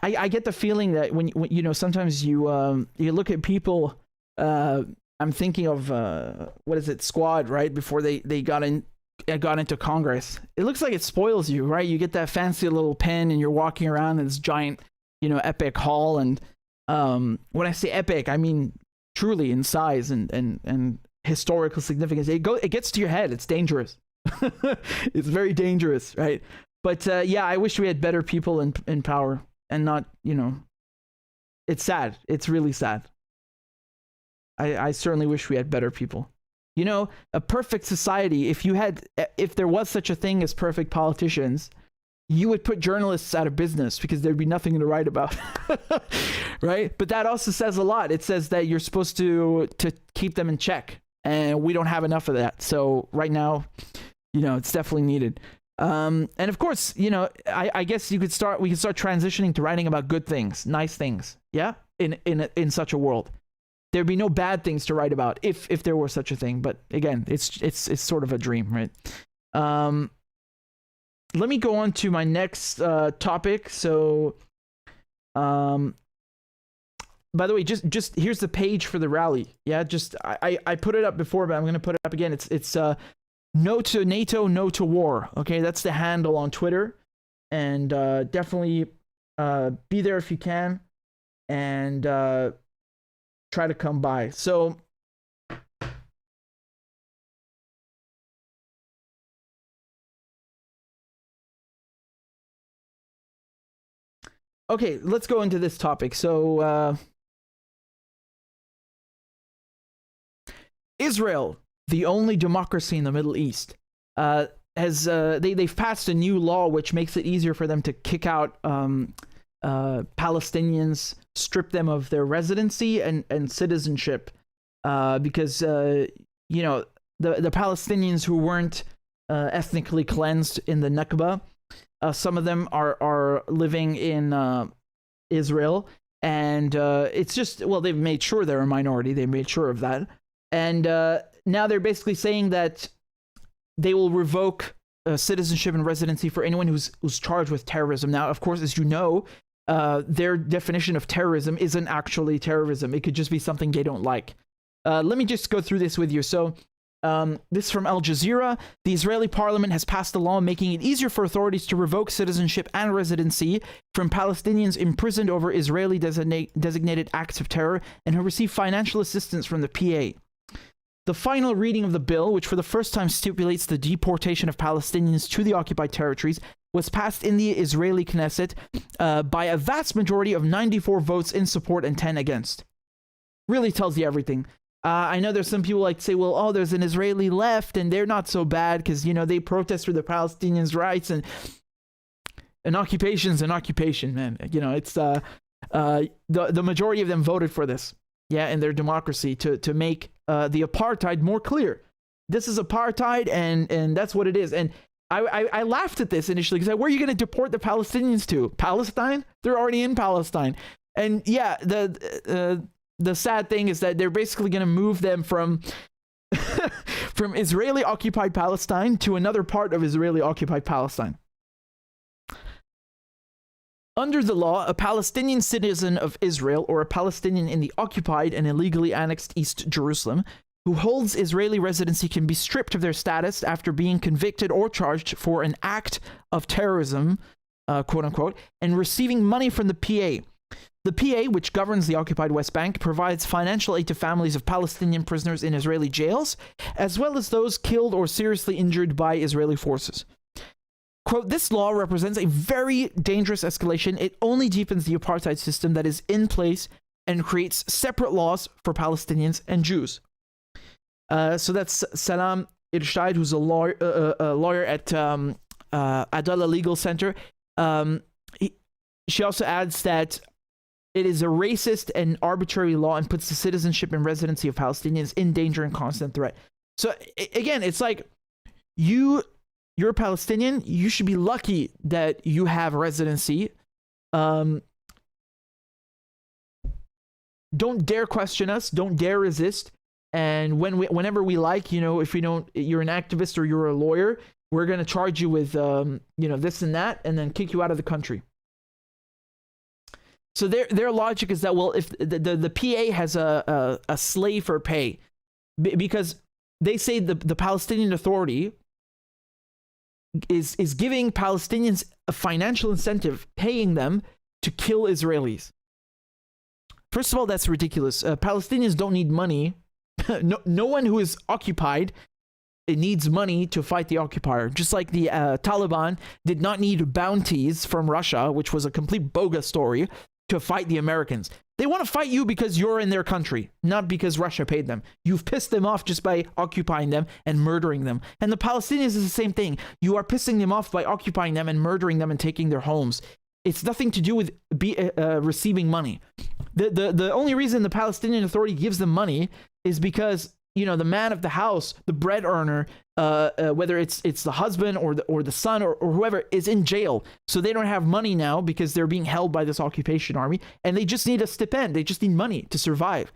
I get the feeling that when you know, sometimes you look at people. I'm thinking of what is it, Squad, right? Before they got into Congress, it looks like it spoils you, right? You get that fancy little pen and you're walking around in this giant, you know, epic hall. And when I say epic, I mean truly in size and historical significance. It gets to your head. It's dangerous. It's very dangerous, right? But yeah, I wish we had better people in power and not, you know, it's sad. It's really sad. I certainly wish we had better people. You know, a perfect society, if there was such a thing as perfect politicians, you would put journalists out of business because there'd be nothing to write about. Right? But that also says a lot. It says that you're supposed to keep them in check, and we don't have enough of that. So right now, you know, it's definitely needed. And of course, you know, I guess we could start transitioning to writing about good things, nice things. Yeah? In such a world. There'd be no bad things to write about if there were such a thing. But again, it's sort of a dream, right? Let me go on to my next topic. So, by the way, just here's the page for the rally. Yeah, just I put it up before, but I'm gonna put it up again. It's no to NATO, no to war. Okay, that's the handle on Twitter, and definitely be there if you can, and try to come by. So okay, let's go into this topic. So Israel, the only democracy in the Middle East, they've passed a new law which makes it easier for them to kick out Palestinians, strip them of their residency and citizenship, because you know, the Palestinians who weren't ethnically cleansed in the Nakba, some of them are living in Israel, and it's just, well, they've made sure they're a minority. They made sure of that, and now they're basically saying that they will revoke citizenship and residency for anyone who's charged with terrorism. Now, of course, as you know, their definition of terrorism isn't actually terrorism. It could just be something they don't like. Let me just go through this with you. So this is from Al Jazeera. The Israeli parliament has passed a law making it easier for authorities to revoke citizenship and residency from Palestinians imprisoned over Israeli designated acts of terror and who receive financial assistance from the PA. The final reading of the bill, which for the first time stipulates the deportation of Palestinians to the occupied territories, was passed in the Israeli Knesset by a vast majority of 94 votes in support and 10 against. Really tells you everything. I know there's some people like to say, well, oh, there's an Israeli left and they're not so bad because, you know, they protest for the Palestinians' rights, and an occupation's an occupation, man. You know, it's the majority of them voted for this, yeah, in their democracy to make the apartheid more clear. This is apartheid, and that's what it is. And I laughed at this initially because where are you going to deport the Palestinians to? Palestine? They're already in Palestine. And yeah, the sad thing is that they're basically going to move them from from Israeli occupied Palestine to another part of Israeli occupied Palestine. Under the law, a Palestinian citizen of Israel or a Palestinian in the occupied and illegally annexed East Jerusalem who holds Israeli residency can be stripped of their status after being convicted or charged for an act of terrorism, quote unquote, and receiving money from the PA. The PA, which governs the occupied West Bank, provides financial aid to families of Palestinian prisoners in Israeli jails, as well as those killed or seriously injured by Israeli forces. Quote, this law represents a very dangerous escalation. It only deepens the apartheid system that is in place and creates separate laws for Palestinians and Jews. So that's Salam Irshad, who's a lawyer at Adala Legal Center. She also adds that it is a racist and arbitrary law and puts the citizenship and residency of Palestinians in danger and constant threat. So again, it's like you're a Palestinian. You should be lucky that you have residency. Don't dare question us. Don't dare resist. and whenever we like, if you don't, you're an activist or you're a lawyer, we're going to charge you with, this and that, and then kick you out of the country. So their logic is that, well, if the PA has a slave for pay, because they say the Palestinian Authority is giving Palestinians a financial incentive, paying them to kill Israelis. First of all, that's ridiculous. Palestinians don't need money. No one who is occupied needs money to fight the occupier. Just like the Taliban did not need bounties from Russia, which was a complete bogus story, to fight the Americans. They want to fight you because you're in their country, not because Russia paid them. You've pissed them off just by occupying them and murdering them. And the Palestinians is the same thing. You are pissing them off by occupying them and murdering them and taking their homes. It's nothing to do with receiving money. The only reason the Palestinian Authority gives them money is because, the man of the house, the bread earner, whether it's the husband or the son or whoever, is in jail. So they don't have money now because they're being held by this occupation army, and they just need a stipend. They just need money to survive.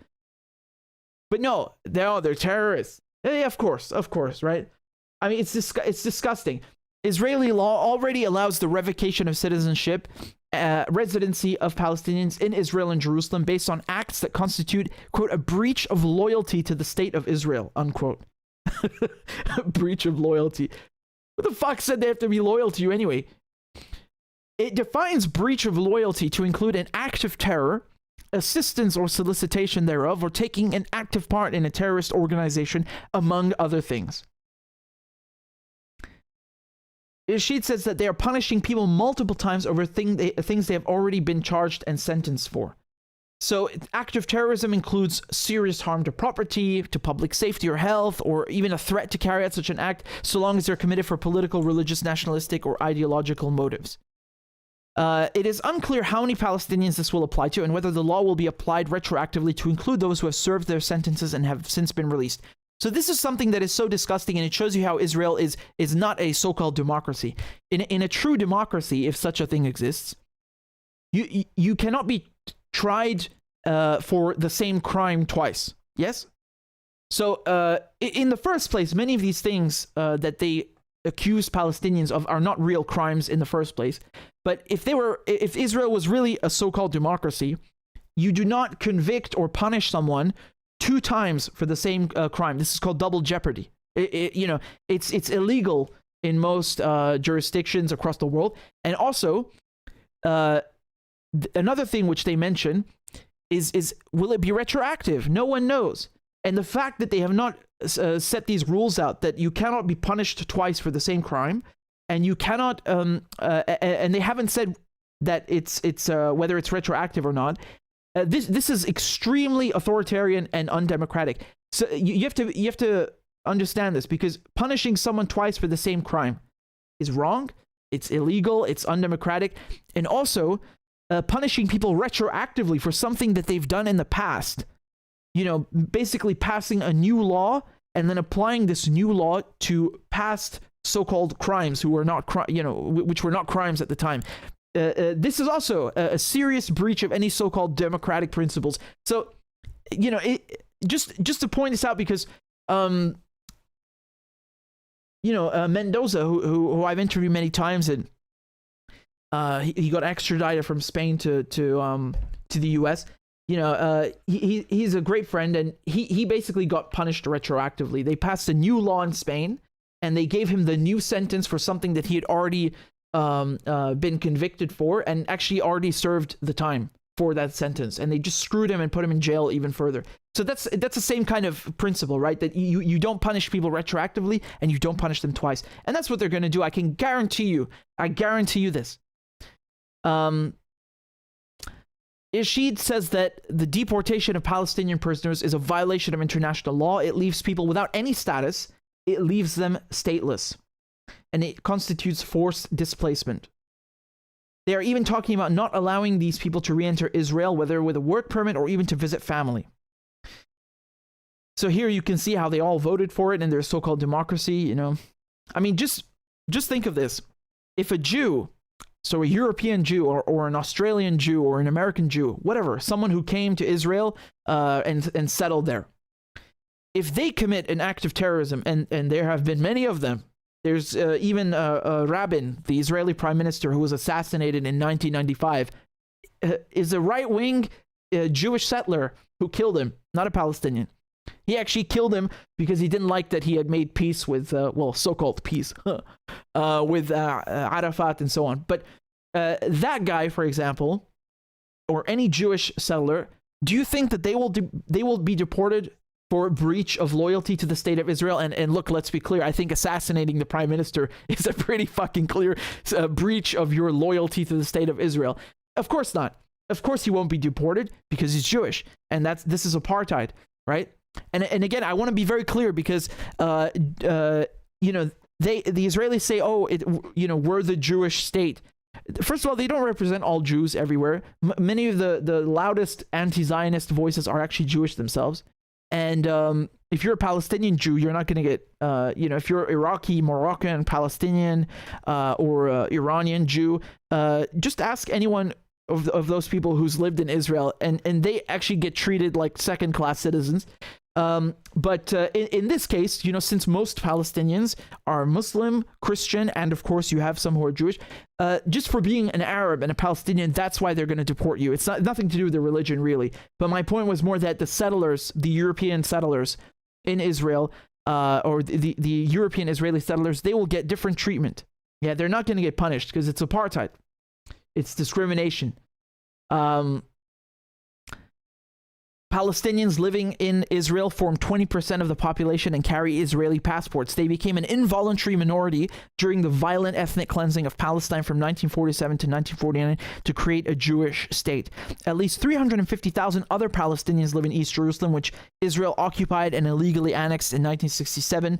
But no, they're terrorists. Yeah, of course, right? I mean, it's disgusting. Israeli law already allows the revocation of citizenship, residency of Palestinians in Israel and Jerusalem based on acts that constitute, quote, a breach of loyalty to the state of Israel, unquote. A breach of loyalty. What the fuck said they have to be loyal to you anyway? It defines breach of loyalty to include an act of terror, assistance or solicitation thereof, or taking an active part in a terrorist organization, among other things. Rashid says that they are punishing people multiple times over things they have already been charged and sentenced for. So active terrorism includes serious harm to property, to public safety or health, or even a threat to carry out such an act, so long as they're committed for political, religious, nationalistic, or ideological motives. It is unclear how many Palestinians this will apply to and whether the law will be applied retroactively to include those who have served their sentences and have since been released. So this is something that is so disgusting, and it shows you how Israel is not a so-called democracy. In a true democracy, if such a thing exists, you cannot be tried for the same crime twice. Yes? So in the first place, many of these things that they accuse Palestinians of are not real crimes in the first place. But if Israel was really a so-called democracy, you do not convict or punish someone 2 times for the same crime. This is called double jeopardy. It's illegal in most jurisdictions across the world. And also, another thing which they mention is will it be retroactive? No one knows. And the fact that they have not set these rules out that you cannot be punished twice for the same crime, and you cannot, and they haven't said that it's whether it's retroactive or not. This is extremely authoritarian and undemocratic. So you have to understand this, because punishing someone twice for the same crime is wrong. It's illegal. It's undemocratic, and also punishing people retroactively for something that they've done in the past. Basically passing a new law and then applying this new law to past so-called crimes who were not, which were not crimes at the time. This is also a serious breach of any so-called democratic principles. So, just to point this out, because, Mendoza, who I've interviewed many times, and he got extradited from Spain to the U.S. He's a great friend, and he basically got punished retroactively. They passed a new law in Spain, and they gave him the new sentence for something that he had already been convicted for, and actually already served the time for that sentence, and they just screwed him and put him in jail even further. So that's the same kind of principle, right? That you don't punish people retroactively, and you don't punish them twice, and that's what they're going to do. I guarantee you this. Ishid says that the deportation of Palestinian prisoners is a violation of international law. It leaves people without any status. It leaves them stateless. And it constitutes forced displacement. They are even talking about not allowing these people to re-enter Israel, whether with a work permit or even to visit family. So here you can see how they all voted for it in their so-called democracy, I mean, just think of this. If a Jew, so a European Jew or an Australian Jew or an American Jew, whatever, someone who came to Israel and settled there, if they commit an act of terrorism, and there have been many of them, there's even Rabin, the Israeli prime minister who was assassinated in 1995, is a right-wing Jewish settler who killed him, not a Palestinian. He actually killed him because he didn't like that he had made peace with, so-called peace, with Arafat and so on. But that guy, for example, or any Jewish settler, do you think that they will be deported for breach of loyalty to the state of Israel? And look, let's be clear. I think assassinating the prime minister is a pretty fucking clear breach of your loyalty to the state of Israel. Of course not. Of course he won't be deported because he's Jewish, and this is apartheid, right? And again, I want to be very clear because the Israelis say, we're the Jewish state. First of all, they don't represent all Jews everywhere. Many of the loudest anti-Zionist voices are actually Jewish themselves. And if you're a Palestinian Jew, you're not going to get, if you're Iraqi, Moroccan, Palestinian, or Iranian Jew, just ask anyone of those people who's lived in Israel, and they actually get treated like second-class citizens. But in this case, since most Palestinians are Muslim, Christian, and of course you have some who are Jewish, just for being an Arab and a Palestinian, that's why they're going to deport you. It's nothing to do with their religion, really. But my point was more that the settlers, the European settlers in Israel, or the European Israeli settlers, they will get different treatment. Yeah, they're not going to get punished because it's apartheid. It's discrimination. Palestinians living in Israel form 20% of the population and carry Israeli passports. They became an involuntary minority during the violent ethnic cleansing of Palestine from 1947 to 1949 to create a Jewish state. At least 350,000 other Palestinians live in East Jerusalem, which Israel occupied and illegally annexed in 1967.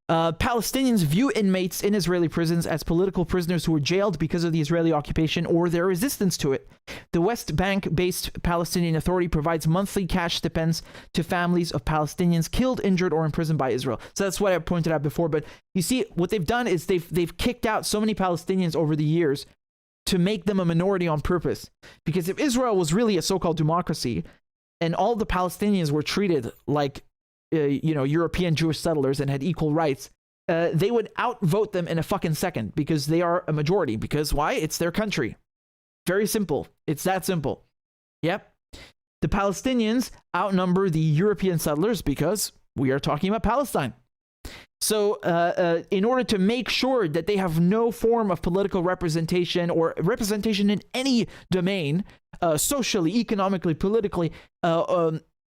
Palestinians view inmates in Israeli prisons as political prisoners who were jailed because of the Israeli occupation or their resistance to it. The West Bank-based Palestinian Authority provides monthly cash stipends to families of Palestinians killed, injured, or imprisoned by Israel. So that's what I pointed out before. But you see, what they've done is they've kicked out so many Palestinians over the years to make them a minority on purpose. Because if Israel was really a so-called democracy and all the Palestinians were treated like European Jewish settlers and had equal rights, they would outvote them in a fucking second because they are a majority. Because why? It's their country. Very simple. It's that simple. Yep. The Palestinians outnumber the European settlers because we are talking about Palestine. So in order to make sure that they have no form of political representation or representation in any domain, socially, economically, politically,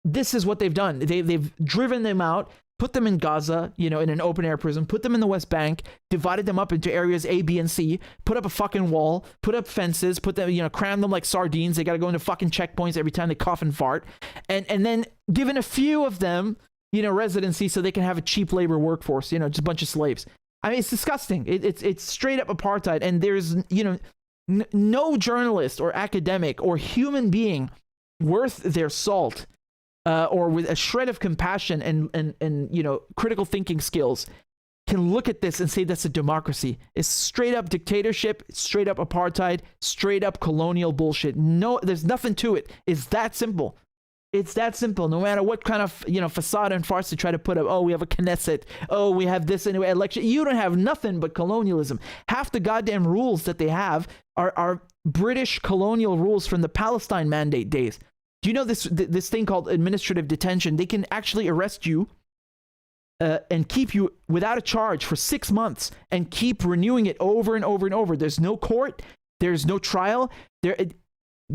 this is what they've done. They've driven them out, put them in Gaza, in an open air prison, put them in the West Bank, divided them up into areas A, B, and C, put up a fucking wall, put up fences, put them, cram them like sardines. They got to go into fucking checkpoints every time they cough and fart. And then given a few of them, residency so they can have a cheap labor workforce, just a bunch of slaves. I mean, it's disgusting. It's straight up apartheid. And there's, no journalist or academic or human being worth their salt or with a shred of compassion and critical thinking skills can look at this and say that's a democracy. It's straight up dictatorship, straight up apartheid, straight up colonial bullshit. No, there's nothing to it. It's that simple. It's that simple. No matter what kind of facade and farce they try to put up. Oh, we have a Knesset. Oh, we have this anyway election. You don't have nothing but colonialism. Half the goddamn rules that they have are British colonial rules from the Palestine Mandate days. Do you know this thing called administrative detention? They can actually arrest you and keep you without a charge for 6 months and keep renewing it over and over and over. There's no court. There's no trial.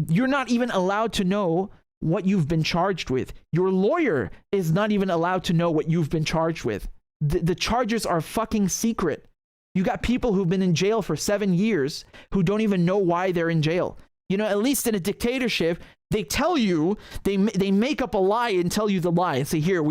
You're not even allowed to know what you've been charged with. Your lawyer is not even allowed to know what you've been charged with. The charges are fucking secret. You got people who've been in jail for 7 years who don't even know why they're in jail. At least in a dictatorship, they tell you, they make up a lie and tell you the lie and say, here,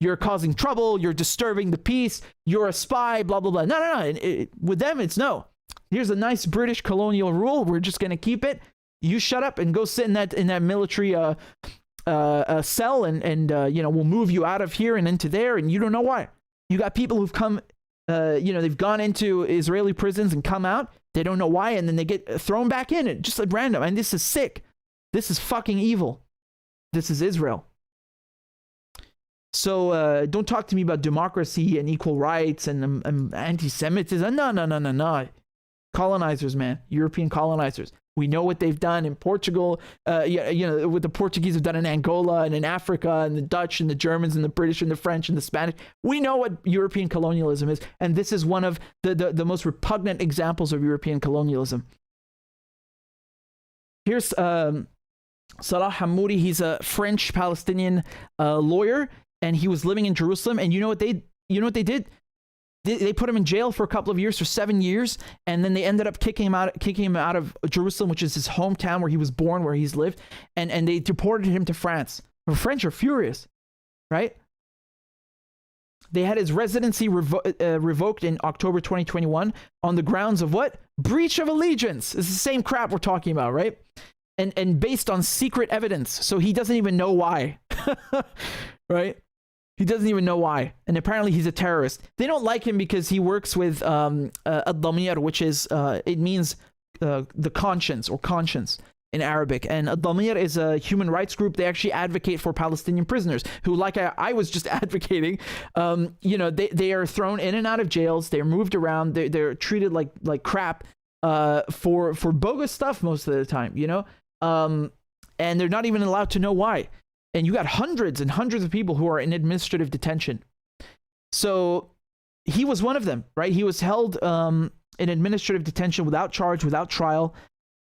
you're causing trouble, you're disturbing the peace, you're a spy, blah, blah, blah. No. With them, it's no. Here's a nice British colonial rule. We're just going to keep it. You shut up and go sit in that military cell and we'll move you out of here and into there, and you don't know why. You got people who've come, they've gone into Israeli prisons and come out. They don't know why, and then they get thrown back in, just like random. And this is sick. This is fucking evil. This is Israel. So don't talk to me about democracy and equal rights and anti-Semitism. No. Colonizers, man. European colonizers. We know what they've done in Portugal, what the Portuguese have done in Angola and in Africa, and the Dutch and the Germans and the British and the French and the Spanish. We know what European colonialism is, and this is one of the most repugnant examples of European colonialism. Here's Salah Hamoudi. He's a French Palestinian lawyer, and he was living in Jerusalem. And you know what they did? They put him in jail for a couple of years, for 7 years, and then they ended up kicking him out of Jerusalem, which is his hometown where he was born, where he's lived, and they deported him to France. The French are furious, right? They had his residency revoked in October 2021 on the grounds of what? Breach of allegiance. It's the same crap we're talking about, right? And based on secret evidence, so he doesn't even know why, right? He doesn't even know why. And apparently he's a terrorist. They don't like him because he works with Ad-Damir, which is, it means the conscience or conscience in Arabic. And Ad-Damir is a human rights group. They actually advocate for Palestinian prisoners who, like I was just advocating, they are thrown in and out of jails. They're moved around. They're treated like crap for bogus stuff most of the time, and they're not even allowed to know why. And you got hundreds and hundreds of people who are in administrative detention. So he was one of them, right? He was held in administrative detention without charge, without trial.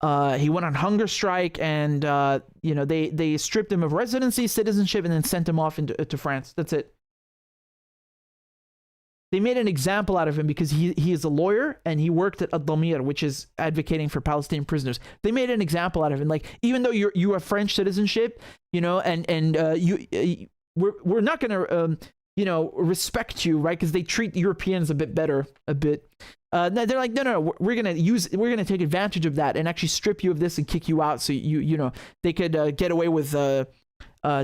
He went on hunger strike, and they stripped him of residency, citizenship, and then sent him off to France. That's it. They made an example out of him because he is a lawyer and he worked at Ad-Damir, which is advocating for Palestinian prisoners. They made an example out of him. Like, even though you have French citizenship, we're not going to respect you, right? Because they treat Europeans a bit better, They're like, no, we're gonna take advantage of that and actually strip you of this and kick you out. So they could get away with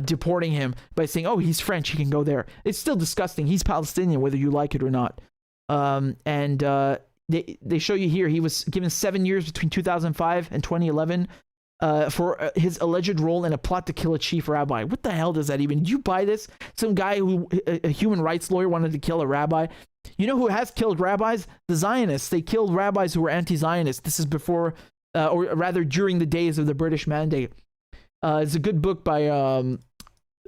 deporting him by saying, oh, he's French, he can go there. It's still disgusting. He's Palestinian, whether you like it or not. They show you here, he was given 7 years between 2005 and 2011 for his alleged role in a plot to kill a chief rabbi. What the hell does that even? Did you buy this? Some guy a human rights lawyer, wanted to kill a rabbi. You know who has killed rabbis? The Zionists. They killed rabbis who were anti-Zionist. This is before, or rather during the days of the British Mandate. It's a good book by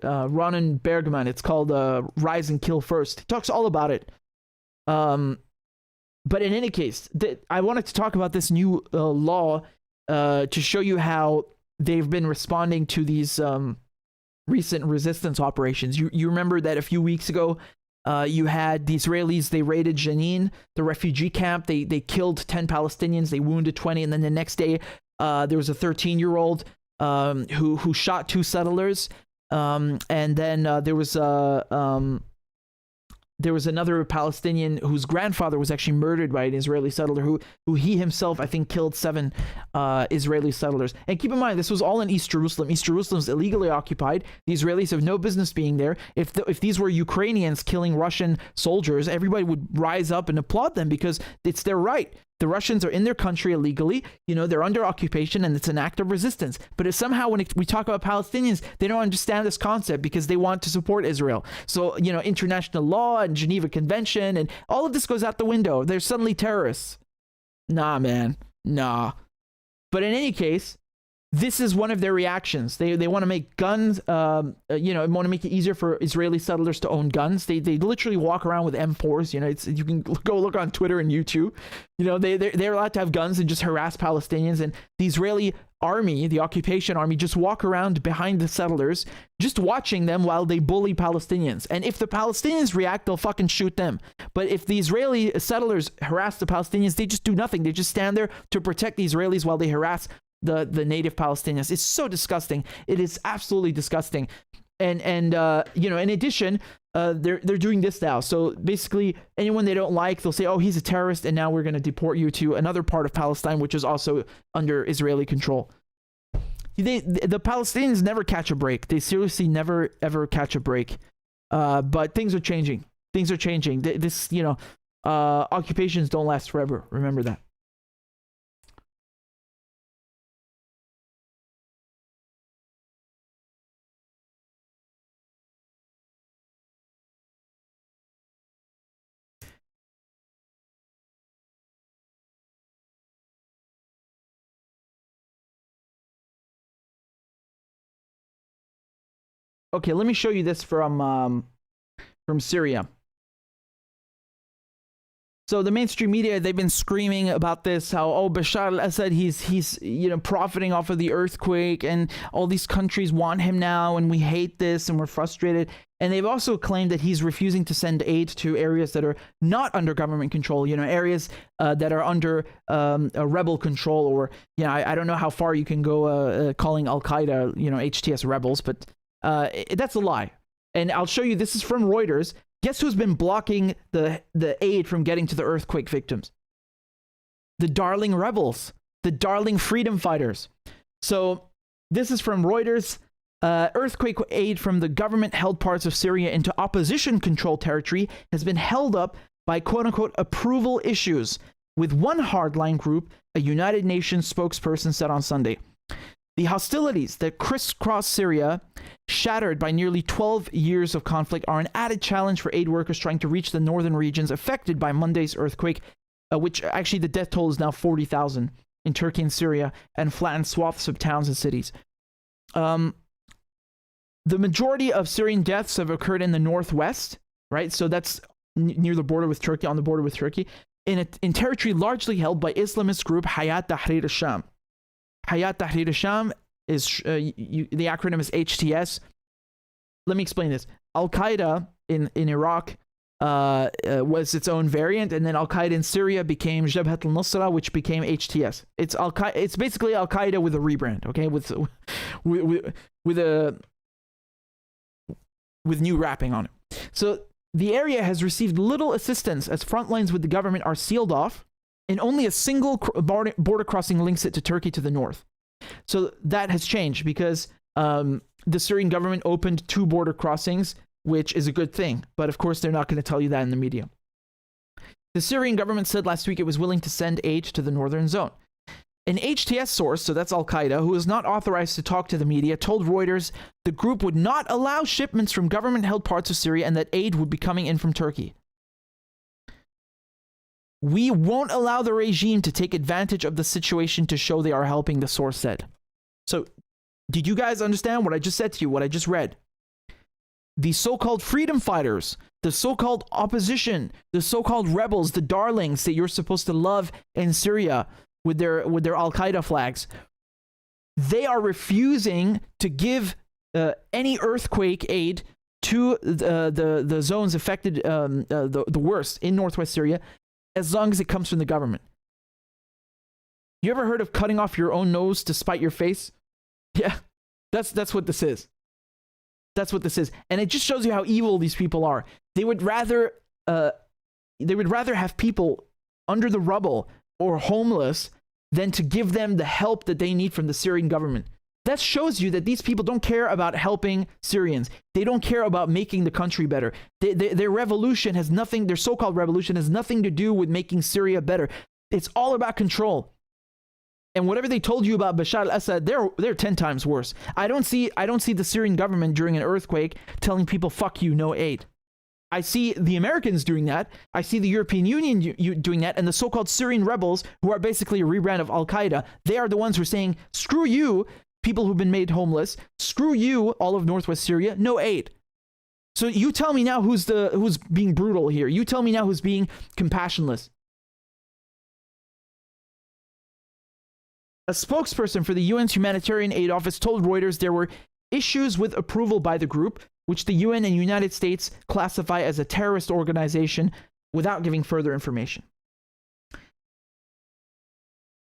Ronan Bergman. It's called Rise and Kill First. He talks all about it. But in any case, I wanted to talk about this new law to show you how they've been responding to these recent resistance operations. You remember that a few weeks ago, you had the Israelis, they raided Jenin, the refugee camp. They killed 10 Palestinians. They wounded 20. And then the next day, there was a 13-year-old who shot 2 settlers, and then there was another Palestinian whose grandfather was actually murdered by an Israeli settler who he himself, I think, killed 7 Israeli settlers. And keep in mind, this was all in East Jerusalem. East Jerusalem is illegally occupied. The Israelis have no business being there. If these were Ukrainians killing Russian soldiers, everybody would rise up and applaud them because it's their right. The Russians are in their country illegally, they're under occupation, and it's an act of resistance. But if somehow when we talk about Palestinians, they don't understand this concept because they want to support Israel. So, international law and Geneva Convention and all of this goes out the window. They're suddenly terrorists. Nah, man. Nah. But in any case, this is one of their reactions. They want to make guns, want to make it easier for Israeli settlers to own guns. They literally walk around with M4s. You can go look on Twitter and YouTube. They're allowed to have guns and just harass Palestinians. And the Israeli army, the occupation army, just walk around behind the settlers, just watching them while they bully Palestinians. And if the Palestinians react, they'll fucking shoot them. But if the Israeli settlers harass the Palestinians, they just do nothing. They just stand there to protect the Israelis while they harass the native Palestinians. It's so disgusting. It is absolutely disgusting. And in addition, they're doing this now. So basically, anyone they don't like, they'll say, oh, he's a terrorist, and now we're going to deport you to another part of Palestine, which is also under Israeli control. The Palestinians never catch a break. They seriously never, ever catch a break. But things are changing. Occupations don't last forever. Remember that. Okay, let me show you this from Syria. So the mainstream media, they've been screaming about this, how, oh, Bashar al-Assad, he's profiting off of the earthquake, and all these countries want him now, and we hate this, and we're frustrated. And they've also claimed that he's refusing to send aid to areas that are not under government control, areas that are under a rebel control, or, I don't know how far you can go calling Al-Qaeda, HTS rebels, but that's a lie. And I'll show you, this is from Reuters. Guess who's been blocking the aid from getting to the earthquake victims? The darling rebels, the darling freedom fighters. So this is from Reuters. Earthquake aid from the government-held parts of Syria into opposition-controlled territory has been held up by quote-unquote approval issues, with one hardline group, a United Nations spokesperson said on Sunday. The hostilities that crisscross Syria, shattered by nearly 12 years of conflict, are an added challenge for aid workers trying to reach the northern regions affected by Monday's earthquake, which actually the death toll is now 40,000 in Turkey and Syria, and flattened swaths of towns and cities. The majority of Syrian deaths have occurred in the northwest, right? So that's near the border with Turkey, on the border with Turkey, in territory largely held by Islamist group Hayat Tahrir al-Sham. Hayat Tahrir al-Sham is, the acronym is HTS. Let me explain this. Al-Qaeda in Iraq was its own variant, and then Al-Qaeda in Syria became Jabhat al-Nusra, which became HTS. It's basically Al-Qaeda with a rebrand, okay? With new wrapping on it. So the area has received little assistance as front lines with the government are sealed off, and only a single border crossing links it to Turkey to the north. So that has changed because the Syrian government opened 2 border crossings, which is a good thing. But of course, they're not going to tell you that in the media. The Syrian government said last week it was willing to send aid to the northern zone. An HTS source, so that's Al-Qaeda, who is not authorized to talk to the media, told Reuters the group would not allow shipments from government-held parts of Syria and that aid would be coming in from Turkey. We won't allow the regime to take advantage of the situation to show they are helping, the source said. So, did you guys understand what I just said to you, what I just read? The so-called freedom fighters, the so-called opposition, the so-called rebels, the darlings that you're supposed to love in Syria with their Al-Qaeda flags, they are refusing to give any earthquake aid to the zones affected the worst in northwest Syria, as long as it comes from the government. You ever heard of cutting off your own nose to spite your face? Yeah, that's what this is. That's what this is. And it just shows you how evil these people are. They would rather have people under the rubble or homeless than to give them the help that they need from the Syrian government. That shows you that these people don't care about helping Syrians. They don't care about making the country better. Their revolution has nothing, their so-called revolution has nothing to do with making Syria better. It's all about control. And whatever they told you about Bashar al-Assad, they're 10 times worse. I don't see the Syrian government during an earthquake telling people, fuck you, no aid. I see the Americans doing that. I see the European Union doing that. And the so-called Syrian rebels, who are basically a rebrand of Al-Qaeda, they are the ones who are saying, screw you, people who've been made homeless. Screw you, all of northwest Syria. No aid. So you tell me now who's being brutal here. You tell me now who's being compassionless. A spokesperson for the UN's Humanitarian Aid Office told Reuters there were issues with approval by the group, which the UN and United States classify as a terrorist organization, without giving further information.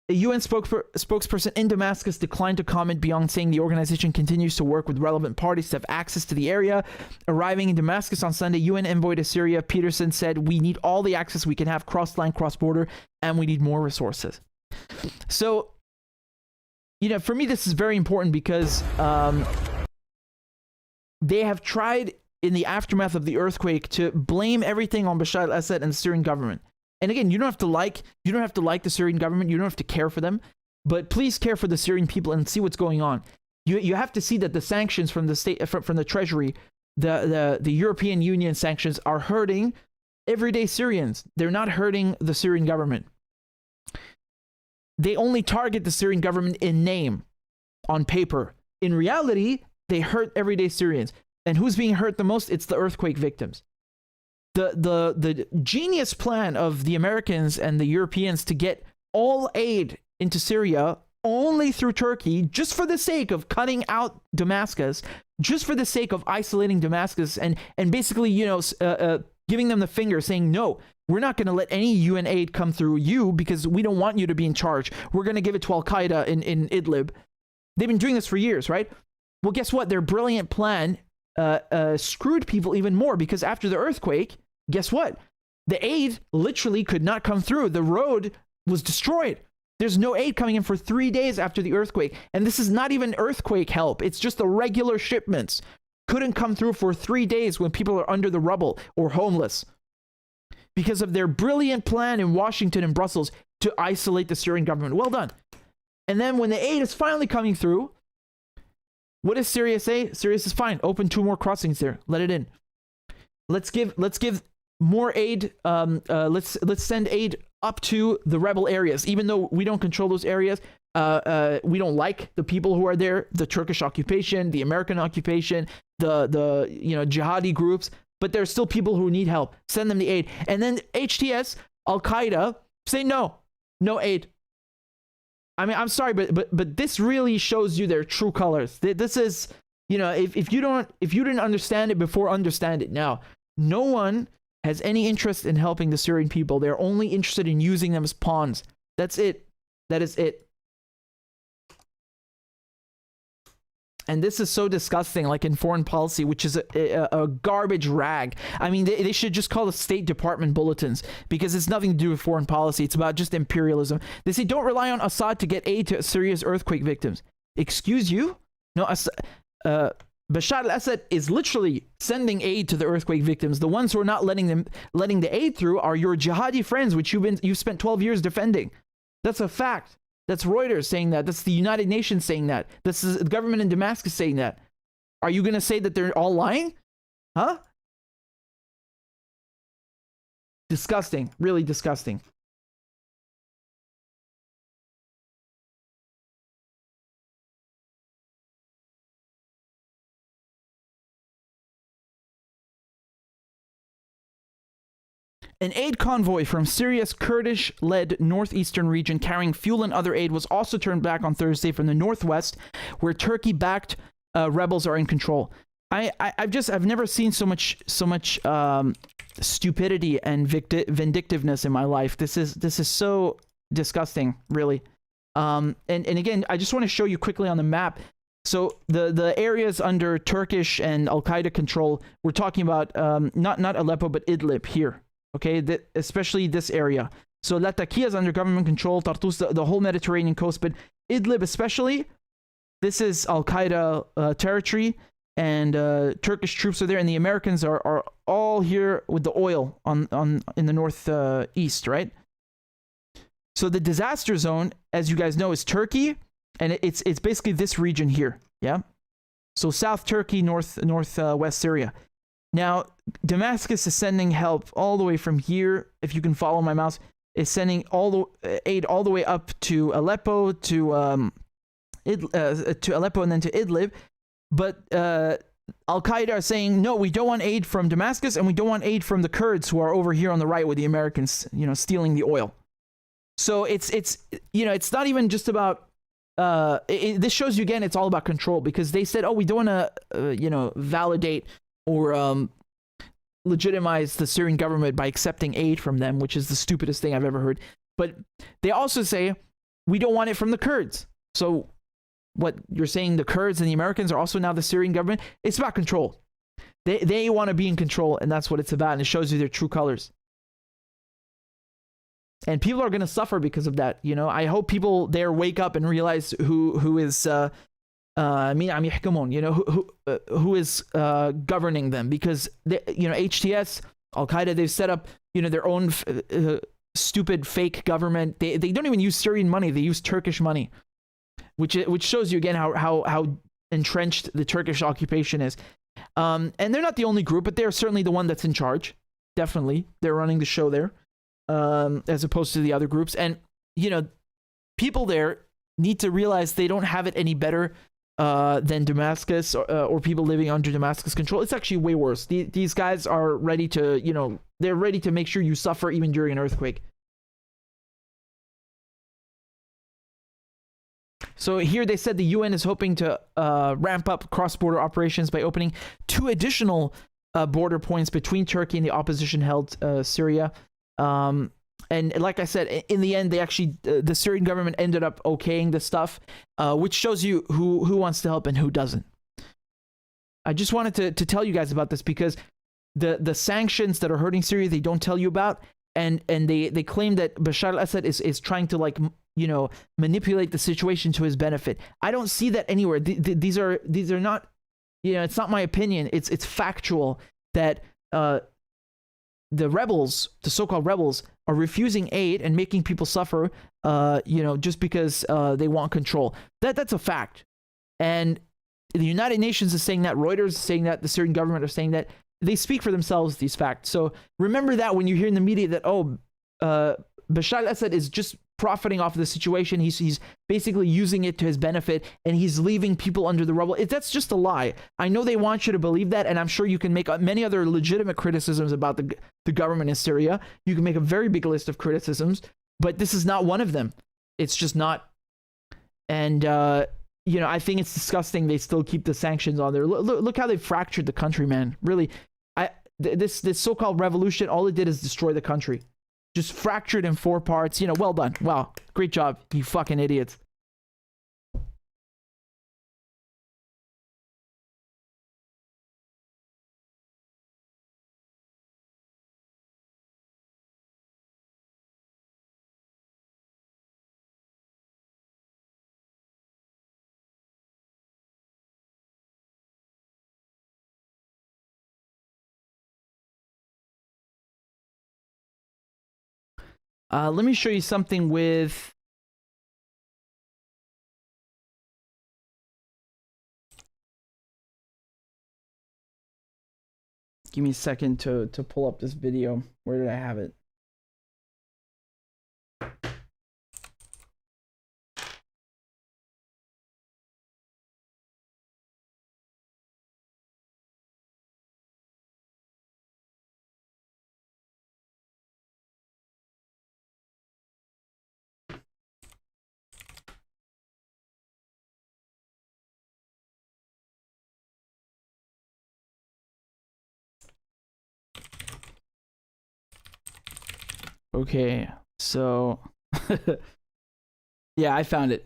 A UN spokesperson in Damascus declined to comment beyond saying the organization continues to work with relevant parties to have access to the area. Arriving in Damascus on Sunday, UN envoy to Syria, Peterson, said, "We need all the access we can have cross-line, cross-border, and we need more resources." So, for me, this is very important because they have tried in the aftermath of the earthquake to blame everything on Bashar al-Assad and the Syrian government. And again, you don't have to like the Syrian government. You don't have to care for them, but please care for the Syrian people and see what's going on. You have to see that the sanctions from the state, from the treasury, the European Union sanctions are hurting everyday Syrians. They're not hurting the Syrian government. They only target the Syrian government in name, on paper. In reality, they hurt everyday Syrians. And who's being hurt the most? It's the earthquake victims. The genius plan of the Americans and the Europeans to get all aid into Syria only through Turkey, just for the sake of cutting out Damascus, just for the sake of isolating Damascus, and basically, giving them the finger, saying, no, we're not going to let any UN aid come through you because we don't want you to be in charge. We're going to give it to Al-Qaeda in Idlib. They've been doing this for years, right? Well, guess what? Their brilliant plan screwed people even more, because after the earthquake, guess what? The aid literally could not come through. The road was destroyed. There's no aid coming in for 3 days after the earthquake. And this is not even earthquake help. It's just the regular shipments. Couldn't come through for 3 days when people are under the rubble or homeless, because of their brilliant plan in Washington and Brussels to isolate the Syrian government. Well done. And then when the aid is finally coming through, what does Syria say? Syria says, fine, open 2 more crossings there. Let it in. Let's give more aid. Let's send aid up to the rebel areas, even though we don't control those areas. We don't like the people who are there, the Turkish occupation, the American occupation, the jihadi groups, but there's still people who need help. Send them the aid. And then HTS, Al-Qaeda, say no aid. I mean, I'm sorry, but this really shows you their true colors. This is, if you didn't understand it before, understand it now. No one has any interest in helping the Syrian people. They're only interested in using them as pawns. That's it. That is it. And this is so disgusting, like in foreign policy, which is a garbage rag. I mean, they should just call the State Department bulletins, because it's nothing to do with foreign policy. It's about just imperialism. They say, don't rely on Assad to get aid to Syria's earthquake victims. Excuse you? No, Bashar al-Assad is literally sending aid to the earthquake victims. The ones who are not letting the aid through are your jihadi friends, which you've spent 12 years defending. That's a fact. That's Reuters saying that. That's the United Nations saying that. This is the government in Damascus saying that. Are you going to say that they're all lying? Huh? Disgusting. Really disgusting. An aid convoy from Syria's Kurdish-led northeastern region carrying fuel and other aid was also turned back on Thursday from the northwest, where Turkey-backed rebels are in control. I've never seen so much stupidity and vindictiveness in my life. This is so disgusting, really. And again, I just want to show you quickly on the map. So the areas under Turkish and Al-Qaeda control, we're talking about not Aleppo, but Idlib here. Okay, especially this area. So Latakia is under government control, Tartus, the whole Mediterranean coast, but Idlib especially, this is Al-Qaeda territory, and Turkish troops are there, and the Americans are all here with the oil in the northeast, right? So the disaster zone, as you guys know, is Turkey, and it's basically this region here, yeah? So South Turkey, northwest Syria. Now, Damascus is sending help all the way from here, if you can follow my mouse, is sending aid all the way up to Aleppo, to Aleppo and then to Idlib. But Al-Qaeda are saying, no, we don't want aid from Damascus, and we don't want aid from the Kurds who are over here on the right with the Americans, stealing the oil. So it's not even just about, this shows you again, it's all about control, because they said, oh, we don't want to, validate or legitimize the Syrian government by accepting aid from them, which is the stupidest thing I've ever heard. But they also say, we don't want it from the Kurds. So what you're saying, the Kurds and the Americans are also now the Syrian government? It's about control. They want to be in control, and that's what it's about, and it shows you their true colors. And people are going to suffer because of that. I hope people there wake up and realize who is... who is governing them, because HTS, Al-Qaeda, they've set up their own stupid fake government. They don't even use Syrian money, they use Turkish money, which shows you again how entrenched the Turkish occupation is. And they're not the only group, but they're certainly the one that's in charge. Definitely, they're running the show there, as opposed to the other groups. And people there need to realize they don't have it any better than Damascus or people living under Damascus control. It's actually way worse. These guys are ready to, you know, they're ready to make sure you suffer even during an earthquake. So here they said the UN is hoping to ramp up cross-border operations by opening 2 additional border points between Turkey and the opposition-held Syria. And like I said, in the end, they actually, the Syrian government ended up okaying this stuff, which shows you who wants to help and who doesn't. I just wanted to tell you guys about this because the sanctions that are hurting Syria, they don't tell you about. And they claim that Bashar al-Assad is trying to, like, you know, manipulate the situation to his benefit. I don't see that anywhere. These are not, you know, it's not my opinion. It's factual that the rebels, the so-called rebels, are refusing aid and making people suffer, you know, just because they want control. That's a fact. And the United Nations is saying that, Reuters is saying that, the Syrian government are saying that. They speak for themselves, these facts. So remember that when you hear in the media that, Bashar al-Assad is just profiting off of the situation. He's basically using it to his benefit, and he's leaving people under the rubble. That's just a lie. I know they want you to believe that, and I'm sure you can make many other legitimate criticisms about the government in Syria. You can make a very big list of criticisms, but this is not one of them. It's just not. And, you know, I think it's disgusting they still keep the sanctions on there. Look how they fractured the country, man. Really, this so-called revolution, all it did is destroy the country. Just fractured in 4 parts. You know, well done. Wow. Great job, you fucking idiots. Let me show you something with... Give me a second to pull up this video. Where did I have it? Okay, so yeah, I found it.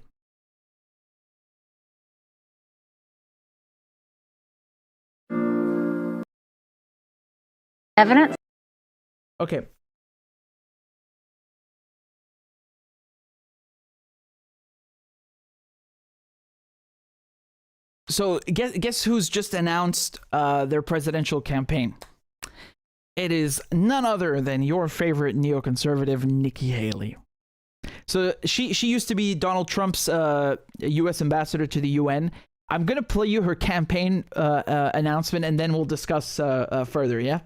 Evidence? Okay. So guess who's just announced their presidential campaign? It is none other than your favorite neoconservative, Nikki Haley. So she used to be Donald Trump's U.S. ambassador to the UN. I'm going to play you her campaign announcement, and then we'll discuss further, yeah?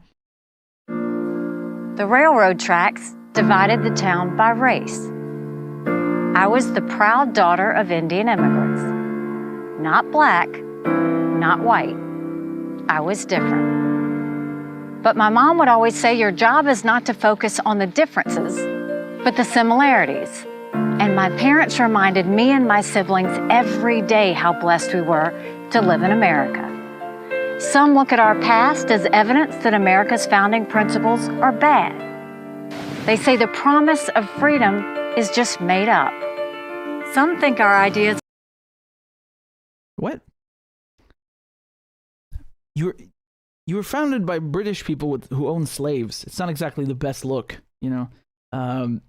The railroad tracks divided the town by race. I was the proud daughter of Indian immigrants. Not black, not white. I was different. But my mom would always say, your job is not to focus on the differences, but the similarities. And my parents reminded me and my siblings every day how blessed we were to live in America. Some look at our past as evidence that America's founding principles are bad. They say the promise of freedom is just made up. Some think our ideas... What? You were founded by British people who own slaves. It's not exactly the best look, you know. And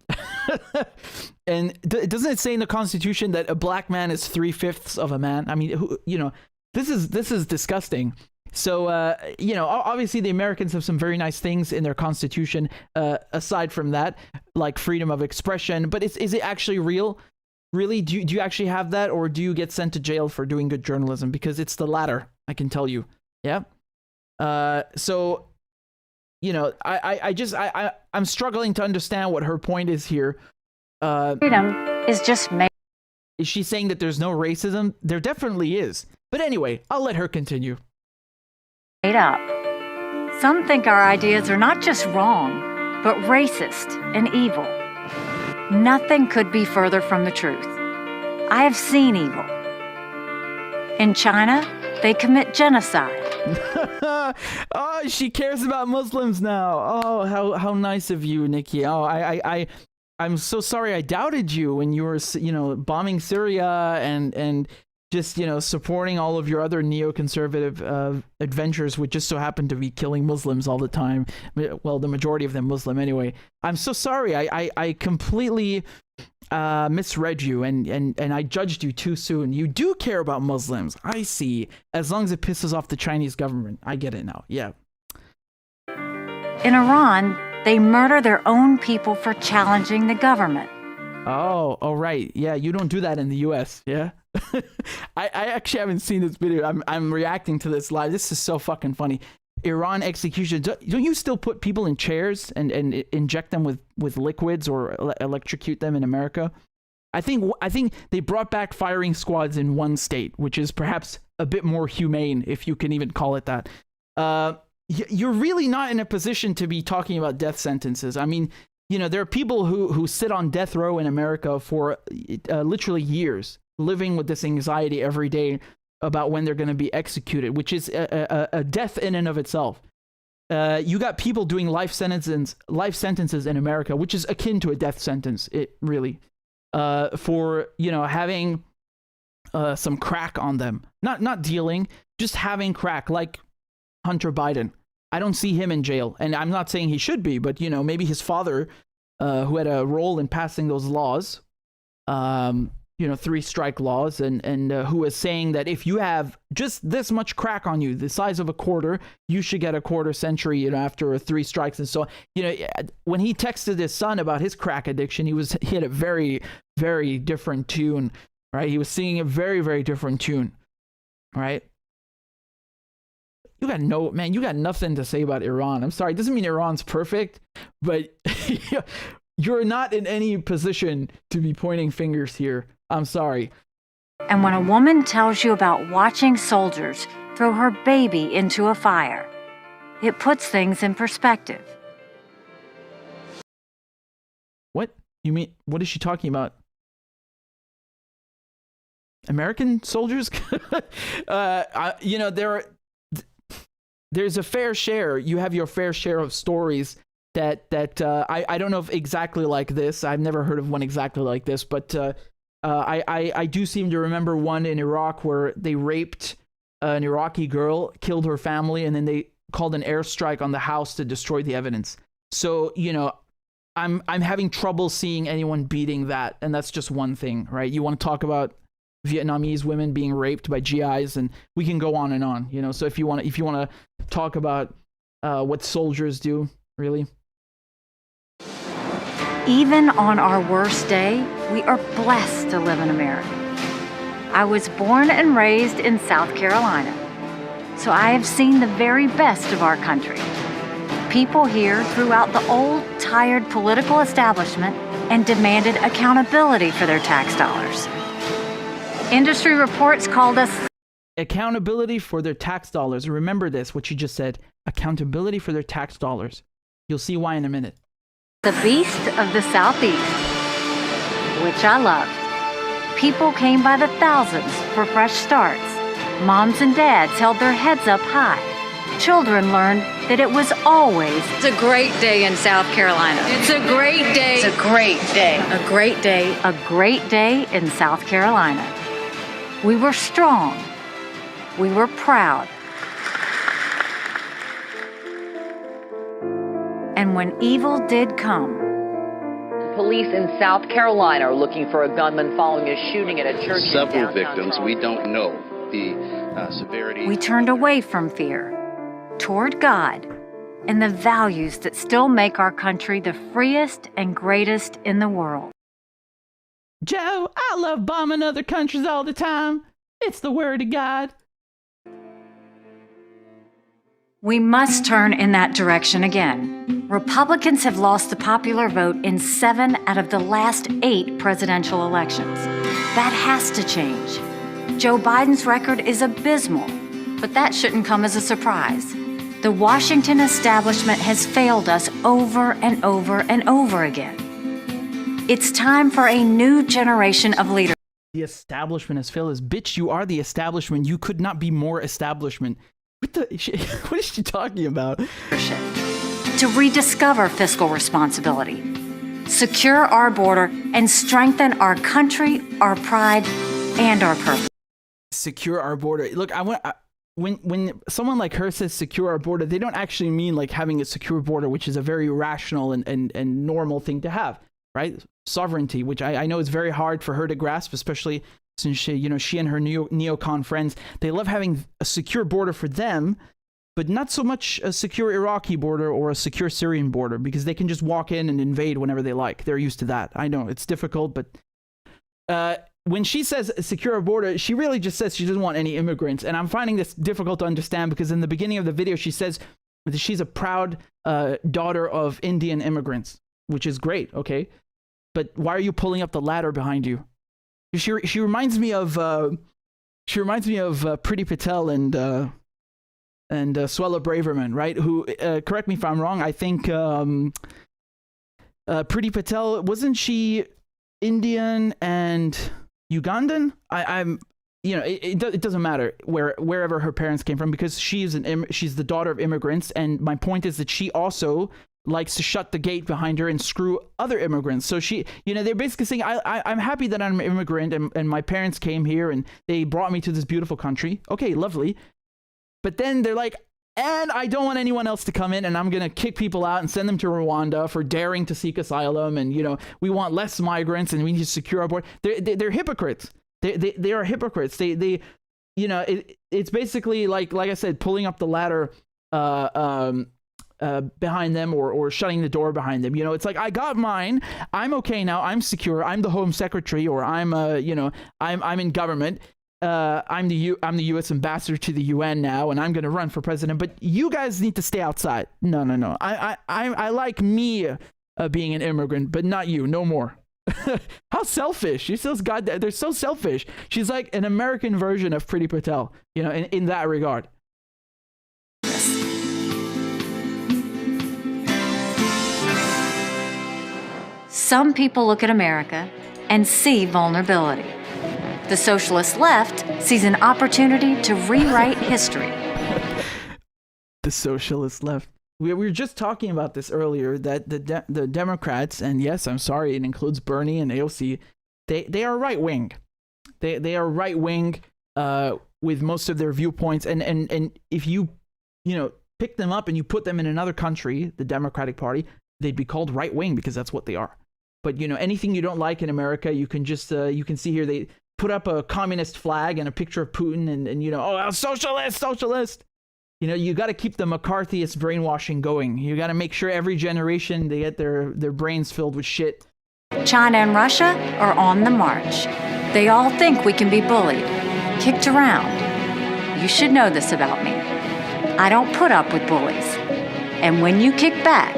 doesn't it say in the Constitution that a black man is 3/5 of a man? I mean, you know, this is disgusting. So, you know, obviously the Americans have some very nice things in their Constitution, aside from that, like freedom of expression. But is it actually real? Really? Do you actually have that? Or do you get sent to jail for doing good journalism? Because it's the latter, I can tell you. Yeah. So, you know, I'm struggling to understand what her point is here. Freedom is just made. Is she saying that there's no racism? There definitely is. But anyway, I'll let her continue. Made up. Some think our ideas are not just wrong, but racist and evil. Nothing could be further from the truth. I have seen evil. In China, they commit genocide. Oh, she cares about Muslims now. Oh, how nice of you, Nikki. Oh, I'm so sorry I doubted you when you were, bombing Syria and just, supporting all of your other neoconservative adventures, which just so happen to be killing Muslims all the time. Well, the majority of them Muslim anyway. I'm so sorry. I completely misread you and I judged you too soon. You do care about Muslims. I see. As long as it pisses off the Chinese government. I get it now. Yeah. In Iran, they murder their own people for challenging the government. Oh, right. Yeah, you don't do that in the U.S., yeah? I actually haven't seen this video. I'm reacting to this live. This is so fucking funny. Iran execution. Don't you still put people in chairs and inject them with liquids or electrocute them in America? I think they brought back firing squads in one state, which is perhaps a bit more humane, if you can even call it that. You're really not in a position to be talking about death sentences. I mean, there are people who sit on death row in America for literally years, living with this anxiety every day about when they're going to be executed, which is a death in and of itself. You got people doing life sentences in America, which is akin to a death sentence. It really, for having some crack on them, not dealing, just having crack, like Hunter Biden. I don't see him in jail, and I'm not saying he should be, but maybe his father, who had a role in passing those laws, 3-strike laws, and who is saying that if you have just this much crack on you, the size of a quarter, you should get a quarter century, after 3 strikes. And so, when he texted his son about his crack addiction, he had a very, very different tune, right? He was singing a very, very different tune, right? You got nothing to say about Iran. I'm sorry. It doesn't mean Iran's perfect, but you're not in any position to be pointing fingers here. I'm sorry. And when a woman tells you about watching soldiers throw her baby into a fire, it puts things in perspective. What? You mean, what is she talking about? American soldiers? There's a fair share. You have your fair share of stories that I don't know if exactly like this. I've never heard of one exactly like this, but I do seem to remember one in Iraq where they raped an Iraqi girl, killed her family, and then they called an airstrike on the house to destroy the evidence. So, I'm having trouble seeing anyone beating that, and that's just one thing, right? You want to talk about Vietnamese women being raped by GIs, and we can go on and on, so if you want to talk about what soldiers do, really. Even on our worst day, we are blessed to live in America. I was born and raised in South Carolina, so I have seen the very best of our country. People here threw out the old, tired political establishment and demanded accountability for their tax dollars. Industry reports called us accountability for their tax dollars. Remember this, what you just said. Accountability for their tax dollars. You'll see why in a minute. The beast of the Southeast, which I loved. People came by the thousands for fresh starts. Moms and dads held their heads up high. Children learned that it was always a great day in South Carolina. It's a great day. It's a great day. A great day. A great day in South Carolina. We were strong. We were proud. And when evil did come, police in South Carolina are looking for a gunman following a shooting at a church in downtown Several victims. Charleston. We don't know the severity. we turned away from fear, toward God, and the values that still make our country the freest and greatest in the world. Joe, I love bombing other countries all the time. It's the word of God. We must turn in that direction again. Republicans have lost the popular vote in 7 out of the last 8 presidential elections. That has to change. Joe Biden's record is abysmal, but that shouldn't come as a surprise. The Washington establishment has failed us over and over and over again. It's time for a new generation of leaders. The establishment has failed us. Bitch, you are the establishment. You could not be more establishment. What is she talking about? To rediscover fiscal responsibility, secure our border, and strengthen our country, our pride, and our purpose. Secure our border. Look, when someone like her says secure our border, they don't actually mean like having a secure border, which is a very rational and normal thing to have, right? Sovereignty, which I know is very hard for her to grasp, especially since she and her neocon friends, they love having a secure border for them, but not so much a secure Iraqi border or a secure Syrian border, because they can just walk in and invade whenever they like. They're used to that. I know it's difficult, but when she says secure our border, she really just says she doesn't want any immigrants. And I'm finding this difficult to understand because in the beginning of the video, she says that she's a proud daughter of Indian immigrants, which is great, okay? But why are you pulling up the ladder behind you? She reminds me of Priti Patel and Suella Braverman, right? Who correct me if I'm wrong. I think Priti Patel, wasn't she Indian and Ugandan? I'm it doesn't matter wherever her parents came from, because she's the daughter of immigrants, and my point is that she also likes to shut the gate behind her and screw other immigrants. So she, they're basically saying, I'm happy that I'm an immigrant and my parents came here and they brought me to this beautiful country. Okay, lovely. But then they're like, and I don't want anyone else to come in, and I'm going to kick people out and send them to Rwanda for daring to seek asylum. And, we want less migrants and we need to secure our border. They're hypocrites. They are hypocrites. It's basically like I said, pulling up the ladder, behind them or shutting the door behind them. It's like, I got mine. I'm okay now. I'm secure. I'm the Home Secretary, or I'm I'm in government. I'm the U.S. ambassador to the UN now, and I'm going to run for president. But you guys need to stay outside. No. I like me being an immigrant, but not you. No more. How selfish. She says, God, they're so selfish. She's like an American version of Priti Patel, in that regard. Some people look at America and see vulnerability. The socialist left sees an opportunity to rewrite history. The socialist left. We were just talking about this earlier, that the Democrats, and yes, I'm sorry, it includes Bernie and AOC, they are right-wing. They are right-wing with most of their viewpoints. And if you pick them up and you put them in another country, the Democratic Party, they'd be called right-wing because that's what they are. But, anything you don't like in America, you can just, you can see here, they put up a communist flag and a picture of Putin and oh, socialist. You got to keep the McCarthyist brainwashing going. You got to make sure every generation they get their brains filled with shit. China and Russia are on the march. They all think we can be bullied, kicked around. You should know this about me. I don't put up with bullies. And when you kick back,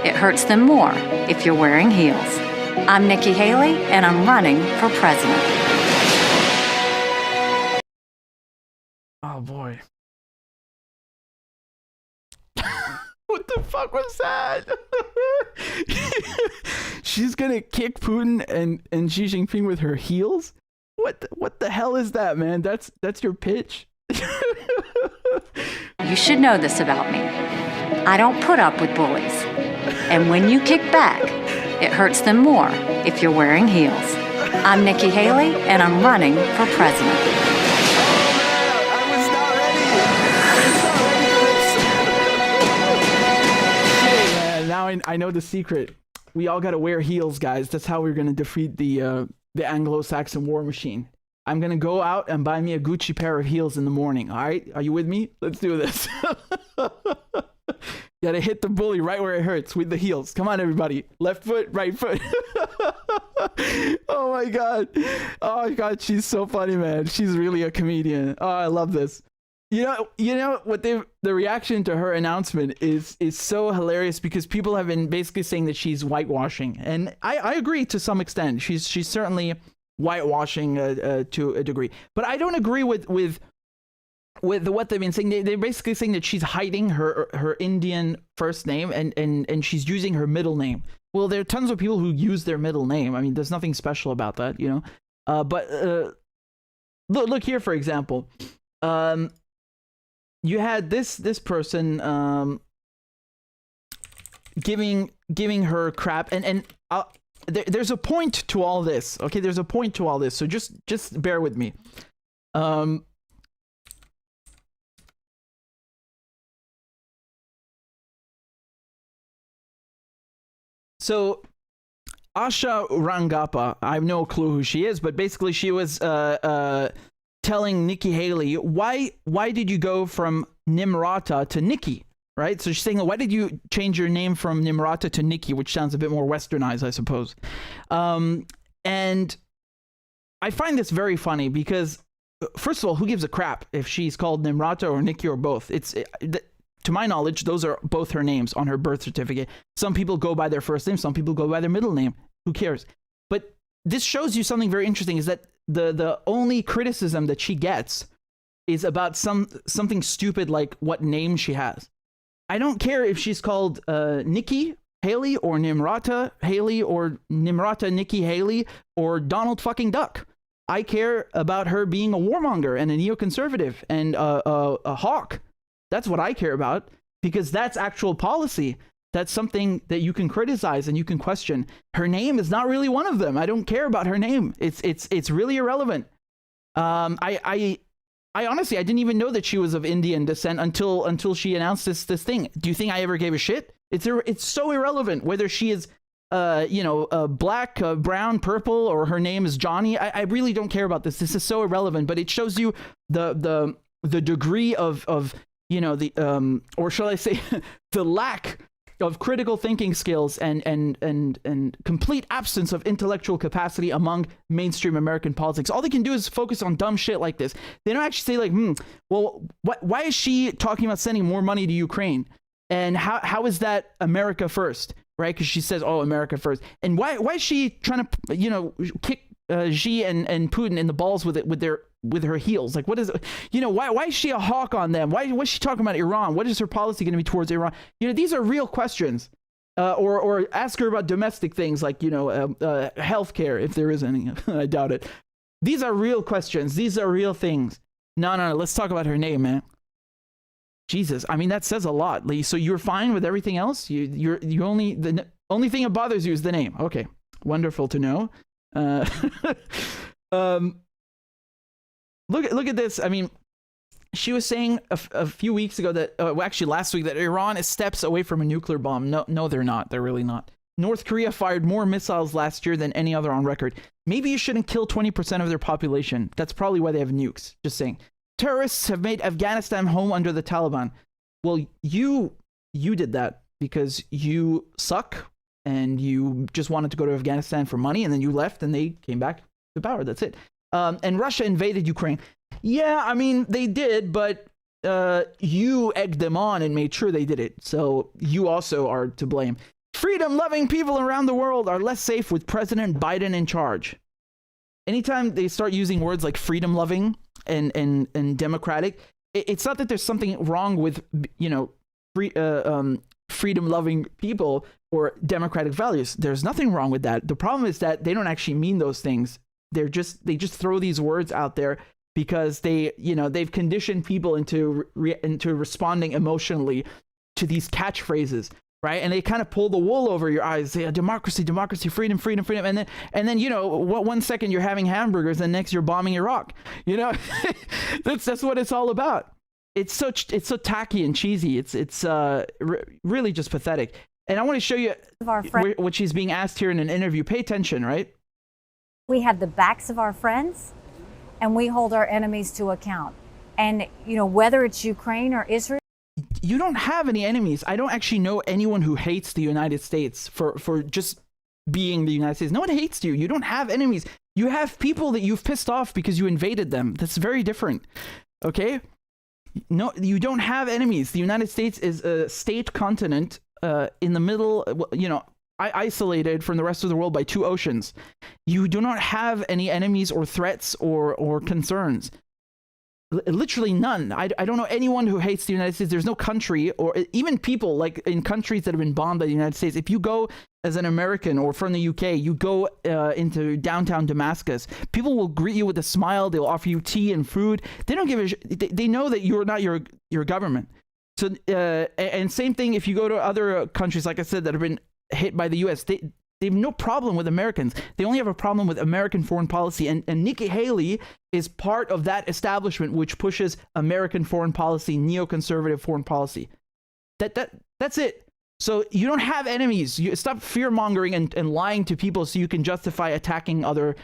it hurts them more if you're wearing heels. I'm Nicky Haley, and I'm running for president. Oh, boy. What the fuck was that? She's gonna kick Putin and Xi Jinping with her heels? What the hell is that, man? That's your pitch? You should know this about me. I don't put up with bullies. And when you kick back, it hurts them more if you're wearing heels. I'm Nicky Haley, and I'm running for president. I know the secret. We all gotta wear heels, guys. That's how we're gonna defeat the Anglo-Saxon war machine. I'm gonna go out and buy me a Gucci pair of heels in the morning. All right, are you with me? Let's do this. Gotta hit the bully right where it hurts with the heels. Come on, everybody. Left foot, right foot. Oh my god. Oh my god, she's so funny, man. She's really a comedian. Oh, I love this. You know what the reaction to her announcement is so hilarious, because people have been basically saying that she's whitewashing, and I agree to some extent. She's certainly whitewashing to a degree. But I don't agree with what they've been saying. They're basically saying that she's hiding her Indian first name and she's using her middle name. Well, there are tons of people who use their middle name. I mean, there's nothing special about that, you know. But look here, for example. You had this person giving her crap, and there's a point to all this. Okay, there's a point to all this. So just bear with me. So Asha Rangappa, I have no clue who she is, but basically she was telling Nicky Haley, why did you go from Nimrata to Nicky, right? So she's saying, why did you change your name from Nimrata to Nicky, which sounds a bit more westernized, I suppose. And I find this very funny because, first of all, who gives a crap if she's called Nimrata or Nicky or both? To my knowledge, those are both her names on her birth certificate. Some people go by their first name, some people go by their middle name. Who cares? But this shows you something very interesting, is that the only criticism that she gets is about something stupid like what name she has. I don't care if she's called Nicky Haley or Nimrata Haley or Nimrata Nicky Haley or Donald fucking Duck. I care about her being a warmonger and a neoconservative and a hawk. That's what I care about, because that's actual policy. That's something that you can criticize and you can question. Her name is not really one of them. I don't care about her name. It's really irrelevant. I honestly, I didn't even know that she was of Indian descent until she announced this thing. Do you think I ever gave a shit? It's so irrelevant whether she is black, brown, purple, or her name is Johnny. I really don't care about this. This is so irrelevant, but it shows you the degree of or shall I say the lack of critical thinking skills and complete absence of intellectual capacity among mainstream American politics. All they can do is focus on dumb shit like this. They don't actually say well, why is she talking about sending more money to Ukraine? And how is that America first, right? Because she says, oh, America first. And why is she trying to, kick Xi and Putin in the balls with her heels? Like, what is why is she a hawk on them? What's she talking about Iran? What is her policy going to be towards Iran? These are real questions. Or ask her about domestic things like healthcare, if there is any. I doubt it. These are real questions. These are real things. No, let's talk about her name, man. Jesus, I mean, that says a lot. So you're fine with everything else? The only thing that bothers you is the name. Okay, wonderful to know. Look at this. I mean, she was saying a few weeks ago that, actually last week, that Iran is steps away from a nuclear bomb. No, they're not. They're really not. North Korea fired more missiles last year than any other on record. Maybe you shouldn't kill 20% of their population. That's probably why they have nukes. Just saying. Terrorists have made Afghanistan home under the Taliban. Well, you did that because you suck and you just wanted to go to Afghanistan for money, and then you left and they came back to power. That's it. And Russia invaded Ukraine. Yeah, I mean, they did, but you egged them on and made sure they did it. So you also are to blame. Freedom-loving people around the world are less safe with President Biden in charge. Anytime they start using words like freedom-loving and democratic, it's not that there's something wrong with, freedom-loving people or democratic values. There's nothing wrong with that. The problem is that they don't actually mean those things. They just throw these words out there because they've conditioned people into responding emotionally to these catchphrases, right? And they kind of pull the wool over your eyes. Say, democracy, democracy, freedom, freedom, freedom, and then 1 second you're having hamburgers, and next you're bombing Iraq. That's what it's all about. It's so tacky and cheesy. It's really just pathetic. And I want to show you what she's being asked here in an interview. Pay attention, right? We have the backs of our friends, and we hold our enemies to account. And, whether it's Ukraine or Israel. You don't have any enemies. I don't actually know anyone who hates the United States for just being the United States. No one hates you. You don't have enemies. You have people that you've pissed off because you invaded them. That's very different. Okay? No, you don't have enemies. The United States is a state continent in the middle, isolated from the rest of the world by 2 oceans. You do not have any enemies or threats or concerns. Literally none. I don't know anyone who hates the United States. There's no country, or even people like in countries that have been bombed by the United States. If you go as an American or from the UK, you go into downtown Damascus, people will greet you with a smile. They'll offer you tea and food. They don't give a they know that you're not your government. So and same thing if you go to other countries, like I said, that have been hit by the US. They have no problem with Americans. They only have a problem with American foreign policy. And Nikki Haley is part of that establishment which pushes American foreign policy, neoconservative foreign policy. That's it. So you don't have enemies. You stop fear-mongering and lying to people so you can justify attacking other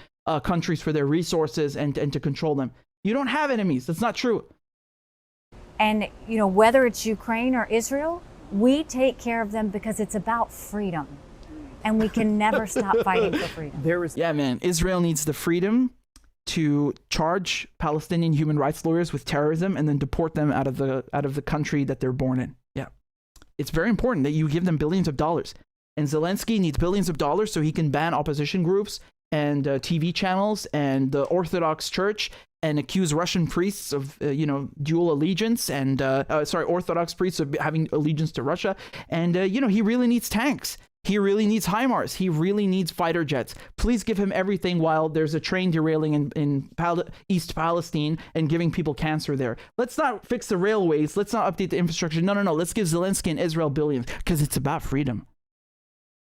countries for their resources and to control them. You don't have enemies. That's not true. And, you know, whether it's Ukraine or Israel, we take care of them because it's about freedom. And we can never stop fighting for freedom. Yeah, man. Israel needs the freedom to charge Palestinian human rights lawyers with terrorism and then deport them out of the country that they're born in. Yeah. It's very important that you give them billions of dollars. And Zelensky needs billions of dollars so he can ban opposition groups and TV channels and the Orthodox Church and accuse Russian priests of, dual allegiance and, Orthodox priests of having allegiance to Russia. And, he really needs tanks. He really needs HIMARS. He really needs fighter jets. Please give him everything while there's a train derailing in East Palestine and giving people cancer there. Let's not fix the railways. Let's not update the infrastructure. No. Let's give Zelensky and Israel billions because it's about freedom.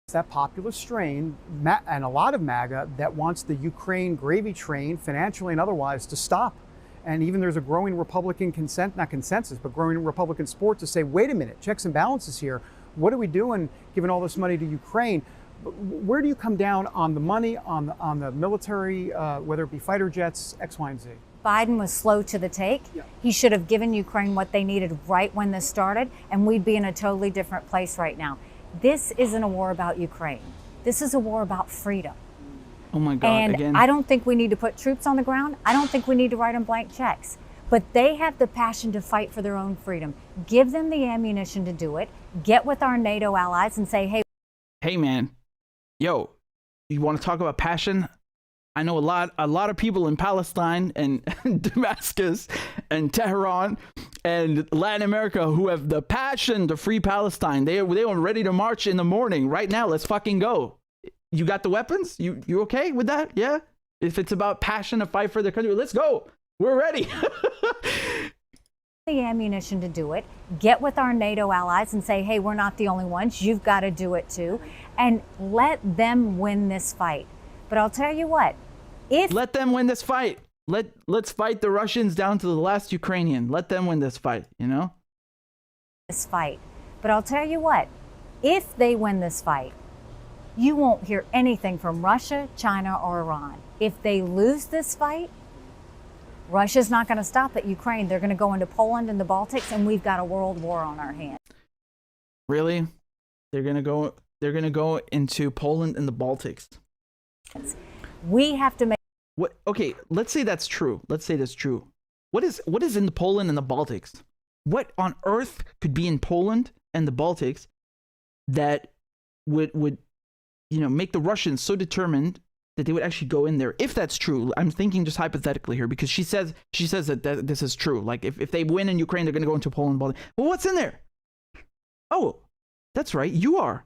It's that populist strain and a lot of MAGA that wants the Ukraine gravy train, financially and otherwise, to stop. And even there's a growing Republican growing Republican support to say, wait a minute, checks and balances here. What are we doing giving all this money to Ukraine? Where do you come down on the money, on the military, whether it be fighter jets, X, Y, and Z? Biden was slow to the take. Yeah. He should have given Ukraine what they needed right when this started, and we'd be in a totally different place right now. This isn't a war about Ukraine. This is a war about freedom. Oh my God, and again. I don't think we need to put troops on the ground. I don't think we need to write them blank checks. But they have the passion to fight for their own freedom. Give them the ammunition to do it. Get with our NATO allies and say, hey, man, yo, you want to talk about passion? I know a lot of people in Palestine and Damascus and Tehran and Latin America who have the passion to free Palestine. They were ready to march in the morning. Right now, let's fucking go. You got the weapons? You okay with that? Yeah? If it's about passion to fight for their country, let's go. We're ready. the ammunition to do it. Get with our NATO allies and say, hey, we're not the only ones. You've got to do it too. And let them win this fight. But I'll tell you what, let them win this fight. Let's fight the Russians down to the last Ukrainian. Let them win this fight, you know? This fight. But I'll tell you what, if they win this fight, you won't hear anything from Russia, China, or Iran. If they lose this fight, Russia's not going to stop at Ukraine. They're going to go into Poland and the Baltics, and we've got a world war on our hands. Really? They're going to go into Poland and the Baltics. We have to make what? Okay, let's say that's true. Let's say that's true. What is in the Poland and the Baltics? What on earth could be in Poland and the Baltics that would make the Russians so determined that they would actually go in there? If that's true, I'm thinking just hypothetically here, because she says that this is true. Like if they win in Ukraine, they're going to go into Poland and Baltics. Well, what's in there? Oh, that's right. You,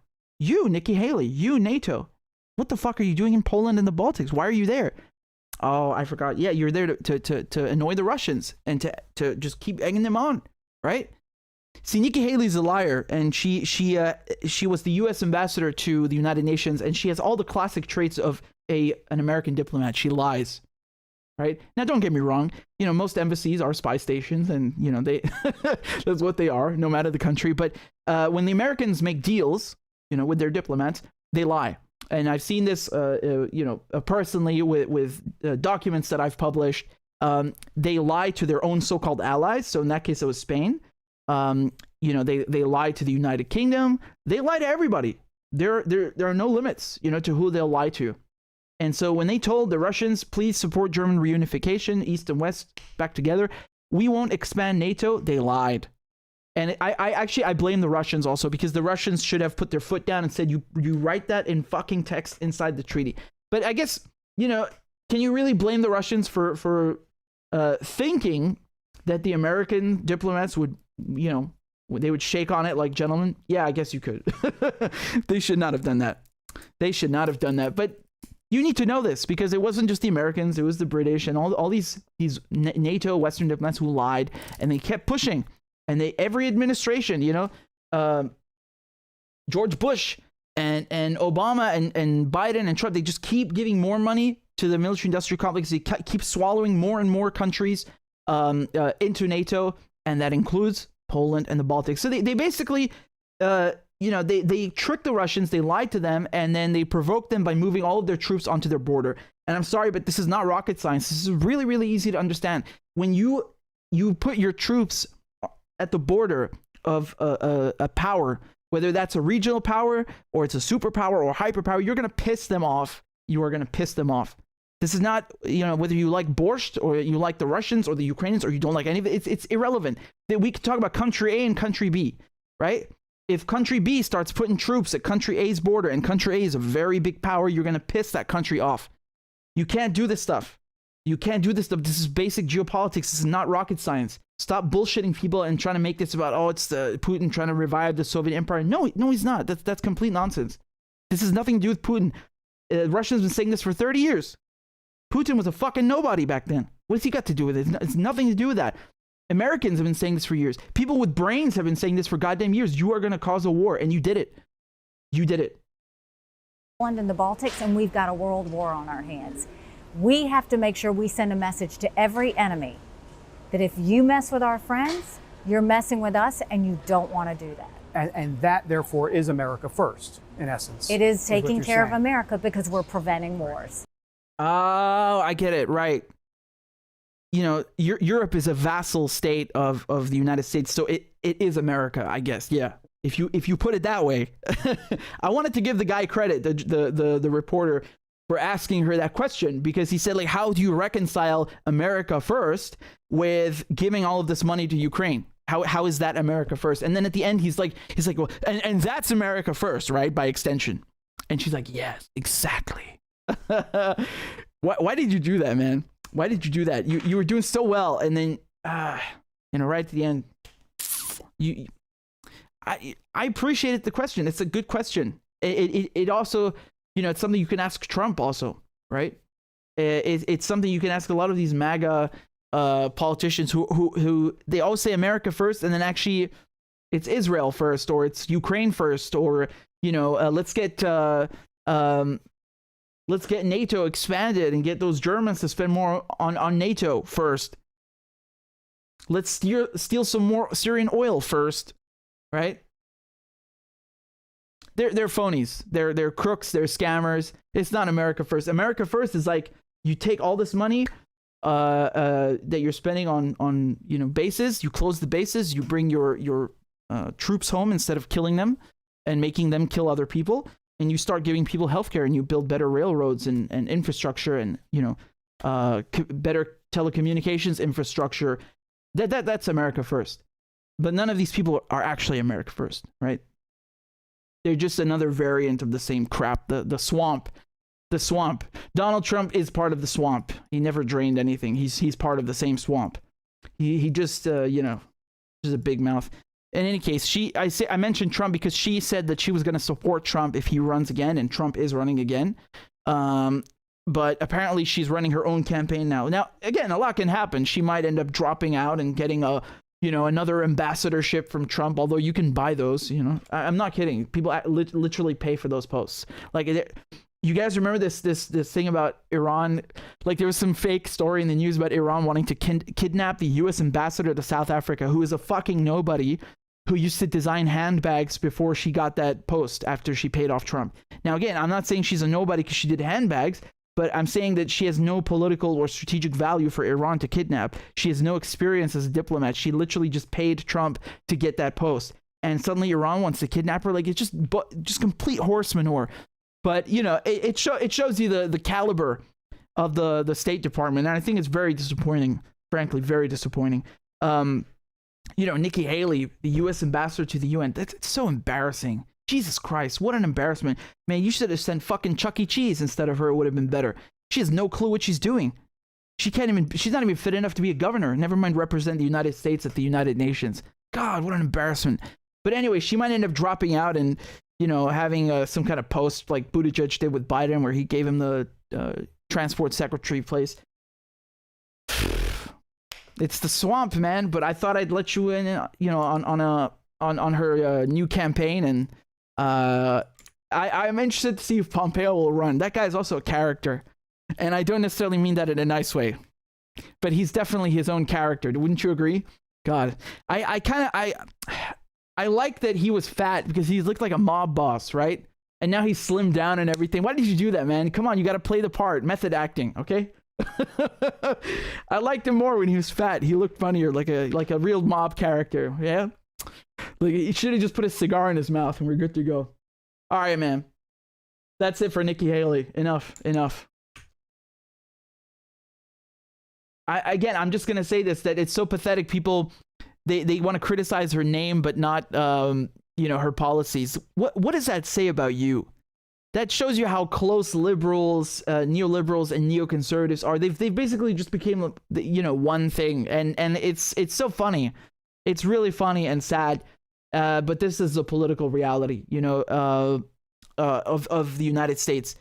Nikki Haley, you, NATO. What the fuck are you doing in Poland and the Baltics? Why are you there? Oh, I forgot. Yeah, you're there to annoy the Russians and to just keep egging them on, right? See, Nikki Haley's a liar, and she was the U.S. ambassador to the United Nations, and she has all the classic traits of an American diplomat. She lies, right? Now, don't get me wrong. Most embassies are spy stations, and they that's what they are, no matter the country. But when the Americans make deals, with their diplomats, they lie. And I've seen this, personally with documents that I've published. They lie to their own so-called allies. So in that case, it was Spain. They lie to the United Kingdom. They lie to everybody. There are no limits, to who they'll lie to. And so when they told the Russians, please support German reunification, East and West back together, we won't expand NATO, they lied. And I blame the Russians also, because the Russians should have put their foot down and said, you write that in fucking text inside the treaty. But I guess, you know, can you really blame the Russians for thinking that the American diplomats would, you know, they would shake on it like gentlemen? Yeah, I guess you could. They should not have done that. They should not have done that. But you need to know this, because it wasn't just the Americans, it was the British and all these NATO Western diplomats who lied, and they kept pushing. And every administration, you know, George Bush and Obama and Biden and Trump, they just keep giving more money to the military-industrial complex. They keep swallowing more and more countries into NATO, and that includes Poland and the Baltics. So they basically, you know, they tricked the Russians, they lied to them, and then they provoked them by moving all of their troops onto their border. And I'm sorry, but this is not rocket science. This is really, really easy to understand. When you put your troops at the border of a power, whether that's a regional power or it's a superpower or a hyperpower, you're going to piss them off. You are going to piss them off. This is not, you know, whether you like borscht or you like the Russians or the Ukrainians or you don't like any of it. It's irrelevant. That we can talk about country A and country B, right? If country B starts putting troops at country A's border, and country A is a very big power, you're going to piss that country off. You can't do this stuff. You can't do this stuff. This is basic geopolitics. This is not rocket science. Stop bullshitting people and trying to make this about, oh, it's Putin trying to revive the Soviet Empire. No, he's not. That's complete nonsense. This has nothing to do with Putin. Russians have been saying this for 30 years. Putin was a fucking nobody back then. What's he got to do with it? It's nothing to do with that. Americans have been saying this for years. People with brains have been saying this for goddamn years. You are going to cause a war, and you did it. You did it. In the Baltics, and we've got a world war on our hands. We have to make sure we send a message to every enemy that if you mess with our friends, you're messing with us, and you don't want to do that. And that, therefore, is America first, in essence. It is taking care of America, because we're preventing wars. Oh, I get it. Right. You know, Europe is a vassal state of the United States, so it is America, I guess. Yeah. If you put it that way. I wanted to give the guy credit, the reporter, for asking her that question, because he said, like, how do you reconcile America first with giving all of this money to Ukraine? How is that America first? And then at the end, he's like, well, and that's America first, right? By extension. And she's like, yes, exactly. Why did you do that, man? Why did you do that? You were doing so well, and then, you know, right at the end, I appreciated the question. It's a good question. It also, you know, it's something you can ask Trump also, right? It's something you can ask a lot of these MAGA politicians who they always say America first, and then actually it's Israel first, or it's Ukraine first, or, you know, let's get NATO expanded and get those Germans to spend more on NATO first. Let's steal some more Syrian oil first, right? They're phonies. They're crooks. They're scammers. It's not America first. America first is like, you take all this money that you're spending on you know, bases. You close the bases. You bring your troops home instead of killing them and making them kill other people. And you start giving people healthcare, and you build better railroads and infrastructure, and, you know, better telecommunications infrastructure. That's America first. But none of these people are actually America first, right? They're just another variant of the same crap. The swamp. The swamp. Donald Trump is part of the swamp. He never drained anything. He's part of the same swamp. He just you know, just a big mouth. In any case, I mentioned Trump because she said that she was going to support Trump if he runs again, and Trump is running again. But apparently she's running her own campaign now. Now, again, a lot can happen. She might end up dropping out and getting another ambassadorship from Trump, although you can buy those, you know. I'm not kidding. People literally pay for those posts. Like, you guys remember this thing about Iran? Like, there was some fake story in the news about Iran wanting to kidnap the U.S. ambassador to South Africa, who is a fucking nobody, who used to design handbags before she got that post after she paid off Trump. Now, again, I'm not saying she's a nobody because she did handbags, but I'm saying that she has no political or strategic value for Iran to kidnap. She has no experience as a diplomat. She literally just paid Trump to get that post. And suddenly Iran wants to kidnap her. Like, it's just complete horse manure. But, you know, it shows you the caliber of the State Department. And I think it's very disappointing, frankly, very disappointing. Nikki Haley, the U.S. ambassador to the UN. That's so embarrassing. Jesus Christ, what an embarrassment. Man, you should have sent fucking Chuck E. Cheese instead of her. It would have been better. She has no clue what she's doing. She's not even fit enough to be a governor. Never mind represent the United States at the United Nations. God, what an embarrassment. But anyway, she might end up dropping out and, having some kind of post like Buttigieg did with Biden where he gave him the transport secretary place. It's the swamp, man. But I thought I'd let you in, on her new campaign, and I'm interested to see if Pompeo will run. That guy's also a character, and I don't necessarily mean that in a nice way, but he's definitely his own character. Wouldn't you agree? God, I like that he was fat because he looked like a mob boss, right? And now he's slimmed down and everything. Why did you do that, man? Come on, you got to play the part. Method acting, okay? I liked him more when he was fat. He looked funnier, like a real mob character. Yeah, like he should have just put a cigar in his mouth and we're good to go. All right, man. That's it for Nikki Haley. Enough. I'm just gonna say this, that it's so pathetic. People, they want to criticize her name, but not her policies. What does that say about you? That shows you how close liberals, neoliberals, and neoconservatives are. They've basically just became one thing, and it's so funny. It's really funny and sad, but this is a political reality, of the United States.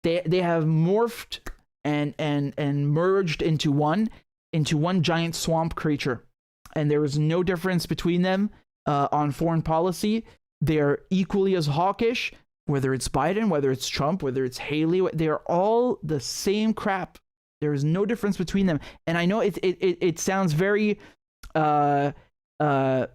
They have morphed and merged into one giant swamp creature, and there is no difference between them on foreign policy. They're equally as hawkish. Whether it's Biden, whether it's Trump, whether it's Haley, they're all the same crap. There is no difference between them. And I know it sounds very, there are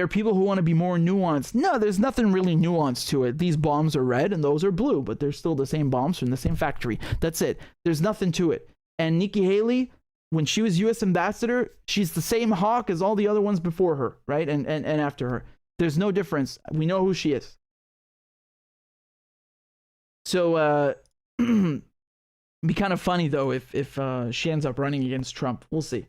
people who want to be more nuanced. No, there's nothing really nuanced to it. These bombs are red and those are blue, but they're still the same bombs from the same factory. That's it. There's nothing to it. And Nikki Haley, when she was U.S. ambassador, she's the same hawk as all the other ones before her, right? And after her. There's no difference. We know who she is. So, be kind of funny though if she ends up running against Trump. We'll see.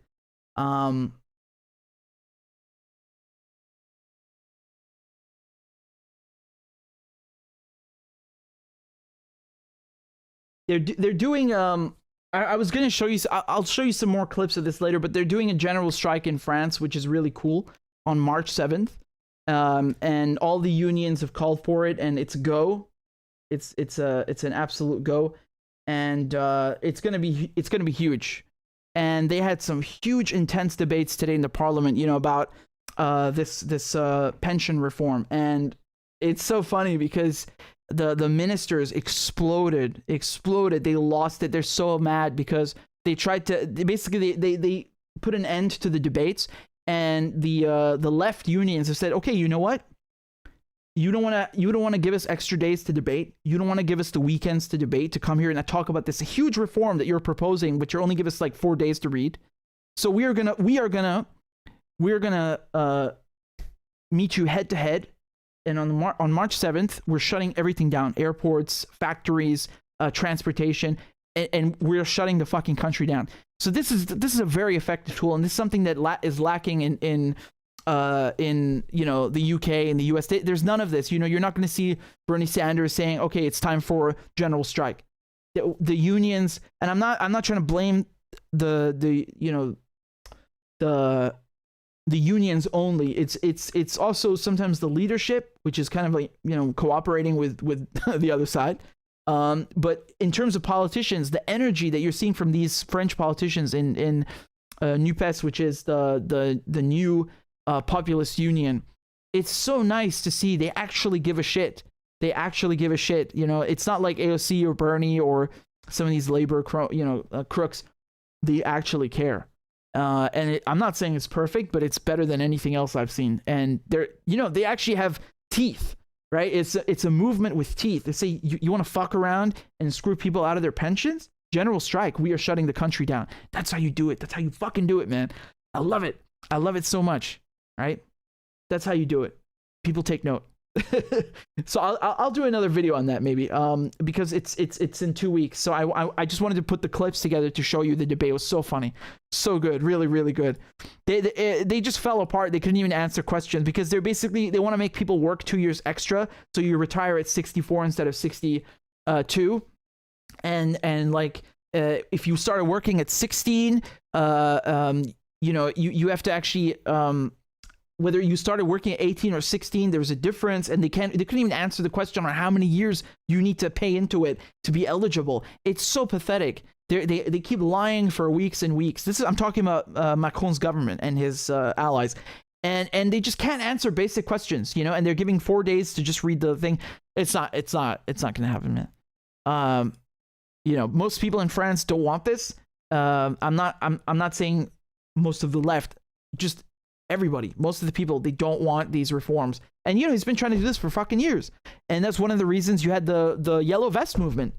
They're doing I was gonna show you. I'll show you some more clips of this later. But they're doing a general strike in France, which is really cool, on March 7th. And all the unions have called for it, and it's go. It's an absolute go, and it's gonna be huge. And they had some huge, intense debates today in the parliament, about this pension reform, and it's so funny because the ministers exploded. They lost it. They're so mad because they tried to they put an end to the debates, and the left unions have said, okay, you know what? You don't want to give us extra days to debate. You don't want to give us the weekends to debate, to come here and talk about this huge reform that you're proposing, but you only give us like 4 days to read. So we are gonna meet you head to head, and on March 7th, we're shutting everything down: airports, factories, transportation, and we're shutting the fucking country down. So this is a very effective tool, and this is something that is lacking in the UK and the US. There's none of this. You're not going to see Bernie Sanders saying, okay, it's time for general strike. The unions, and I'm not trying to blame the unions only. It's also sometimes the leadership, which is kind of like, cooperating with the other side. But in terms of politicians, the energy that you're seeing from these French politicians in NUPES, which is the new populist union, it's so nice to see. They actually give a shit. It's not like AOC or Bernie or some of these labor crooks. They actually care. I'm not saying it's perfect, but it's better than anything else I've seen. And they actually have teeth, right? It's a movement with teeth. They say, you want to fuck around and screw people out of their pensions? General strike. We are shutting the country down. That's how you do it. That's how you fucking do it, man. I love it. I love it so much, right? That's how you do it. People take note. So I'll do another video on that maybe, because it's in 2 weeks. So I just wanted to put the clips together to show you the debate. It was so funny, so good, really, really good. They just fell apart. They couldn't even answer questions because they want to make people work 2 years extra, so you retire at 64 instead of 62, and like if you started working at 16, you know, you have to actually whether you started working at 18 or 16, there's a difference, and they couldn't even answer the question on how many years you need to pay into it to be eligible. It's so pathetic. They keep lying for weeks and weeks. I'm talking about Macron's government and his allies, and they just can't answer basic questions, you know. And they're giving 4 days to just read the thing. It's not gonna happen, man. You know, most people in France don't want this. I'm not saying most of the left, just everybody, most of the people, they don't want these reforms. And you know, he's been trying to do this for fucking years, and that's one of the reasons you had the yellow vest movement.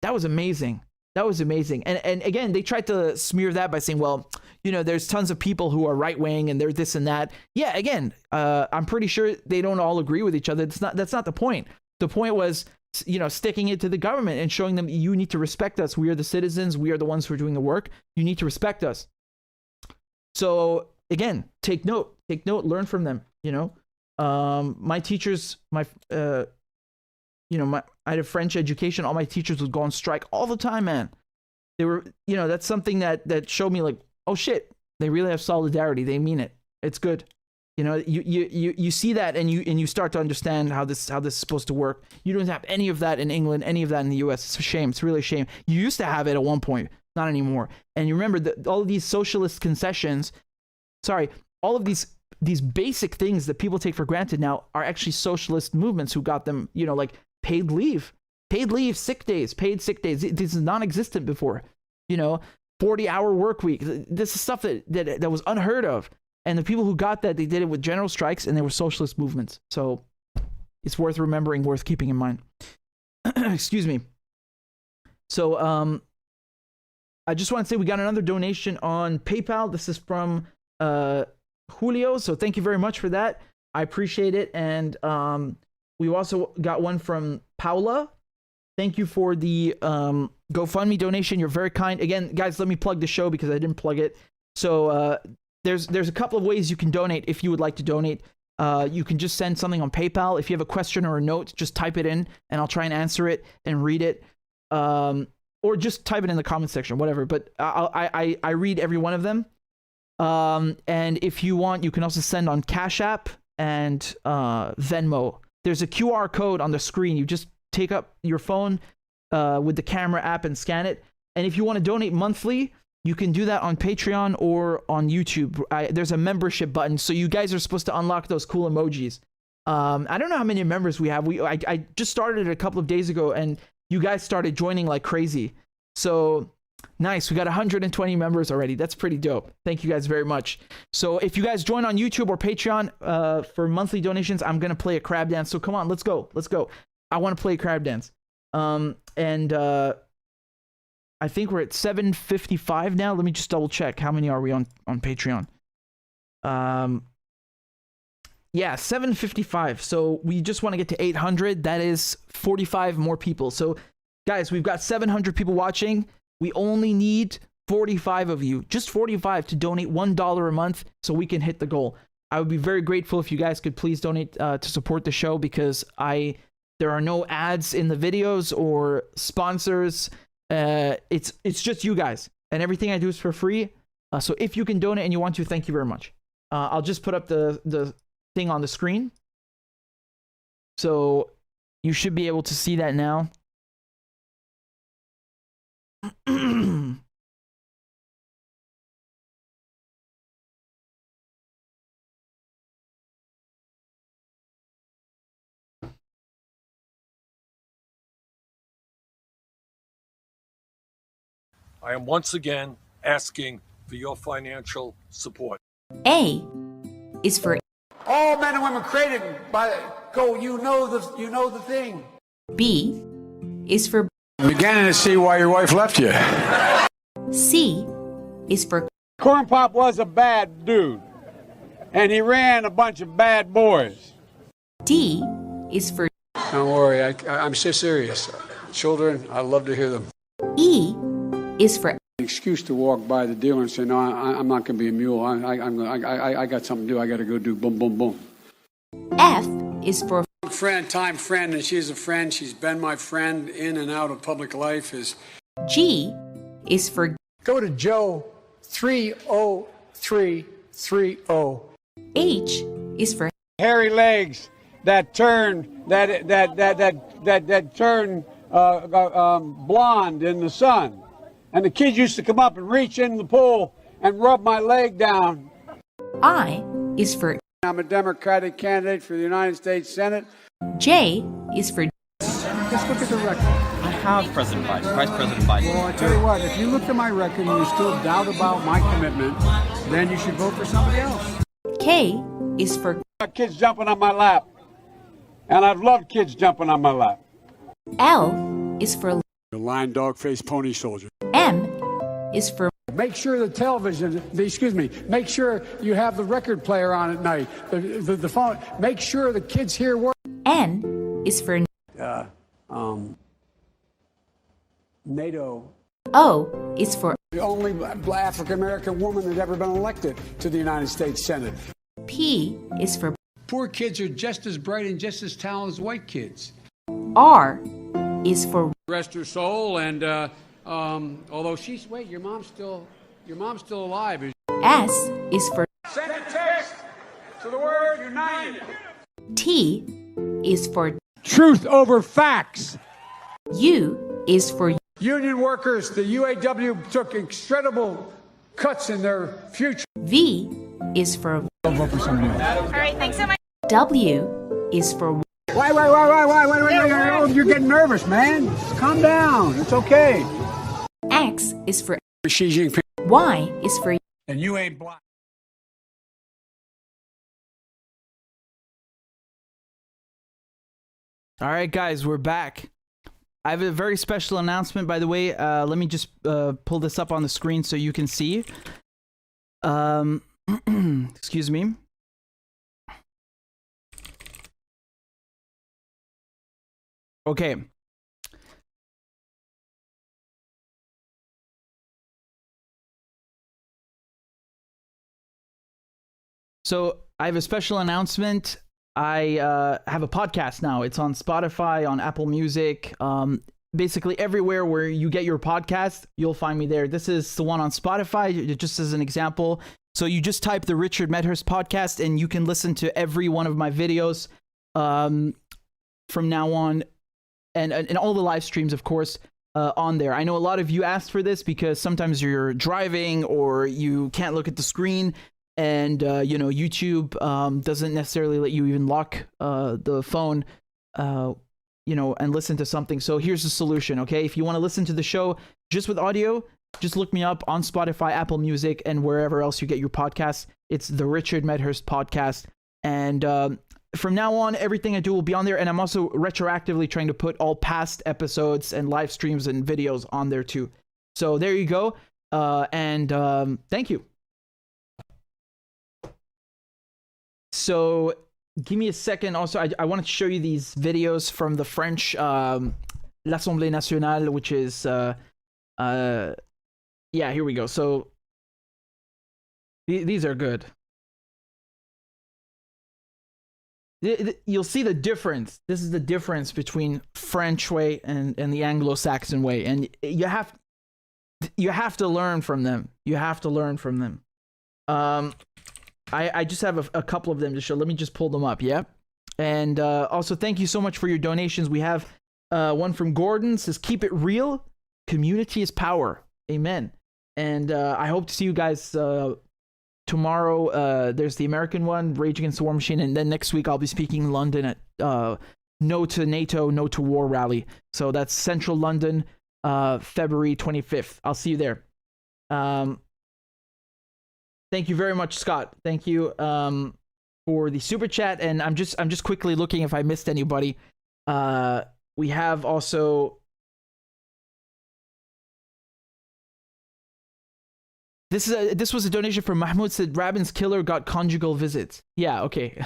That was amazing. And again, they tried to smear that by saying, well, you know, there's tons of people who are right wing and they're this and that. Yeah, again, I'm pretty sure they don't all agree with each other. That's not the point. The point was, you know, sticking it to the government and showing them, you need to respect us. We are the citizens. We are the ones who are doing the work. You need to respect us. So again, take note, learn from them. You know, my teachers, you know, I had a French education. All my teachers would go on strike all the time, man. They were, you know, that's something that showed me like, oh shit, they really have solidarity. They mean it. It's good. You know, you see that, and you start to understand how this is supposed to work. You don't have any of that in England, any of that in the US. It's a shame. It's really a shame. You used to have it at one point, not anymore. And you remember that all of these socialist concessions, all of these basic things that people take for granted now are actually socialist movements who got them, you know, like paid leave, sick days, paid sick days. This is non-existent before, you know, 40-hour work week. This is stuff that was unheard of. And the people who got that, they did it with general strikes, and they were socialist movements. So it's worth remembering, worth keeping in mind. Excuse me. So I just want to say we got another donation on PayPal. This is from Julio. So thank you very much for that. I appreciate it. And we also got one from Paula. Thank you for the GoFundMe donation. You're very kind. Again, guys, let me plug the show because I didn't plug it. So there's a couple of ways you can donate if you would like to donate. You can just send something on PayPal. If you have a question or a note, just type it in and I'll try and answer it and read it. Or just type it in the comment section, whatever. But I read every one of them. And if you want, you can also send on CashApp and Venmo. There's a QR code on the screen. You just take up your phone with the camera app and scan it. And if you want to donate monthly, you can do that on Patreon or on YouTube. There's a membership button, so you guys are supposed to unlock those cool emojis. I don't know how many members we have. I just started it a couple of days ago, and you guys started joining like crazy. So nice. We got 120 members already. That's pretty dope. Thank you guys very much. So if you guys join on YouTube or Patreon for monthly donations, I'm going to play a crab dance. So come on, let's go. I want to play a crab dance. I think we're at 755 now. Let me just double check. How many are we on Patreon? Yeah, 755. So we just want to get to 800. That is 45 more people. So guys, we've got 700 people watching. We only need 45 of you, just 45 to donate $1 a month so we can hit the goal. I would be very grateful if you guys could please donate to support the show, because there are no ads in the videos or sponsors. It's just you guys, and everything I do is for free. So if you can donate and you want to, thank you very much. I'll just put up the thing on the screen. So you should be able to see that now. I am once again asking for your financial support. A is for all men and women created by you know the thing. B is for I'm beginning to see why your wife left you. C is for Corn Pop was a bad dude, and he ran a bunch of bad boys. D is for Don't worry, I'm so serious. Children, I love to hear them. E is for Excuse to walk by the dealer and say, no, I'm not going to be a mule. I got something to do. I got to go do boom, boom, boom. F is for Time friend, and she's a friend. She's been my friend in and out of public life. G is for Go to Joe 30330. H is for Hairy legs that turn blonde in the sun, and the kids used to come up and reach in the pool and rub my leg down. I is for I'm a Democratic candidate for the United States Senate. J is for Just look at the record. I have President Biden, Vice President Biden. Well, I tell you what, if you look at my record and you still doubt about my commitment, then you should vote for somebody else. K is for Kids jumping on my lap, and I've loved kids jumping on my lap. L is for The lion, dog, face, pony soldier. M is for Make sure the television, make sure you have the record player on at night, the phone. Make sure the kids hear work. N is for NATO. O is for The only African-American woman that's ever been elected to the United States Senate. P is for Poor kids are just as bright and just as talented as white kids. R is for Rest her soul, and although your mom's still alive. S is for Send a text to the word united. T is for Truth over facts. U is for Union workers, the UAW took incredible cuts in their future. V is for I'll vote for somebody else. All right, thanks so much. W is for Wait, you're getting nervous, man. Calm down. It's okay. X is for Xi Jinping. Y is for And you ain't black. All right, guys, we're back. I have a very special announcement, by the way. Let me just pull this up on the screen so you can see. Excuse me. Okay. So I have a special announcement. I have a podcast now. It's on Spotify, on Apple Music, basically everywhere where you get your podcast, you'll find me there. This is the one on Spotify, just as an example. So you just type the Richard Medhurst podcast and you can listen to every one of my videos from now on, and all the live streams, of course, on there. I know a lot of you asked for this because sometimes you're driving or you can't look at the screen. And, YouTube doesn't necessarily let you even lock the phone, and listen to something. So here's the solution, okay? If you want to listen to the show just with audio, just look me up on Spotify, Apple Music, and wherever else you get your podcasts. It's the Richard Medhurst podcast. And from now on, everything I do will be on there. And I'm also retroactively trying to put all past episodes and live streams and videos on there too. So there you go. Thank you. So give me a second. Also, I wanted to show you these videos from the French L'Assemblée Nationale, which is, here we go. So these are good. You'll see the difference. This is the difference between French way and the Anglo-Saxon way. And you have to learn from them. You have to learn from them. I just have a couple of them to show. Let me just pull them up, yeah? And also, thank you so much for your donations. We have one from Gordon, says, keep it real. Community is power. Amen. And I hope to see you guys tomorrow. There's the American one, Rage Against the War Machine. And then next week, I'll be speaking in London at No to NATO, No to War rally. So that's Central London, February 25th. I'll see you there. Thank you very much, Scott. Thank you for the super chat. And I'm just quickly looking if I missed anybody. We have also this was a donation from Mahmoud. Said Rabin's killer got conjugal visits. Yeah, okay.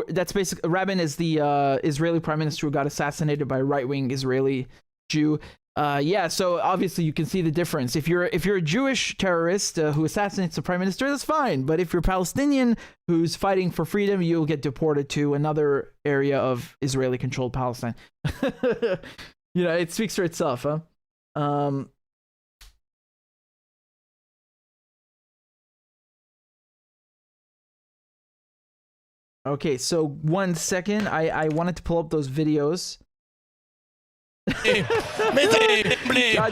That's basically Rabin is the Israeli prime minister who got assassinated by a right-wing Israeli Jew. Yeah, so obviously you can see the difference. If you're a Jewish terrorist who assassinates the prime minister, that's fine. But if you're Palestinian who's fighting for freedom, you'll get deported to another area of Israeli-controlled Palestine. It speaks for itself, huh? Okay, so 1 second. I wanted to pull up those videos. God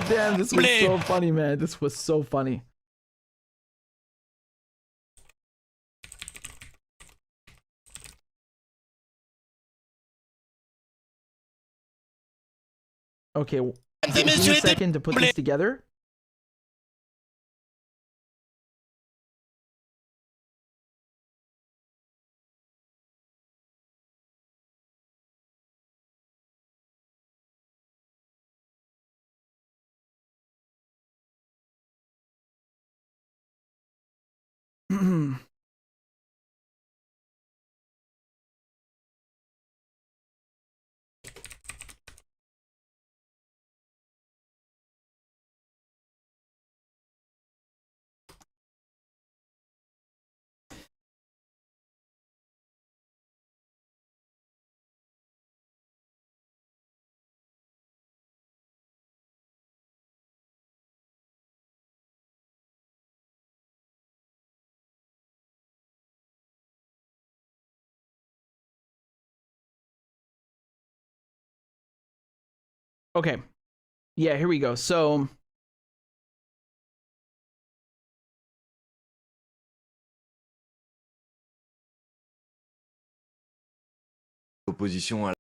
damn, this was so funny, man. This was so funny. Okay, give me a second to put this together. Okay. Yeah, here we go. So opposition à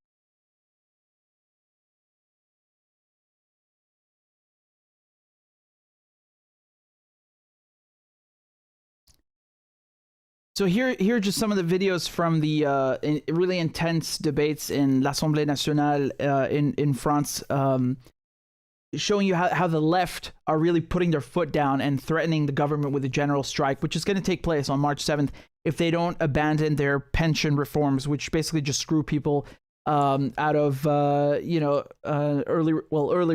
So here are just some of the videos from the really intense debates in l'Assemblée nationale in France, showing you how the left are really putting their foot down and threatening the government with a general strike, which is going to take place on March 7th if they don't abandon their pension reforms, which basically just screw people out of early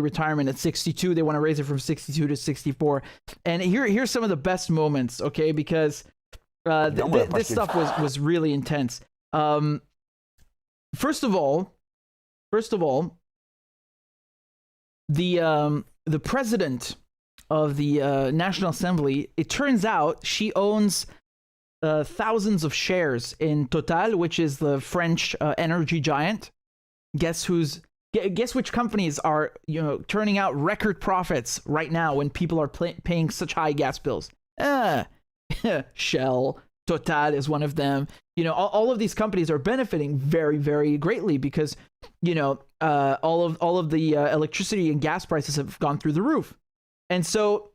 retirement at 62. They want to raise it from 62 to 64. And here's some of the best moments, okay? Because this stuff was really intense. First of all, the president of the National Assembly, it turns out she owns thousands of shares in Total, which is the French energy giant. Guess which companies are turning out record profits right now when people are paying such high gas bills? Shell, Total is one of them. All of these companies are benefiting very, very greatly because all of the electricity and gas prices have gone through the roof. And so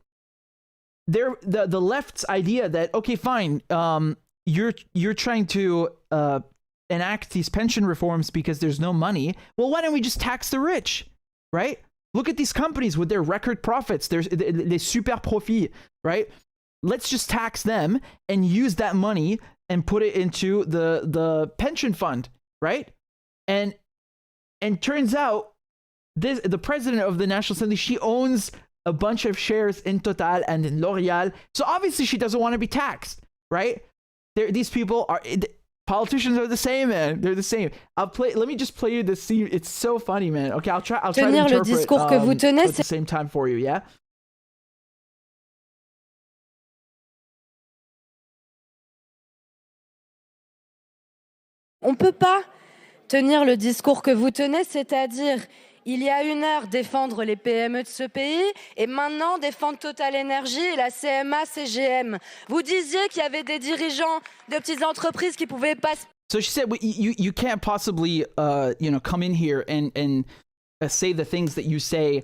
the left's idea that, okay, fine, you're trying to enact these pension reforms because there's no money. Well, why don't we just tax the rich, right? Look at these companies with their record profits. There's les super profits, right? Let's just tax them and use that money and put it into the pension fund, right? And turns out the president of the National Assembly, she owns a bunch of shares in Total and in L'Oréal. So obviously she doesn't want to be taxed, right? These people are politicians are the same, man. They're the same. Let me just play you the scene. It's so funny, man. Okay, I'll try to interpret at the same time for you, yeah? On ne peut pas tenir le discours que vous tenez, c'est-à-dire, il y a une heure, défendre les PME de ce pays, et maintenant, défendre Total Energy et la CMA, CGM. Vous disiez qu'il y avait des dirigeants de petites entreprises qui pouvaient pas... So she said, you can't possibly, come in here and say the things that you say,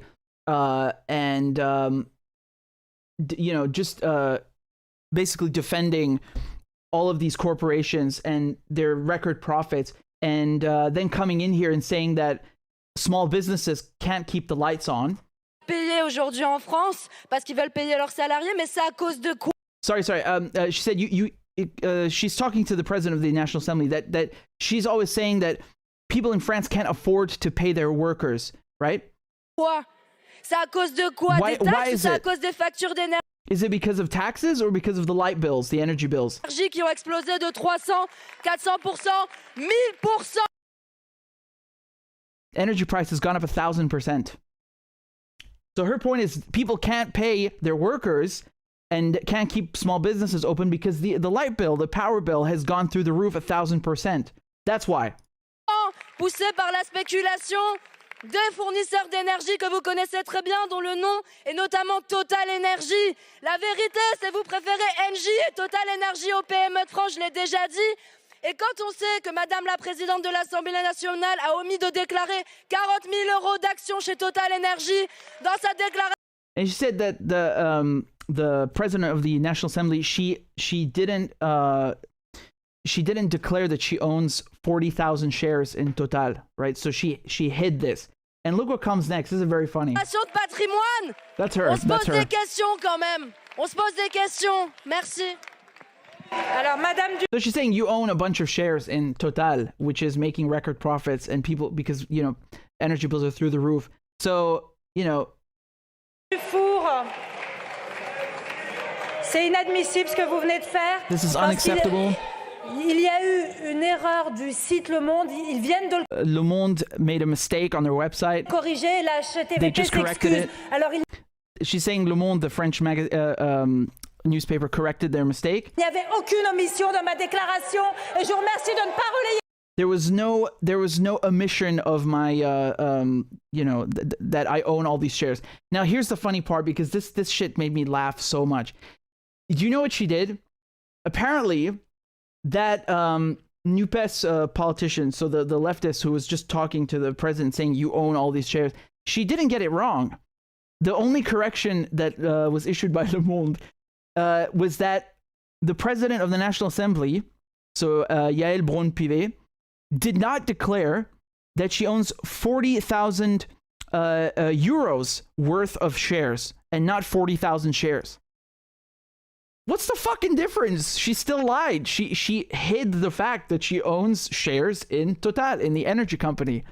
just basically defending all of these corporations and their record profits, and then coming in here and saying that small businesses can't keep the lights on. Payés aujourd'hui en France parce qu'ils veulent payer leurs salariés, mais c'est à cause de quoi? Sorry. She said she's talking to the president of the National Assembly that she's always saying that people in France can't afford to pay their workers, right? Quoi? C'est à cause de quoi? Why Des is taxes ou c'est à it? cause des factures d'énergie Is it because of taxes or because of the light bills, the energy bills? qui ont explosé de 300, 400%, 1000%? Energy price has gone up 1,000%. So her point is people can't pay their workers and can't keep small businesses open because the light bill, the power bill has gone through the roof 1,000%. That's why. Poussé par la spéculation des fournisseurs d'énergie que vous connaissez très bien, dont le nom est notamment Total Energy. La vérité, c'est que vous préférez Engie et Total Energy au PME de France, je l'ai déjà dit. Et quand on sait que Madame la Présidente de l'Assemblée nationale a omis de déclarer 40 000 € d'actions chez Total Energy dans sa déclaration. And she said that the president of the National Assembly, she didn't declare that she owns 40,000 shares in Total, right? So she hid this. And look what comes next. This is very funny. De patrimoine. That's her. On se That's pose her. des questions quand même. On se pose des questions. Merci. Alors, Madame So she's saying you own a bunch of shares in Total, which is making record profits, and people, because, you know, energy bills are through the roof. So, you know. Dufour, c'est inadmissible ce que vous venez de faire. This is unacceptable. Il y a eu une erreur du site Le Monde. Ils viennent de Le Monde made a mistake on their website. corriger. La They HTTP just corrected s'excuse. it. Alors, il She's saying Le Monde, the French newspaper, corrected their mistake. n'y avait aucune omission dans ma déclaration. Et je vous remercie de ne pas relayer. There was no omission of my, you know, that I own all these shares. Now, here's the funny part, because this shit made me laugh so much. Do you know what she did? Apparently, that NUPES politician, so the leftist who was just talking to the president saying you own all these shares, she didn't get it wrong. The only correction that was issued by Le Monde was that the president of the National Assembly, so Yael Braun-Pivet, did not declare that she owns 40,000 euros worth of shares and not 40,000 shares. What's the fucking difference? She still lied. She hid the fact that she owns shares in Total, in the energy company.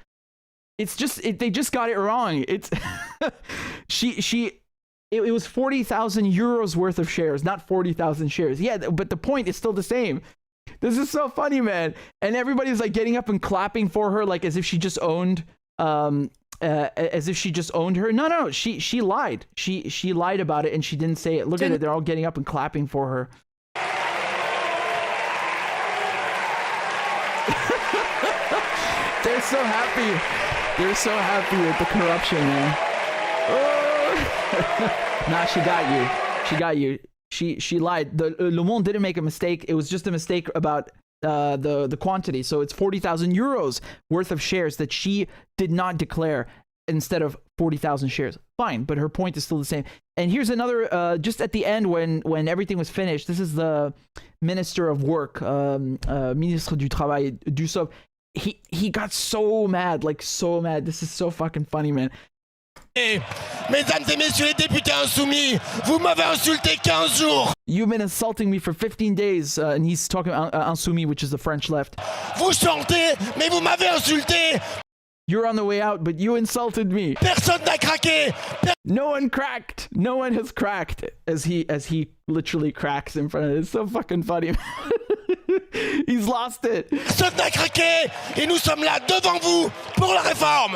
It's just they just got it wrong. It's it was 40,000 euros worth of shares, not 40,000 shares. Yeah, but the point is still the same. This is so funny, man. And everybody's like getting up and clapping for her, like as if she just owned her. No, she lied. She lied about it and she didn't say it. Look at it. They're all getting up and clapping for her. They're so happy. They're so happy with the corruption, man. Oh. Nah, she got you. She got you. She lied. The Le Monde didn't make a mistake. It was just a mistake about the quantity. So it's 40,000 euros worth of shares that she did not declare instead of 40,000 shares. Fine, but her point is still the same. And here's another, just at the end when everything was finished, this is the Minister of Work, Ministre du Travail, Dussopt. He got so mad, like so mad. This is so fucking funny, man. Mesdames et messieurs les députés insoumis, vous m'avez insulté 15 jours. You've been insulting me for 15 days, and he's talking about insoumis, which is the French left. Vous chantez, mais vous m'avez insulté. You're on the way out, but you insulted me. Personne n'a craqué. No one cracked. No one has cracked. As he literally cracks in front of it. It's so fucking funny. He's lost it. Personne n'a craqué. Et nous sommes là devant vous pour la réforme.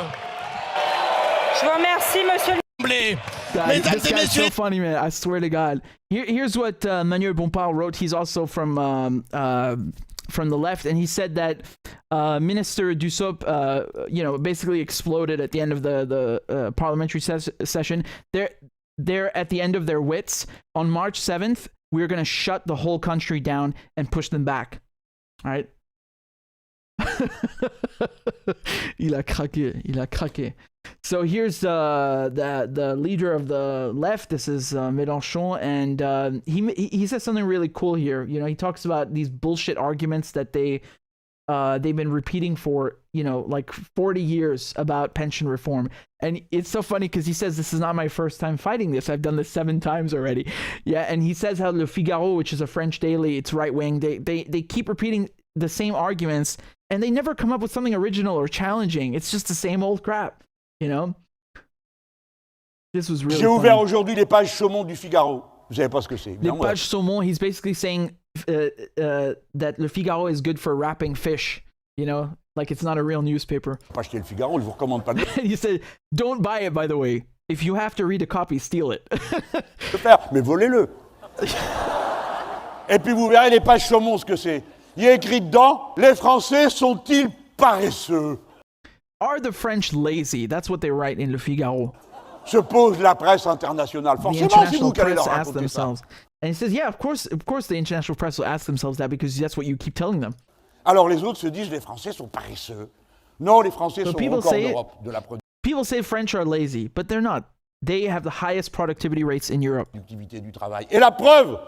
Je vous remercie, monsieur. This guy's so funny, man. I swear to God. Here's what Manuel Bompard wrote. He's also from the left, and he said that Minister Dussopt, basically exploded at the end of the parliamentary session. They're at the end of their wits. On March 7th, we're going to shut the whole country down and push them back. All right? Il a craqué. So here's the leader of the left. This is Mélenchon, and he says something really cool here. You know, he talks about these bullshit arguments that they they've been repeating for, like 40 years about pension reform. And it's so funny because he says, this is not my first time fighting this. I've done this 7 times already. Yeah, and he says how Le Figaro, which is a French daily, it's right-wing, they keep repeating the same arguments, and they never come up with something original or challenging. It's just the same old crap, This was really J'ai ouvert aujourd'hui les pages saumon du Figaro. Vous savez pas ce que c'est. Les pages saumon, he's basically saying that Le Figaro is good for wrapping fish, like it's not a real newspaper. Pas acheter Le Figaro, je vous recommande pas de... He said, don't buy it, by the way. If you have to read a copy, steal it. Mais volez-le. Et puis vous verrez les pages saumon ce que c'est. Il y a écrit dedans, les Français sont-ils paresseux? Are the French lazy? That's what they write in Le Figaro. Se pose la presse internationale. Forcément, c'est vous qui allez leur raconter ça. And he says, yeah, of course the international press will ask themselves that because that's what you keep telling them. Alors les autres se disent, les Français sont paresseux. Non, les Français sont encore en Europe de la production. People say French are lazy, but they're not. They have the highest productivity rates in Europe. Productivité du travail. Et la preuve,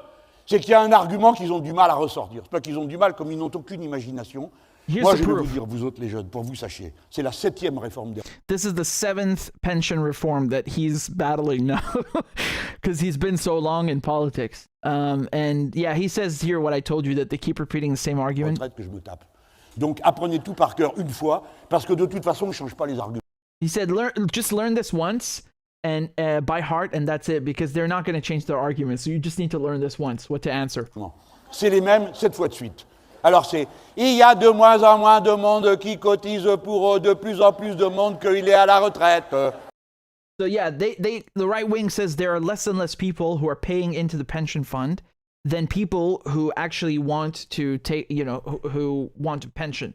c'est qu'il y a un argument qu'ils ont du mal à ressortir. C'est pas qu'ils ont du mal, comme ils n'ont aucune imagination. Moi, je vais vous dire, vous autres les jeunes, pour vous sachiez, c'est la 7e réforme des... This is the 7th pension reform that he's battling now, because he's been so long in politics. And yeah, he says here what I told you, that they keep repeating the same argument. Que je me tape. Donc apprenez tout par cœur une fois, parce que de toute façon, on ne change pas les arguments. He said, just learn this once and by heart, and that's it, because they're not going to change their arguments. So you just need to learn this once, what to answer. C'est les mêmes 7 fois de suite. Alors c'est, il y a de moins en moins de monde qui cotise pour eux, de plus en plus de monde qu'il est à la retraite. So yeah, the right wing says there are less and less people who are paying into the pension fund than people who actually want to take, who want a pension.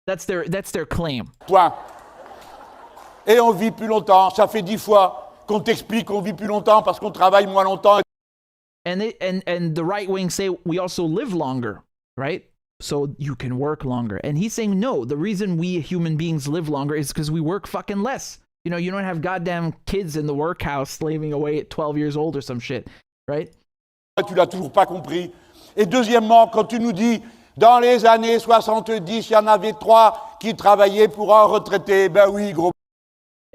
That's their claim. Point. Et on vit plus longtemps. Ça fait 10 fois qu'on t'explique qu'on vit plus longtemps parce qu'on travaille moins longtemps. And the right wing say we also live longer, right? So you can work longer. And he's saying, no, the reason we human beings live longer is because we work fucking less. You don't have goddamn kids in the workhouse slaving away at 12 years old or some shit, right? Tu l'as toujours pas compris. Et deuxièmement, quand tu nous dis, dans les années 70, il y en avait 3 qui travaillaient pour un retraité, ben oui, gros.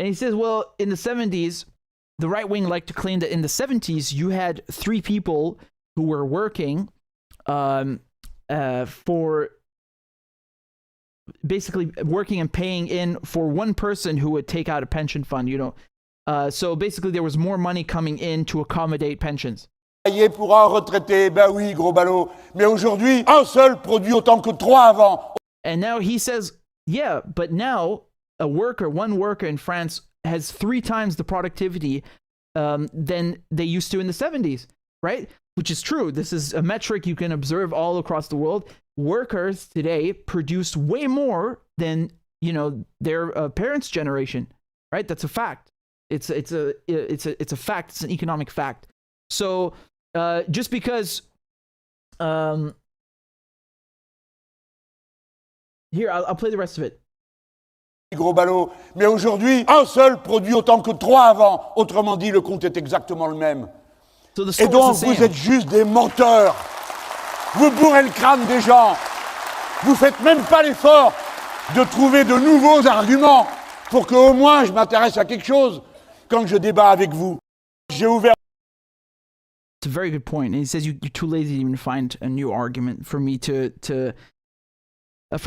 And he says, well, in the 70s, the right wing like to claim that in the 70s, you had 3 people who were working, for basically working and paying in for one person who would take out a pension fund, so basically there was more money coming in to accommodate pensions. Pour un retraité, ben oui, gros ballot. Mais aujourd'hui, un seul produit autant que 3 avant. And now he says, yeah, but now one worker in France has 3 times the productivity than they used to in the 70s, right? Which is true. This is a metric you can observe all across the world. Workers today produce way more than their parents' generation, right? That's a fact. It's a fact. It's an economic fact. So just because here I'll play the rest of it. Gros ballot. Mais aujourd'hui, un seul produit autant que 3 avant. Autrement dit, le compte est exactement le même. Et donc, vous êtes juste des menteurs. Vous bourrez le crâne des gens. Vous faites même pas l'effort de trouver de nouveaux arguments pour qu'au moins je m'intéresse à quelque chose quand je débat avec vous. J'ai ouvert... It's a very good point. And he says you're too lazy to even find a new argument for me to have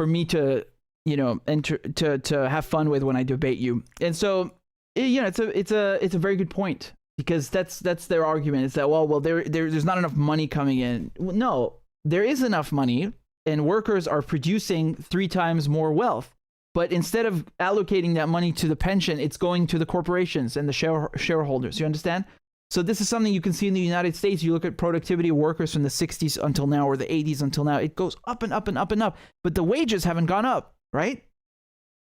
fun with when I debate you. And so, it's a very good point. Because that's their argument, is that well there's not enough money coming in. No, there is enough money, and workers are producing 3 times more wealth. But instead of allocating that money to the pension, it's going to the corporations and the shareholders. You understand? So this is something you can see in the United States. You look at productivity of workers from the 60s until now, or the 80s until now. It goes up and up and up and up. But the wages haven't gone up, right?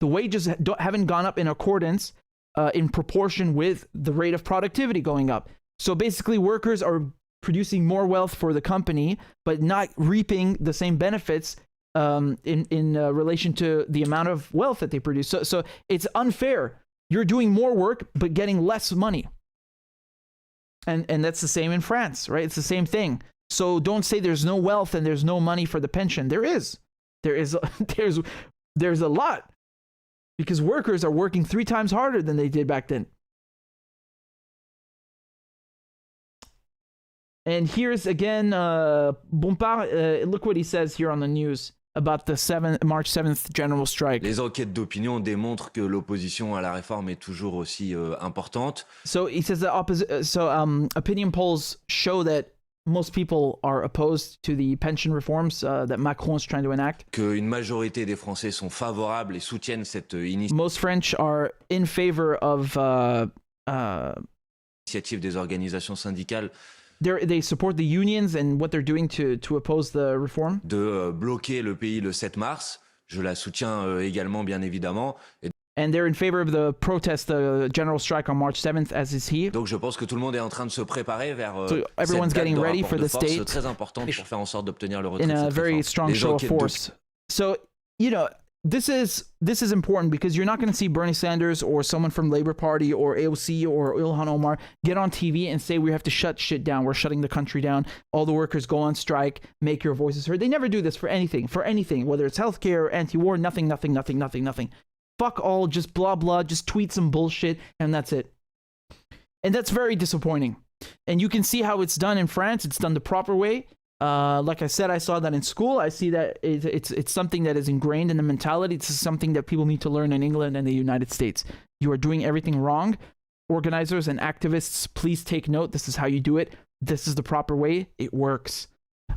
The wages haven't gone up in accordance in proportion with the rate of productivity going up. So basically, workers are producing more wealth for the company, but not reaping the same benefits in relation to the amount of wealth that they produce. So it's unfair. You're doing more work, but getting less money. And that's the same in France, right? It's the same thing. So don't say there's no wealth and there's no money for the pension. There is. there's a lot, because workers are working 3 times harder than they did back then. And here's again Bompard. Look what he says here on the news about the March 7th general strike. Les enquêtes d'opinion démontrent que l'opposition à la réforme est toujours aussi importante. So he says that opinion polls show that most people are opposed to the pension reforms that Macron is trying to enact. Qu'une majorité des Français sont favorables et soutiennent cette initiative. Most French are in favor of initiative des organisations syndicales. They support the unions and what they're doing to oppose the reform. De bloquer le pays le 7 mars. Je la soutiens également, bien évidemment. And they're in favor of the protest, the general strike on March 7th, as is he. Donc je pense que tout le monde est en train de se préparer vers so everyone's cette date getting de ready rapport for de the force state très importante pour faire en sorte d'obtenir le retrait in de a cette very réforme. strong show of force. So, you know, this is important because you're not going to see Bernie Sanders or someone from Labour Party or AOC or Ilhan Omar get on TV and say we have to shut shit down. We're shutting the country down. All the workers go on strike. Make your voices heard. They never do this for anything, whether it's healthcare, anti-war, nothing. Fuck all, just blah blah, just tweet some bullshit and that's it. And that's very disappointing. And you can see how it's done in France. It's done the proper way. Like I said, I saw that in school. I see that it's something that is ingrained in the mentality. This is something that people need to learn in England and the United States. You are doing everything wrong. Organizers and activists, please take note. This is how you do it. This is the proper way. It works.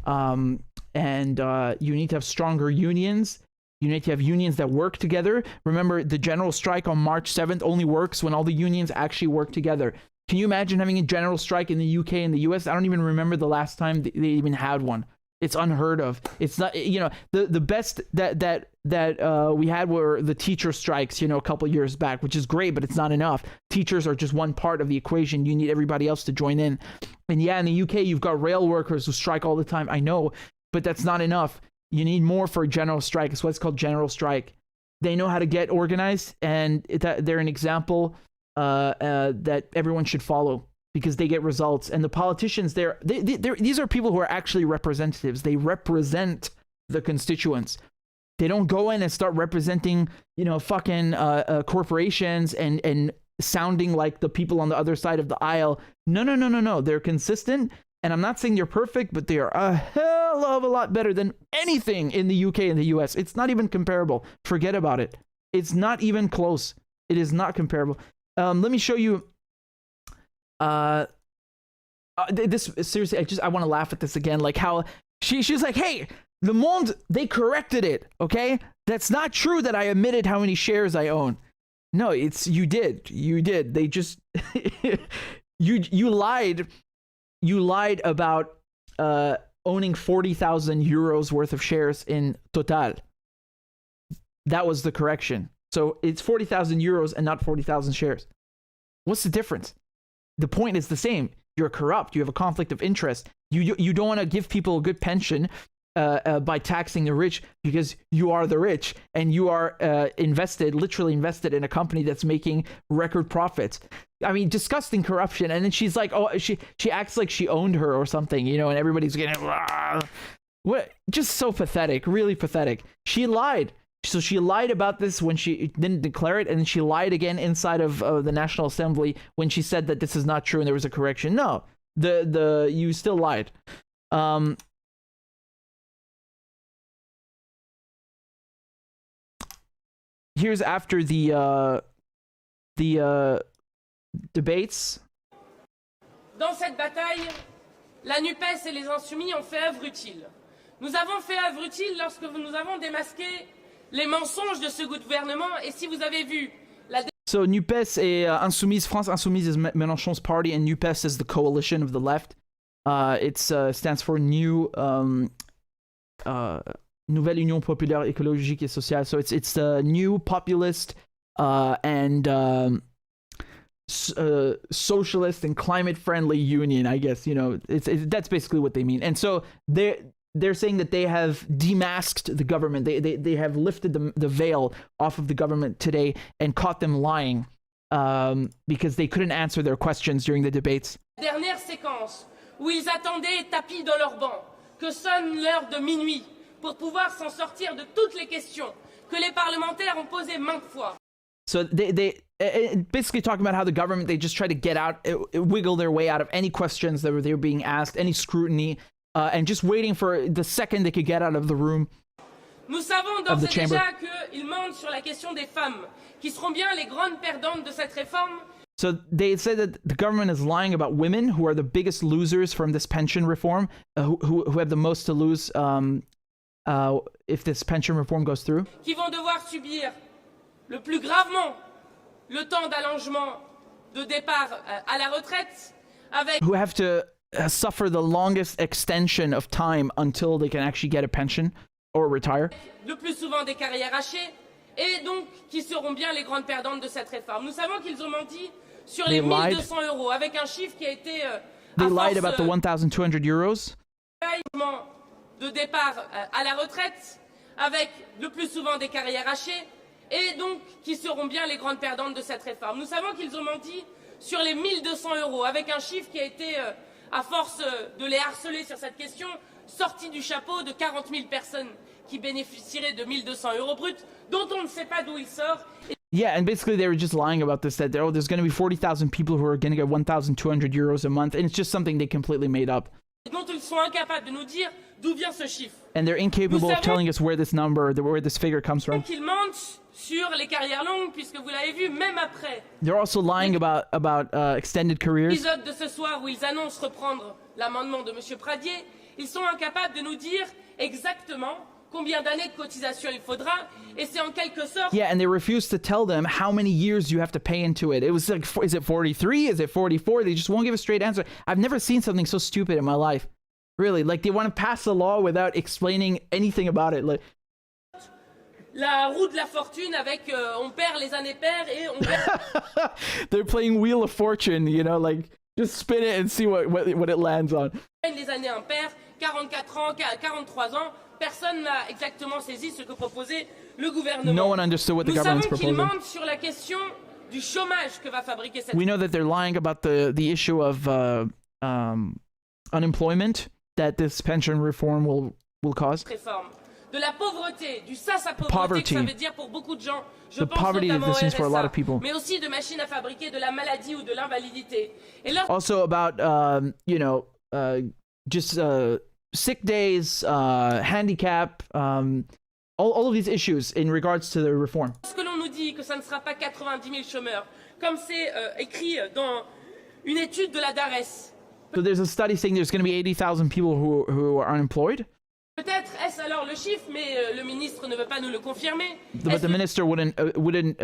And you need to have stronger unions. You need to have unions that work together. Remember, the general strike on March 7th only works when all the unions actually work together. Can you imagine having a general strike in the UK and the US? I don't even remember the last time they even had one. It's unheard of. It's not, you know, the best that we had were the teacher strikes, you know, a couple years back, which is great, but it's not enough. Teachers are just one part of the equation. You need everybody else to join in. And yeah, in the UK, you've got rail workers who strike all the time. I know, but that's not enough. You need more for a general strike. It's what's called general strike. They know how to get organized, and they're an example that everyone should follow because they get results. And the politicians, these are people who are actually representatives. They represent the constituents. They don't go in and start representing, you know, fucking corporations and sounding like the people on the other side of the aisle. No. They're consistent. And I'm not saying they're perfect, but they are a hell of a lot better than anything in the UK and the US. It's not even comparable. Forget about it. It's not even close. It is not comparable. Let me show you. This seriously, I want to laugh at this again. Like how she's like, hey, Le Monde, they corrected it. Okay, that's not true that I admitted how many shares I own. No, you did. They just you lied. You lied about owning 40,000 euros worth of shares in Total. That was the correction. So it's 40,000 euros and not 40,000 shares. What's the difference? The point is the same. You're corrupt. You have a conflict of interest. You don't want to give people a good pension by taxing the rich because you are the rich and you are literally invested in a company that's making record profits. I mean, disgusting corruption. And then she's like, oh, she acts like she owned her or something, you know, and everybody's getting, what? Just so pathetic, really pathetic. She lied. So she lied about this when she didn't declare it, and then she lied again inside of the National Assembly when she said that this is not true and there was a correction. No, you still lied. Here's after the debates. Dans cette bataille, la NUPES et les Insoumis ont fait œuvre utile. Nous avons fait œuvre utile lorsque nous avons démasqué les mensonges de ce gouvernement. Et si vous avez vu la... So NUPES et Insoumise, France Insoumise is Mélenchon's party, and NUPES is the coalition of the left. It stands for Nouvelle Union Populaire Écologique et Sociale. So it's the new populist and socialist and climate-friendly union, I guess. You know, that's basically what they mean. And so they're saying that they have demasked the government. They have lifted the veil off of the government today and caught them lying because they couldn't answer their questions during the debates. Dernière séquence où ils attendaient tapis dans leur banc que sonne l'heure de minuit pour pouvoir s'en sortir de toutes les questions que les parlementaires ont posées maintes fois. So they basically talking about how the government, they just try to get out, wiggle their way out of any questions that they were being asked, any scrutiny, and just waiting for the second they could get out of the room. Nous savons d'ores et déjà qu'ils mentent sur la question des femmes, qui seront bien les grandes perdantes de cette réforme. So they say that the government is lying about women, who are the biggest losers from this pension reform, who have the most to lose if this pension reform goes through. Qui vont devoir subir le plus gravement le temps d'allongement de départ à la retraite, avec who have to suffer the longest extension of time until they can actually get a pension or retire. Le plus souvent des carrières hachées, et donc qui seront bien les grandes perdantes de cette réforme. Nous savons qu'ils ont menti sur les 1 200 € avec un chiffre qui a été they lied about the 1,200 euros. De départ à la retraite, avec le plus souvent des carrières hachées, et donc qui seront bien les grandes perdantes de cette réforme. Nous savons qu'ils ont menti sur les 1 200 € avec un chiffre qui a été, à force de les harceler sur cette question, sorti du chapeau de 40 000 personnes qui bénéficieraient de 1 200 € bruts, dont on ne sait pas d'où il sort. Yeah, and basically they were just lying about this, that there's going to be 40,000 people who are going to get 1,200 euros a month, and it's just something they completely made up. Dont ils sont incapables de nous dire d'où vient ce chiffre. And they're incapable of telling us where this number, where this figure comes from. Qu'ils mentent sur les carrières longues, puisque vous l'avez vu, même après. They're also lying about extended careers. L'épisode de ce soir où ils annoncent reprendre l'amendement de M. Pradier, ils sont incapables de nous dire exactement combien d'années de cotisation il faudra, et c'est en quelque sorte... Yeah, and they refuse to tell them how many years you have to pay into it. It was like, is it 43? Is it 44? They just won't give a straight answer. I've never seen something so stupid in my life. Really, like they want to pass a law without explaining anything about it. Like, la roue de la fortune avec on perd les années paires et on perd... They're playing Wheel of Fortune, you know, like just spin it and see what it lands on. Les années impaires, 44 ans, 43 ans, personne n'a exactement saisi ce que proposait le gouvernement. No one understood what the government's proposing. Nous savons qu'ils mentent sur la question du chômage que va fabriquer cette... We know that they're lying about the issue of unemployment that this pension reform will cause. Réforme. De la pauvreté, du sas à pauvreté que ça veut dire pour beaucoup de gens. Je pense notamment au RSA, mais aussi de machines à fabriquer de la maladie ou de l'invalidité. Also about just sick days, handicap, all of these issues in regards to the reform. Lorsque l'on nous dit que ça ne sera pas 90 000 chômeurs, comme c'est écrit dans une étude de la Dares. So there's a study saying there's going to be 80,000 people who are unemployed. Peut-être est-ce alors le chiffre, mais le ministre ne veut pas nous le confirmer. But the minister wouldn't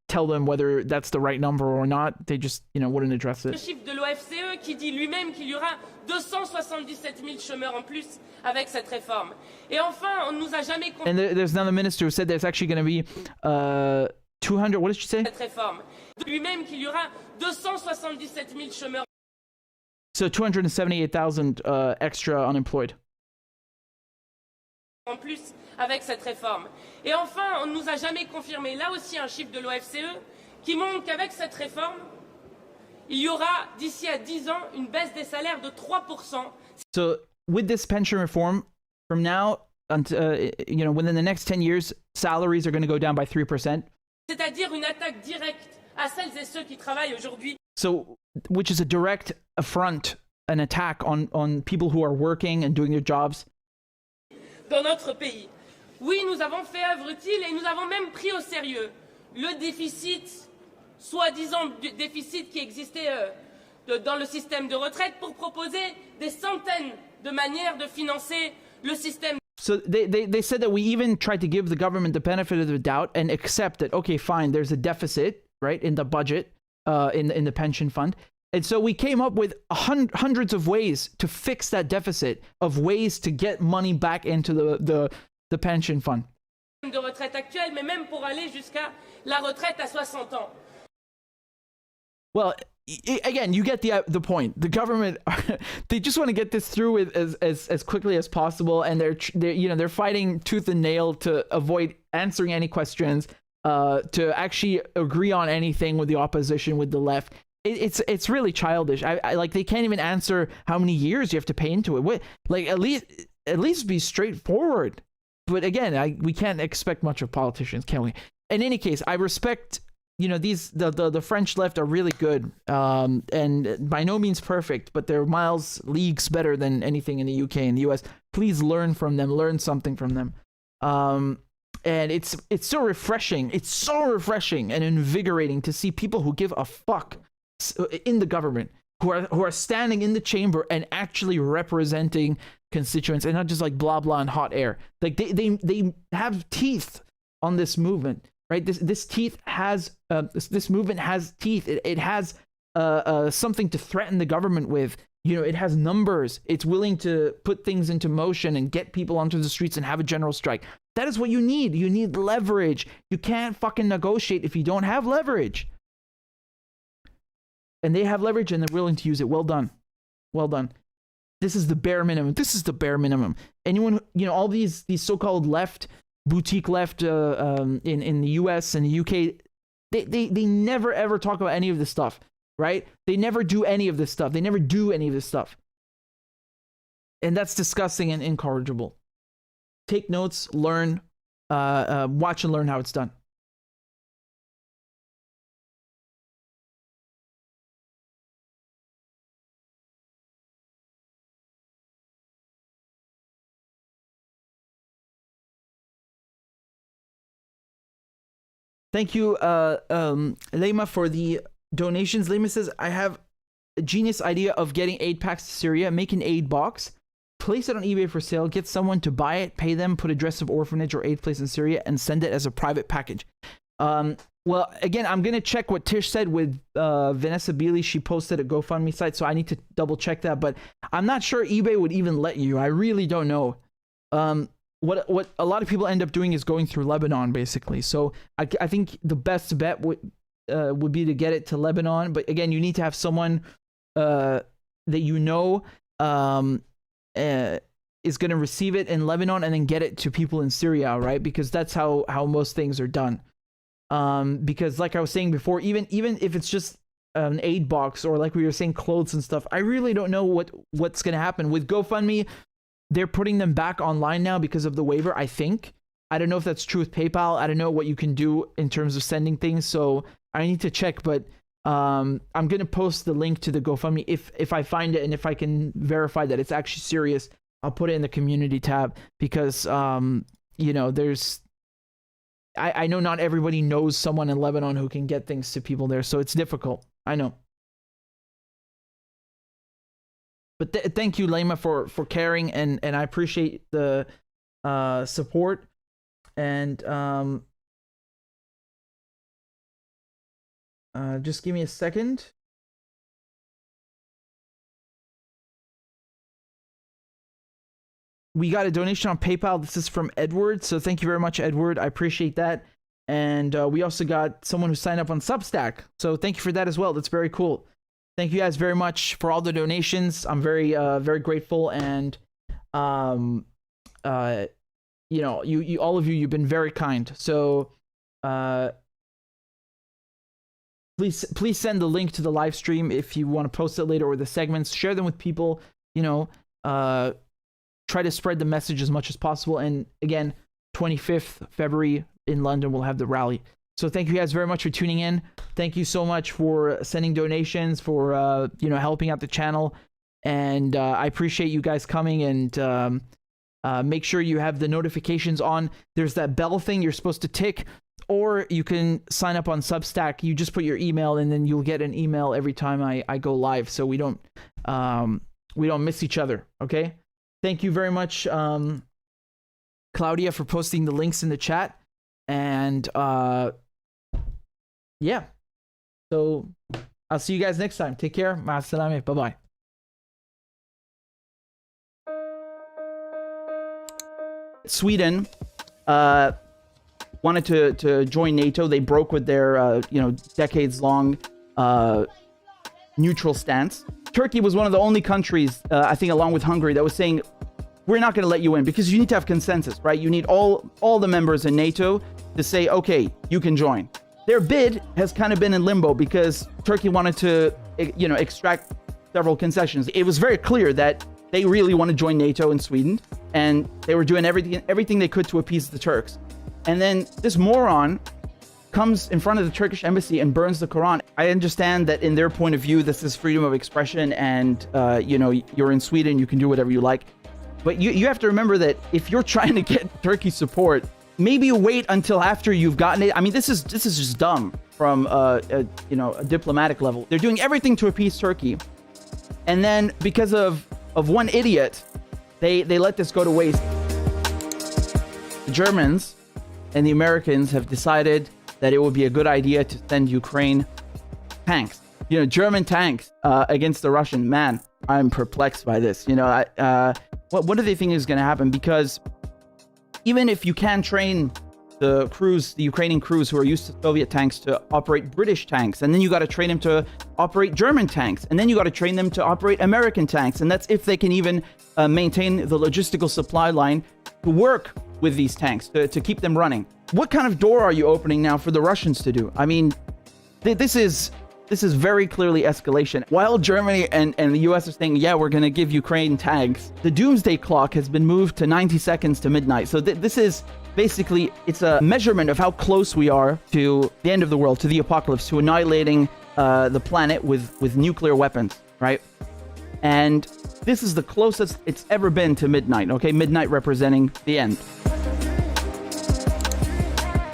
tell them whether that's the right number or not. They just, wouldn't address it. Le chiffre de l'OFCE qui dit lui-même qu'il y aura 277 000 chômeurs en plus avec cette réforme. Et enfin, on ne nous a jamais confirmé. And there's another minister who said there's actually going to be 200. What did she say? Cette réforme. Lui-même qu'il y aura 277 000 chômeurs. So 278,000 extra unemployed. En plus avec cette réforme. Et enfin, on ne nous a jamais confirmé, là aussi un chiffre de l'OFCE, qui montre qu'avec cette réforme, il y aura d'ici à 10 ans une baisse des salaires de 3%. So with this pension reform, from now until, within the next 10 years, salaries are going to go down by 3%. C'est-à-dire une attaque directe à celles et ceux qui travaillent aujourd'hui. So, which is a direct affront, an attack on people who are working and doing their jobs. Dans notre pays. Oui, nous avons fait œuvre utile et nous avons même pris au sérieux le déficit, soi-disant déficit qui existait dans le système de retraite pour proposer des centaines de manières de financer le système. So they said that we even tried to give the government the benefit of the doubt and accept that, okay, fine, there's a deficit, right, in the budget, in the pension fund. And so we came up with hundreds of ways to fix that deficit, of ways to get money back into the pension fund. De retraite actuelle, mais même pour aller jusqu'à la retraite à 60 ans. Well, again, you get the point. The government, they just want to get this through with as quickly as possible, and they're fighting tooth and nail to avoid answering any questions, to actually agree on anything with the opposition, with the left. It's really childish. I like, they can't even answer how many years you have to pay into it. Like, at least at least be straightforward. But again, we can't expect much of politicians, can we? In any case, I respect, you know, the French left are really good, and by no means perfect, but they're leagues better than anything in the UK and the US. Please learn from them, learn something from them. And it's so refreshing. It's so refreshing and invigorating to see people who give a fuck in the government, who are standing in the chamber and actually representing constituents, and not just like blah blah and hot air. Like they have teeth on this movement, right? This teeth has this movement has teeth. It has something to threaten the government with. You know, it has numbers. It's willing to put things into motion and get people onto the streets and have a general strike. That is what you need. You need leverage. You can't fucking negotiate if you don't have leverage. And they have leverage and they're willing to use it. Well done. Well done. This is the bare minimum. This is the bare minimum. Anyone, you know, all these so-called left, boutique left in the US and the UK, they never ever talk about any of this stuff, right? They never do any of this stuff. They never do any of this stuff. And that's disgusting and incorrigible. Take notes, learn, watch and learn how it's done. Thank you, Lema, for the donations. Lema says, I have a genius idea of getting aid packs to Syria. Make an aid box, place it on eBay for sale, get someone to buy it, pay them, put address of orphanage or aid place in Syria, and send it as a private package. Well, again, I'm going to check what Tish said with Vanessa Beeley. She posted a GoFundMe site, so I need to double check that. But I'm not sure eBay would even let you. I really don't know. What a lot of people end up doing is going through Lebanon, basically. So I think the best bet would be to get it to Lebanon. But again, you need to have someone that you know is going to receive it in Lebanon and then get it to people in Syria, right? Because that's how most things are done. Because like I was saying before, even if it's just an aid box or like we were saying, clothes and stuff, I really don't know what's going to happen with GoFundMe. They're putting them back online now because of the waiver, I think. I don't know if that's true with PayPal. I don't know what you can do in terms of sending things, so I need to check. But I'm going to post the link to the GoFundMe if I find it, and if I can verify that it's actually serious, I'll put it in the community tab because, you know, I know not everybody knows someone in Lebanon who can get things to people there, so it's difficult. I know. But thank you, Lema, for caring, and I appreciate the support. And just give me a second. We got a donation on PayPal. This is from Edward, so thank you very much, Edward. I appreciate that. And we also got someone who signed up on Substack, so thank you for that as well. That's very cool. Thank you guys very much for all the donations. I'm very grateful, and you know, you all of you, you've been very kind. So please send the link to the live stream if you want to post it later, or the segments. Share them with people. You know, try to spread the message as much as possible. And again, 25th February in London, we'll have the rally. So thank you guys very much for tuning in. Thank you so much for sending donations, for you know, helping out the channel, and I appreciate you guys coming. And make sure you have the notifications on. There's that bell thing you're supposed to tick, or you can sign up on Substack. You just put your email, and then you'll get an email every time I go live, so we don't miss each other. Okay. Thank you very much, Claudia, for posting the links in the chat. And yeah, so I'll see you guys next time. Take care. Ma'as-salame. Bye-bye. Sweden wanted to join NATO. They broke with their you know, decades-long neutral stance. Turkey was one of the only countries, I think along with Hungary, that was saying, we're not going to let you in, because you need to have consensus, right? You need all the members in NATO to say, okay, you can join. Their bid has kind of been in limbo because Turkey wanted to, you know, extract several concessions. It was very clear that they really want to join NATO in Sweden, and they were doing everything they could to appease the Turks. And then this moron comes in front of the Turkish embassy and burns the Quran. I understand that in their point of view, this is freedom of expression, and you know, you're in Sweden, you can do whatever you like. But you have to remember that if you're trying to get Turkey support, maybe wait until after you've gotten it. I mean, this is just dumb from a diplomatic level. They're doing everything to appease Turkey, and then because of one idiot, they let this go to waste. The Germans and the Americans have decided that it would be a good idea to send Ukraine tanks. You know, German tanks against the Russian. Man, I'm perplexed by this. You know, what do they think is going to happen? Because even if you can train the Ukrainian crews who are used to Soviet tanks to operate British tanks, and then you got to train them to operate German tanks, and then you got to train them to operate American tanks, and that's if they can even maintain the logistical supply line to work with these tanks, to keep them running. What kind of door are you opening now for the Russians to do? I mean, this is very clearly escalation. While Germany and the US are saying, yeah, we're going to give Ukraine tanks, the doomsday clock has been moved to 90 seconds to midnight. So this is basically, it's a measurement of how close we are to the end of the world, to the apocalypse, to annihilating the planet with nuclear weapons, right? And this is the closest it's ever been to midnight, okay? Midnight representing the end.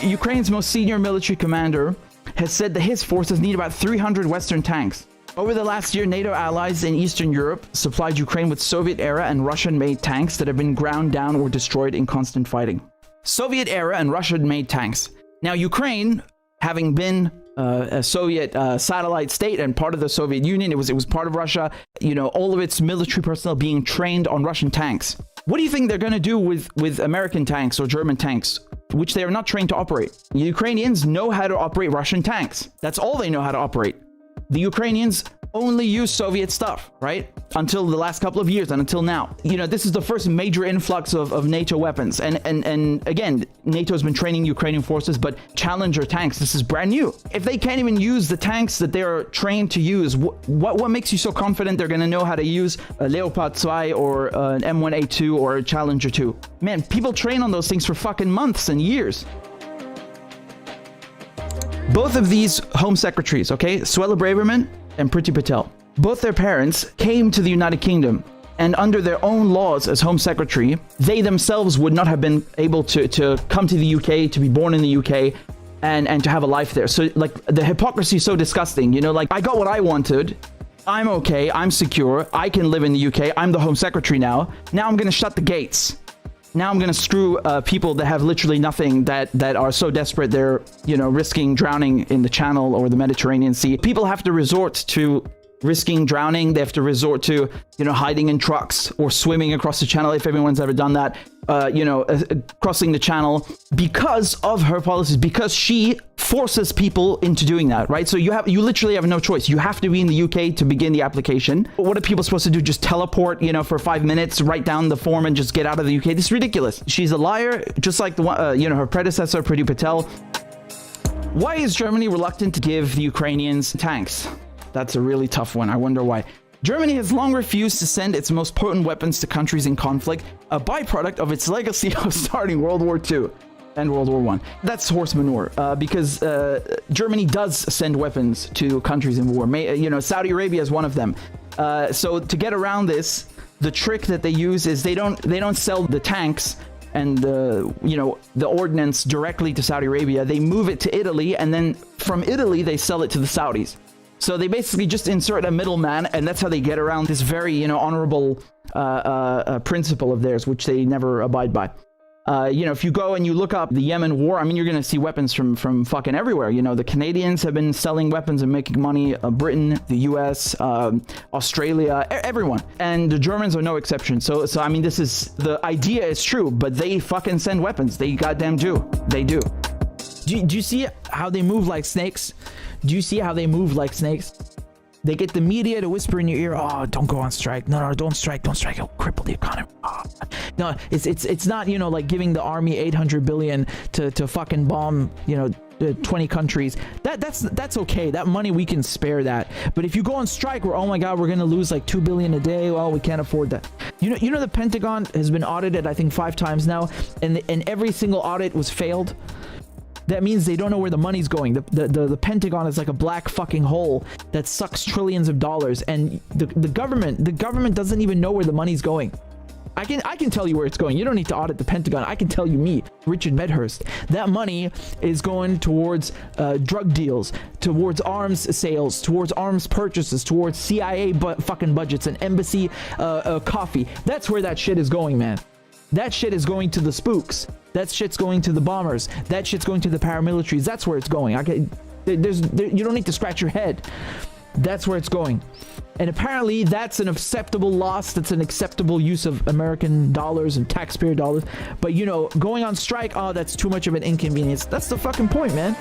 Ukraine's most senior military commander has said that his forces need about 300 Western tanks. Over the last year, NATO allies in Eastern Europe supplied Ukraine with Soviet-era and Russian-made tanks that have been ground down or destroyed in constant fighting. Soviet-era and Russian-made tanks. Now, Ukraine, having been a Soviet satellite state and part of the Soviet Union, it was part of Russia, you know, all of its military personnel being trained on Russian tanks. What do you think they're going to do with American tanks or German tanks, which they are not trained to operate? The Ukrainians know how to operate Russian tanks. That's all they know how to operate. The Ukrainians only use Soviet stuff, right? Until the last couple of years and until now. You know, this is the first major influx of NATO weapons. And again, NATO has been training Ukrainian forces, but Challenger tanks, this is brand new. If they can't even use the tanks that they're trained to use, what makes you so confident they're going to know how to use a Leopard 2 or an M1A2 or a Challenger 2? Man, people train on those things for fucking months and years. Both of these home secretaries, okay, Suella Braverman and Priti Patel, both their parents came to the United Kingdom, and under their own laws as home secretary, they themselves would not have been able to come to the UK, to be born in the UK, and to have a life there. So, like, the hypocrisy is so disgusting, you know, like, I got what I wanted, I'm okay, I'm secure, I can live in the UK, I'm the home secretary now I'm gonna shut the gates. Now I'm going to screw people that have literally nothing, that are so desperate they're, you know, risking drowning in the Channel or the Mediterranean Sea. People have to resort to risking drowning. They have to resort to, you know, hiding in trucks or swimming across the Channel, if everyone's ever done that, crossing the Channel because of her policies, because she forces people into doing that, right? So you literally have no choice. You have to be in the UK to begin the application. What are people supposed to do? Just teleport, you know, for 5 minutes, write down the form and just get out of the UK? This is ridiculous. She's a liar, just like the one, her predecessor, Priti Patel. Why is Germany reluctant to give the Ukrainians tanks? That's a really tough one. I wonder why. Germany has long refused to send its most potent weapons to countries in conflict, a byproduct of its legacy of starting World War II and World War I. That's horse manure, because Germany does send weapons to countries in war. Saudi Arabia is one of them. So to get around this, the trick that they use is they don't sell the tanks and the ordnance directly to Saudi Arabia. They move it to Italy, and then from Italy they sell it to the Saudis. So they basically just insert a middleman, and that's how they get around this very, honorable principle of theirs, which they never abide by. If you go and you look up the Yemen war, I mean, you're going to see weapons from fucking everywhere. You know, the Canadians have been selling weapons and making money. Britain, the US, Australia, everyone. And the Germans are no exception. So I mean, the idea is true, but they fucking send weapons. They goddamn do. They do. Do you see how they move like snakes? Do you see how they move like snakes? They get the media to whisper in your ear, "Oh, don't go on strike. No, don't strike. It'll cripple the economy." Oh. No, it's not, like giving the army $800 billion to fucking bomb, 20 countries. That's okay. That money, we can spare that. But if you go on strike where, oh my God, we're going to lose like $2 billion a day, well, we can't afford that. You know the Pentagon has been audited, I think 5 times now, and every single audit was failed. That means they don't know where the money's going. The Pentagon is like a black fucking hole that sucks trillions of dollars, and the government doesn't even know where the money's going. I can tell you where it's going. You don't need to audit the Pentagon. I can tell you, me, Richard Medhurst, that money is going towards drug deals, towards arms sales, towards arms purchases, towards CIA fucking budgets and embassy coffee. That's where that shit is going, man. That shit is going to the spooks. That shit's going to the bombers. That shit's going to the paramilitaries. That's where it's going. You don't need to scratch your head. That's where it's going. And apparently that's an acceptable loss. That's an acceptable use of American dollars and taxpayer dollars. But, you know, going on strike, oh, that's too much of an inconvenience. That's the fucking point, man.